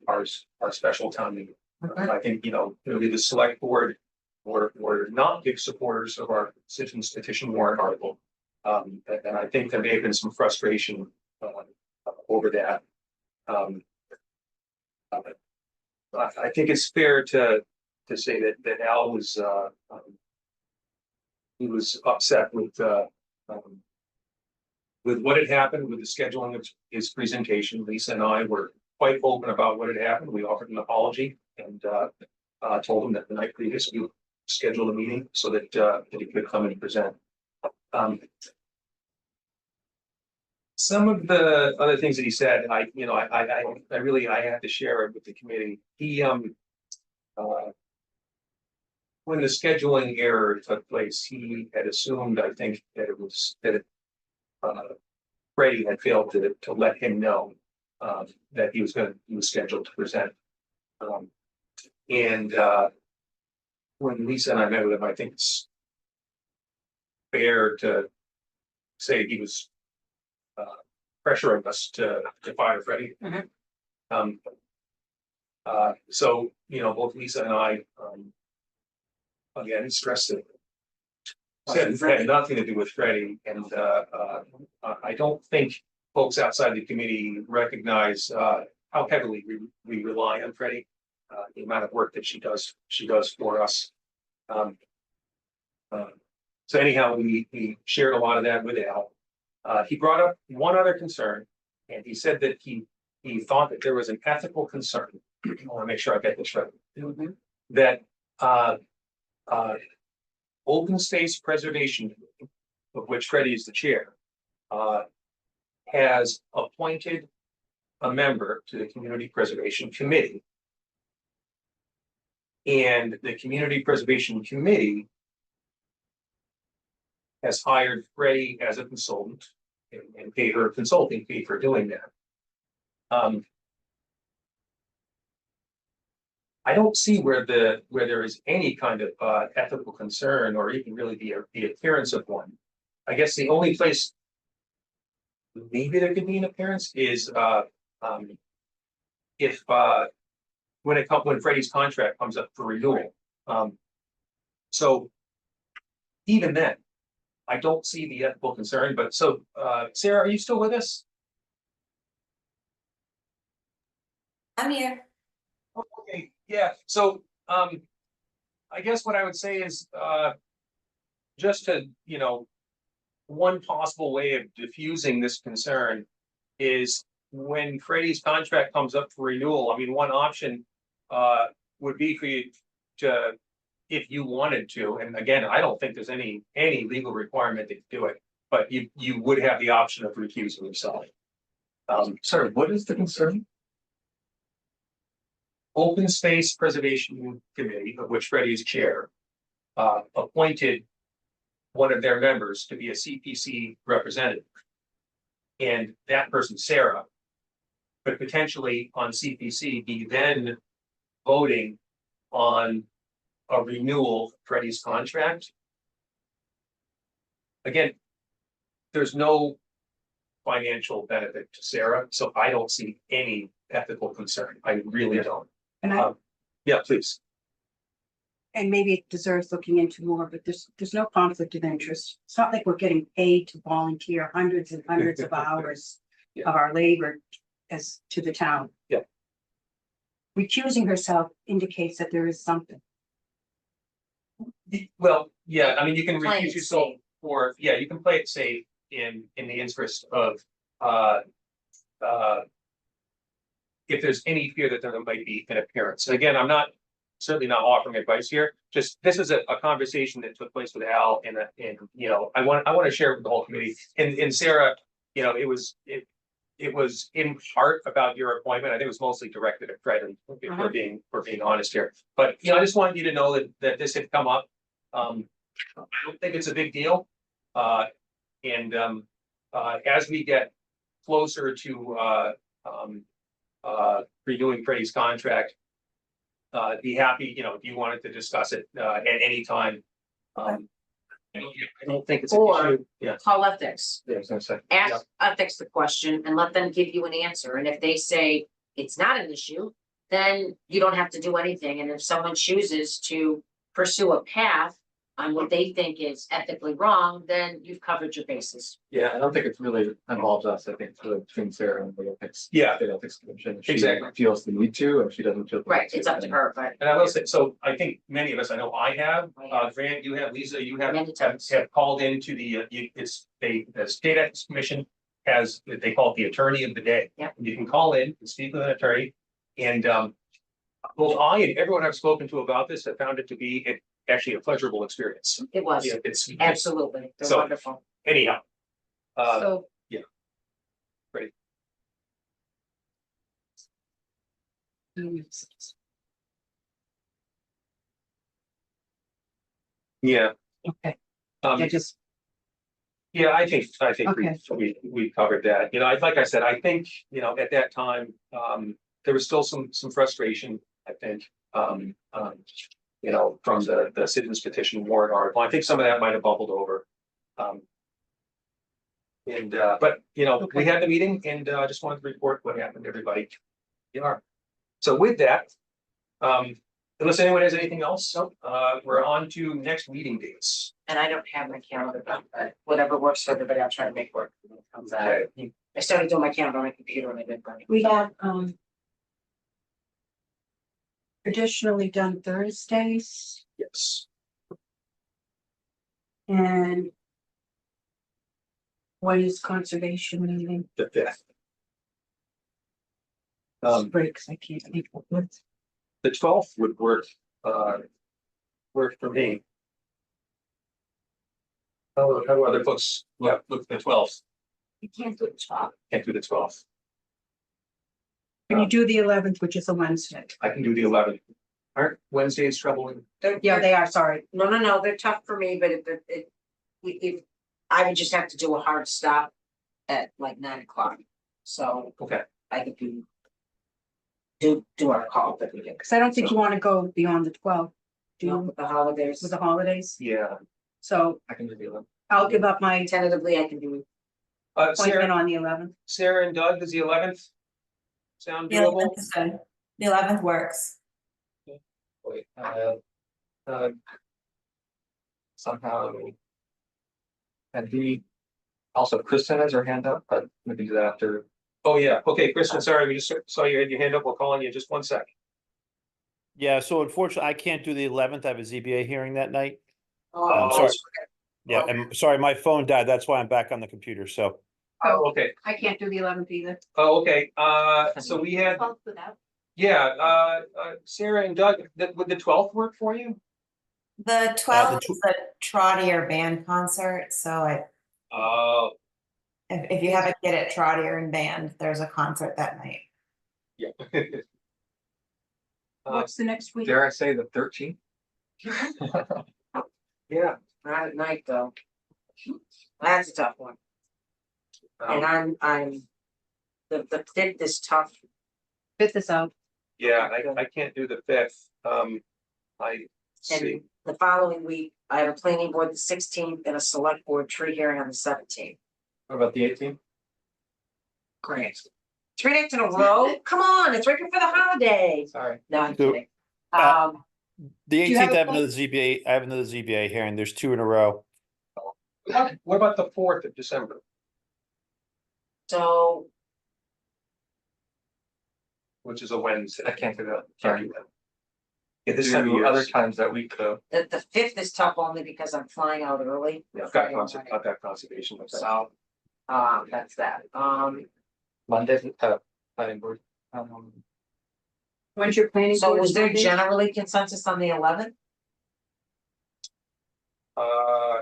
our special town meeting. I think, you know, really the select board were not big supporters of our citizens petition warrant article. And I think there may have been some frustration over that. I think it's fair to say that Al was he was upset with what had happened with the scheduling of his presentation. Lisa and I were quite open about what had happened. We offered an apology and told him that the night previous we would schedule a meeting so that he could come and present. Some of the other things that he said, I really have to share it with the committee. He when the scheduling error took place, he had assumed, I think, that it was Freddie had failed to let him know that he was scheduled to present. And when Lisa and I met with him, I think it's fair to say he was pressuring us to fire Freddie. Mhm. So, you know, both Lisa and I, again, stressed it. Said it had nothing to do with Freddie, and I don't think folks outside the committee recognize how heavily we rely on Freddie, the amount of work that she does for us. So anyhow, we shared a lot of that with Al. He brought up one other concern, and he said that he thought that there was an ethical concern. I want to make sure I get this right. That Open Space Preservation Committee, of which Freddie is the chair, has appointed a member to the Community Preservation Committee. And the Community Preservation Committee has hired Freddie as a consultant and paid her a consulting fee for doing that. I don't see where there is any kind of ethical concern or even really the appearance of one. I guess the only place maybe there could be an appearance is if when Freddie's contract comes up for renewal. So even then, I don't see the ethical concern. But so Sarah, are you still with us? I'm here. Okay, yeah, so I guess what I would say is just to, you know, one possible way of diffusing this concern is when Freddie's contract comes up for renewal. I mean, one option would be for you to, if you wanted to, and again, I don't think there's any legal requirement to do it, but you would have the option of recusing yourself. Sorry, what is the concern? Open Space Preservation Committee, of which Freddie is chair, appointed one of their members to be a CPC representative. And that person, Sarah, could potentially on CPC be then voting on a renewal of Freddie's contract. Again, there's no financial benefit to Sarah, so I don't see any ethical concern. I really don't. And I, Yeah, please. and maybe it deserves looking into more, but there's no conflict of interest. It's not like we're getting paid to volunteer hundreds and hundreds of hours Yeah. of our labor as to the town. Yeah. Recusing herself indicates that there is something. Well, yeah, I mean, you can Playing recuse it yourself safe. for, yeah, you can play it safe in the interest of, if there's any fear that there might be an appearance. And again, I'm not, certainly not offering advice here, just, this is a conversation that took place with Al and, you know, I want to share it with the whole committee. And Sarah, you know, it was in part about your appointment. I think it was mostly directed at Fred, and if we're being honest here. But, you know, I just wanted you to know that this had come up. I don't think it's a big deal. As we get closer to renewing Freddie's contract, be happy, you know, if you wanted to discuss it at any time. I don't think it's an Or- issue. Yeah. Call ethics, Yeah, I was gonna say. ask ethics the question and let them give you an answer. And if they say it's not an issue, then you don't have to do anything. And if someone chooses to pursue a path on what they think is ethically wrong, then you've covered your bases. Yeah, I don't think it's really involves us. I think it's really between Sarah and the ethics. Yeah. The ethics commission. If she Exactly. Feels the need to, and she doesn't feel. the Right, need to, it's up to then- her, but And I will say, so I think many of us, I know I have, Grant, you have, Lisa, you have, Many times. have called into the, the state ethics commission has, they call it the attorney of the day. Yep. You can call in and speak with an attorney, and, both I and everyone I've spoken to about this have found it to be actually a pleasurable experience. it was Yeah, it's absolutely, they're So- wonderful. anyhow. So. yeah. Great. Yeah. Okay, Um, I just, yeah, I think Okay. we covered that, you know, like I said, I think, you know, at that time, there was still some frustration, I think. You know, from the citizens petition warrant article, I think some of that might have bubbled over. But, you know, we Okay. had the meeting and I just wanted to report what happened to everybody. Yeah. So with that, unless anyone has anything else, we're on to next meeting dates. And I don't have my calendar, but whatever works for everybody, I'll try to make work. when it comes out. I started doing my calendar on my computer and I didn't run it. we have, traditionally done Thursdays Yes. and when is conservation meeting? The fifth. Breaks, I can't think of it. The 12th would work for me. How do other folks, look at the 12th, You can't do it, Bob. can't do the 12th, Can you do the 11th, which is a Wednesday? I can do the 11th. Aren't Wednesdays troubling? Yeah, they are, sorry. No, they're tough for me, but if I would just have to do a hard stop at like 9 o'clock. So Okay, I could do our call that we did. Because I don't think you want to go beyond the 12th, do you, With the holidays, with the holidays? yeah. So I can reveal them. I'll give up my tentatively, I can do appointment Sarah, on the 11th. Sarah and Doug, does the 11th sound The doable? 11th is good. The 11th works. Wait, somehow. And also Kristen has her hand up, but we can do that after. Oh, yeah, okay, Kristen, sorry, we just saw you had your hand up, we'll call on you in just 1 sec. Yeah, so unfortunately, I can't do the 11th. I have a ZBA hearing that night. Oh, sorry. Yeah, and sorry, my phone died. That's why I'm back on the computer. So Oh, okay, I can't do the 11th either. oh, okay, so we had, Both without. yeah, Sarah and Doug, would the 12th work for you? The 12th is a Trotter band concert, so if you have a kid at Trotter and band, there's a concert that night. Yeah. What's the next week? Dare I say the 13th? Yeah. Not at night, though. That's a tough one. And I'm, the fifth is tough. Fit this out. Yeah, I can't do the fifth. I see. And the following week, I have a planning board the sixteenth and a select board tree hearing on the seventeenth. What about the 18th? Great. 3 nights in a row? Come on, it's right before the holiday. Sorry. No, I'm So, kidding. uh, The you have 18th, a I have another ZBA, I have another ZBA hearing. There's 2 in a row. What about the 4th of December? So Which is a Wednesday. I can't do that. Can't Sorry. do that. Yeah, this time of Do year. other times that week though. the fifth is tough only because I'm flying out early. I've got conservation. with that. So, that's that. Monday, planning board. When's your planning? So board was there Monday? generally consensus on the 11th? Uh,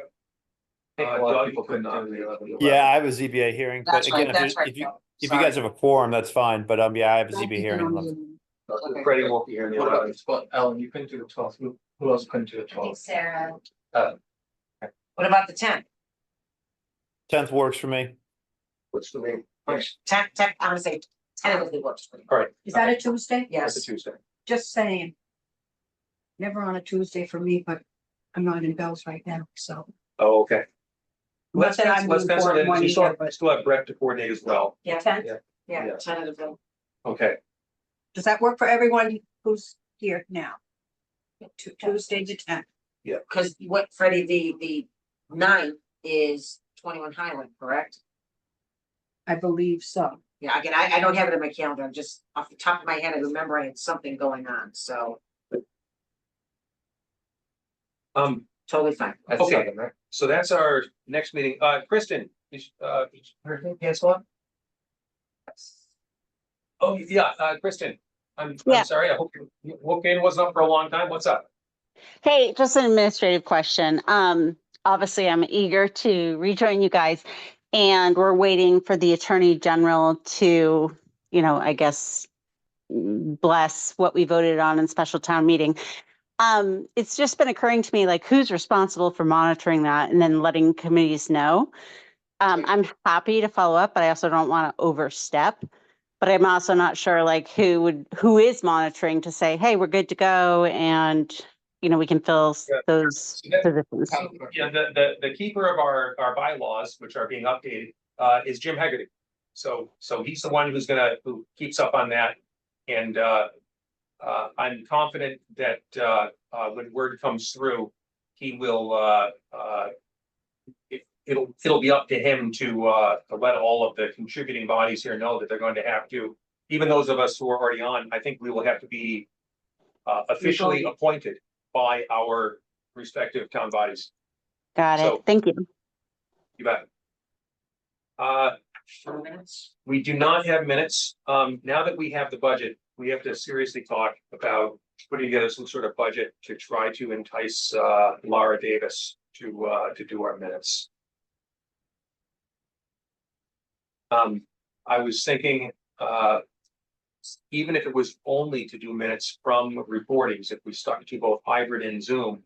think a lot of Doug people could couldn't not do do the the 11th. Yeah, I have a ZBA hearing, but That's again, right, that's right. if you Bill. guys have a quorum, that's fine, but yeah, I have a ZBA hearing. on the 11th. Okay. Freddie won't be here in the What about 11th. the 12th? Ellen, you couldn't do the 12th. Who else couldn't do the I think 12th? Sarah, What about the 10th? 10th works for me. What's the name? 10th, I'm gonna say tentatively works for me. All right. Is that a Tuesday? That's a Yes, Tuesday. Just saying. Never on a Tuesday for me, but I'm not in Bells right now, so. Oh, okay. Not Let's that I'm pencil important it in. one You still either, but still have Brett to coordinate as well. yeah, tenth, yeah, Yeah. tentatively. Okay. does that work for everyone who's here now? Tuesday the 10th. Cause what, Freddie, the 9th is 21 Highland, correct? I believe so. Yeah, again, I don't have it in my calendar, I'm just off the top of my head, I remember I had something going on, so totally fine. That's Okay. 7, right? So that's our next meeting. Kristen, is cancel on? Oh, yeah, Kristen, I'm Yeah. sorry. I hope your hand wasn't up for a long time. What's up? Hey, just an administrative question. Obviously, I'm eager to rejoin you guys, and we're waiting for the Attorney General to, I guess, bless what we voted on in special town meeting. It's just been occurring to me, like, who's responsible for monitoring that and then letting committees know? I'm happy to follow up, but I also don't want to overstep. But I'm also not sure, like, who is monitoring to say, hey, we're good to go, and we can fill Yeah. those So that- positions. Yeah, the keeper of our bylaws, which are being updated, is Jim Hegarty. So he's the one who keeps up on that. And I'm confident that when word comes through, he will it'll be up to him to let all of the contributing bodies here know that they're going to have to, even those of us who are already on, I think we will have to be officially appointed by our respective town bodies. Got So- it. Thank you. You bet. 4 minutes. We do not have minutes. Now that we have the budget, we have to seriously talk about putting together some sort of budget to try to entice Laura Davis to do our minutes. I was thinking, even if it was only to do minutes from recordings, if we stuck to both hybrid and Zoom,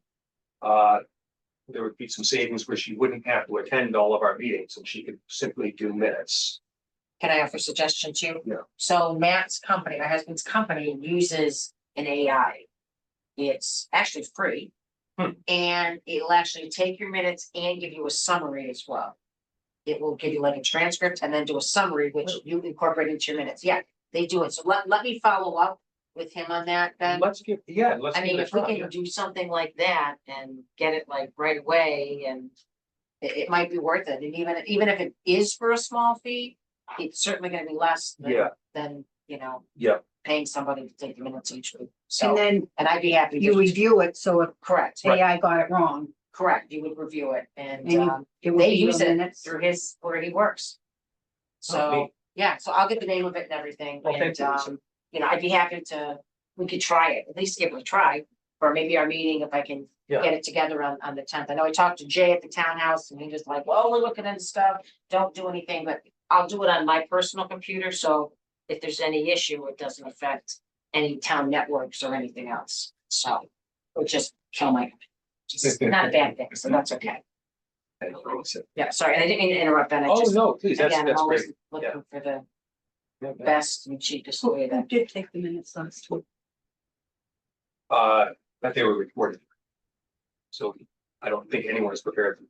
there would be some savings where she wouldn't have to attend all of our meetings and she could simply do minutes. Can I offer a suggestion too? Yeah. So Matt's company, my husband's company, uses an AI. It's actually free. And it'll actually take your minutes and give you a summary as well. It will give you like a transcript and then do a summary, which you incorporate into your minutes. Yeah, they do it. So let me follow up with him on that then. Let's give I it mean, a if we try. can do something like that and get it like right away and it might be worth it. And even if it is for a small fee, it's certainly gonna be less Yeah. than, Yeah. paying somebody to take the minutes each week. And So, then and I'd be happy you to, review it, so if correct, AI got it wrong. correct. You would review it and, And you- it would they be your use it minutes. through where he works. Oh, So, neat. yeah, so I'll get the name of it and everything. Well, thank And, you. I'd be happy we could try it, at least give it a try. Or maybe our meeting, if I can Yeah. get it together on the 10th. I know I talked to Jay at the townhouse and he was like, well, we're looking into stuff, don't do anything, but I'll do it on my personal computer, so if there's any issue, it doesn't affect any town networks or anything else, so. It would just kill my, It's not a bad thing, so that's okay. Yeah, sorry, and I didn't mean to interrupt, Ben. I Oh, just, no, please, again, I'm that's always great. looking for the Yeah. best and cheapest way Who to. did take the minutes last week? That they were recorded. So I don't think anyone is prepared.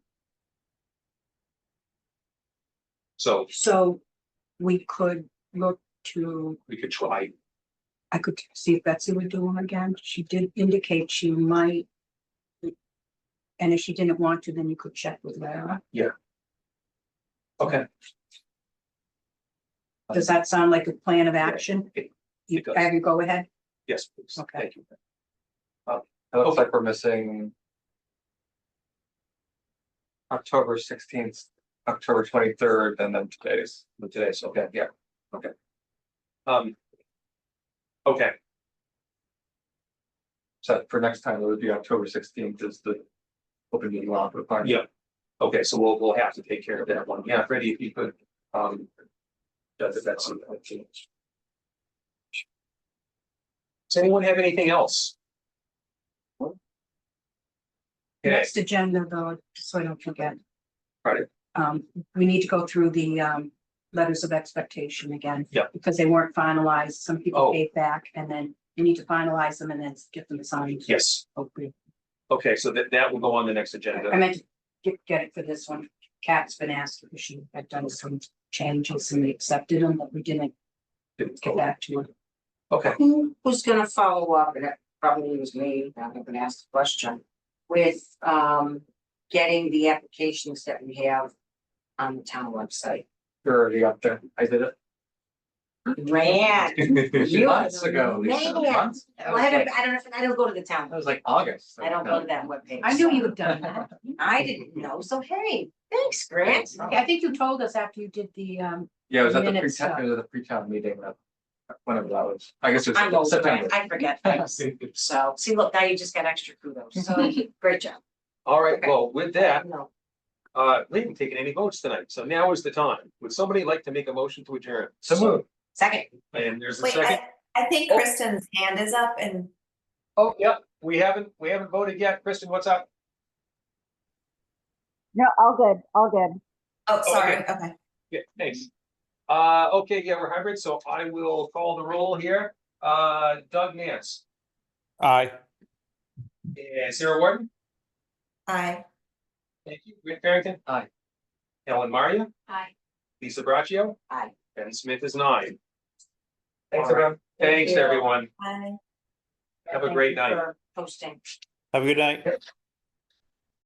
So So we could look to, we could try. I could see if Betsy would do them again. She did indicate she might. And if she didn't want to, then you could check with Lara. Okay. Does that sound like a plan of action? You, does. have you go ahead? Yes, please. Okay. Thank you. It looks like we're missing October 16th, October 23rd, and then today's. Today's, okay. Yeah. Okay. So for next time, it would be October 16th is the open meeting law for the party. Yeah. Okay, so we'll have to take care of that one. Yeah, Freddie, if you could, that's. Does anyone have anything else? Okay, Next agenda though, just so I don't forget. Right. We need to go through the letters of expectation again. Yeah. Because they weren't finalized. Some people Oh. paid back and then you need to finalize them and then get them signed. yes, Okay. okay, so that will go on the next agenda. I meant to get it for this one. Kat's been asked if she had done some changes and we accepted them, but we didn't get back to her. Okay, Who's gonna follow up, and it probably was me, I'm gonna ask the question, with getting the applications that we have on the town website. You're already up there. I did it. Rand. You- Months ago. Lisa, Man. months? Well, I don't go to the town. That was like August. I don't go to that webpage. I knew you had done that. I didn't know, so hey, thanks, Grant. I think you told us after you did the Yeah, it was at the Minutes, pre-town, it was at the pre-town meeting, whenever that was. I guess it I'm was old, September. Grant, I forget things. So, see, look, now you just got extra kudos, so great job. all right, Okay. well, with that, No. we haven't taken any votes tonight, so now is the time. Would somebody like to make a motion to adjourn? So moved. Second, And there's a Wait, second. I think Oh. Kristen's hand is up and Oh, yep, we haven't voted yet. Kristen, what's up? No, all good, all good. oh, sorry, okay. Yeah, thanks. Okay, yeah, we're hybrid, so I will call the roll here. Doug Nance, Aye. and Sarah Warden, Aye. thank you. Rick Farrington. Aye. Ellen Maria, aye. Lisa Braccio. Aye. Ben Smith is 9. Thanks, All right. everyone. Thanks, you. everyone. Aye. Have a great night. For Posting. Have a good night.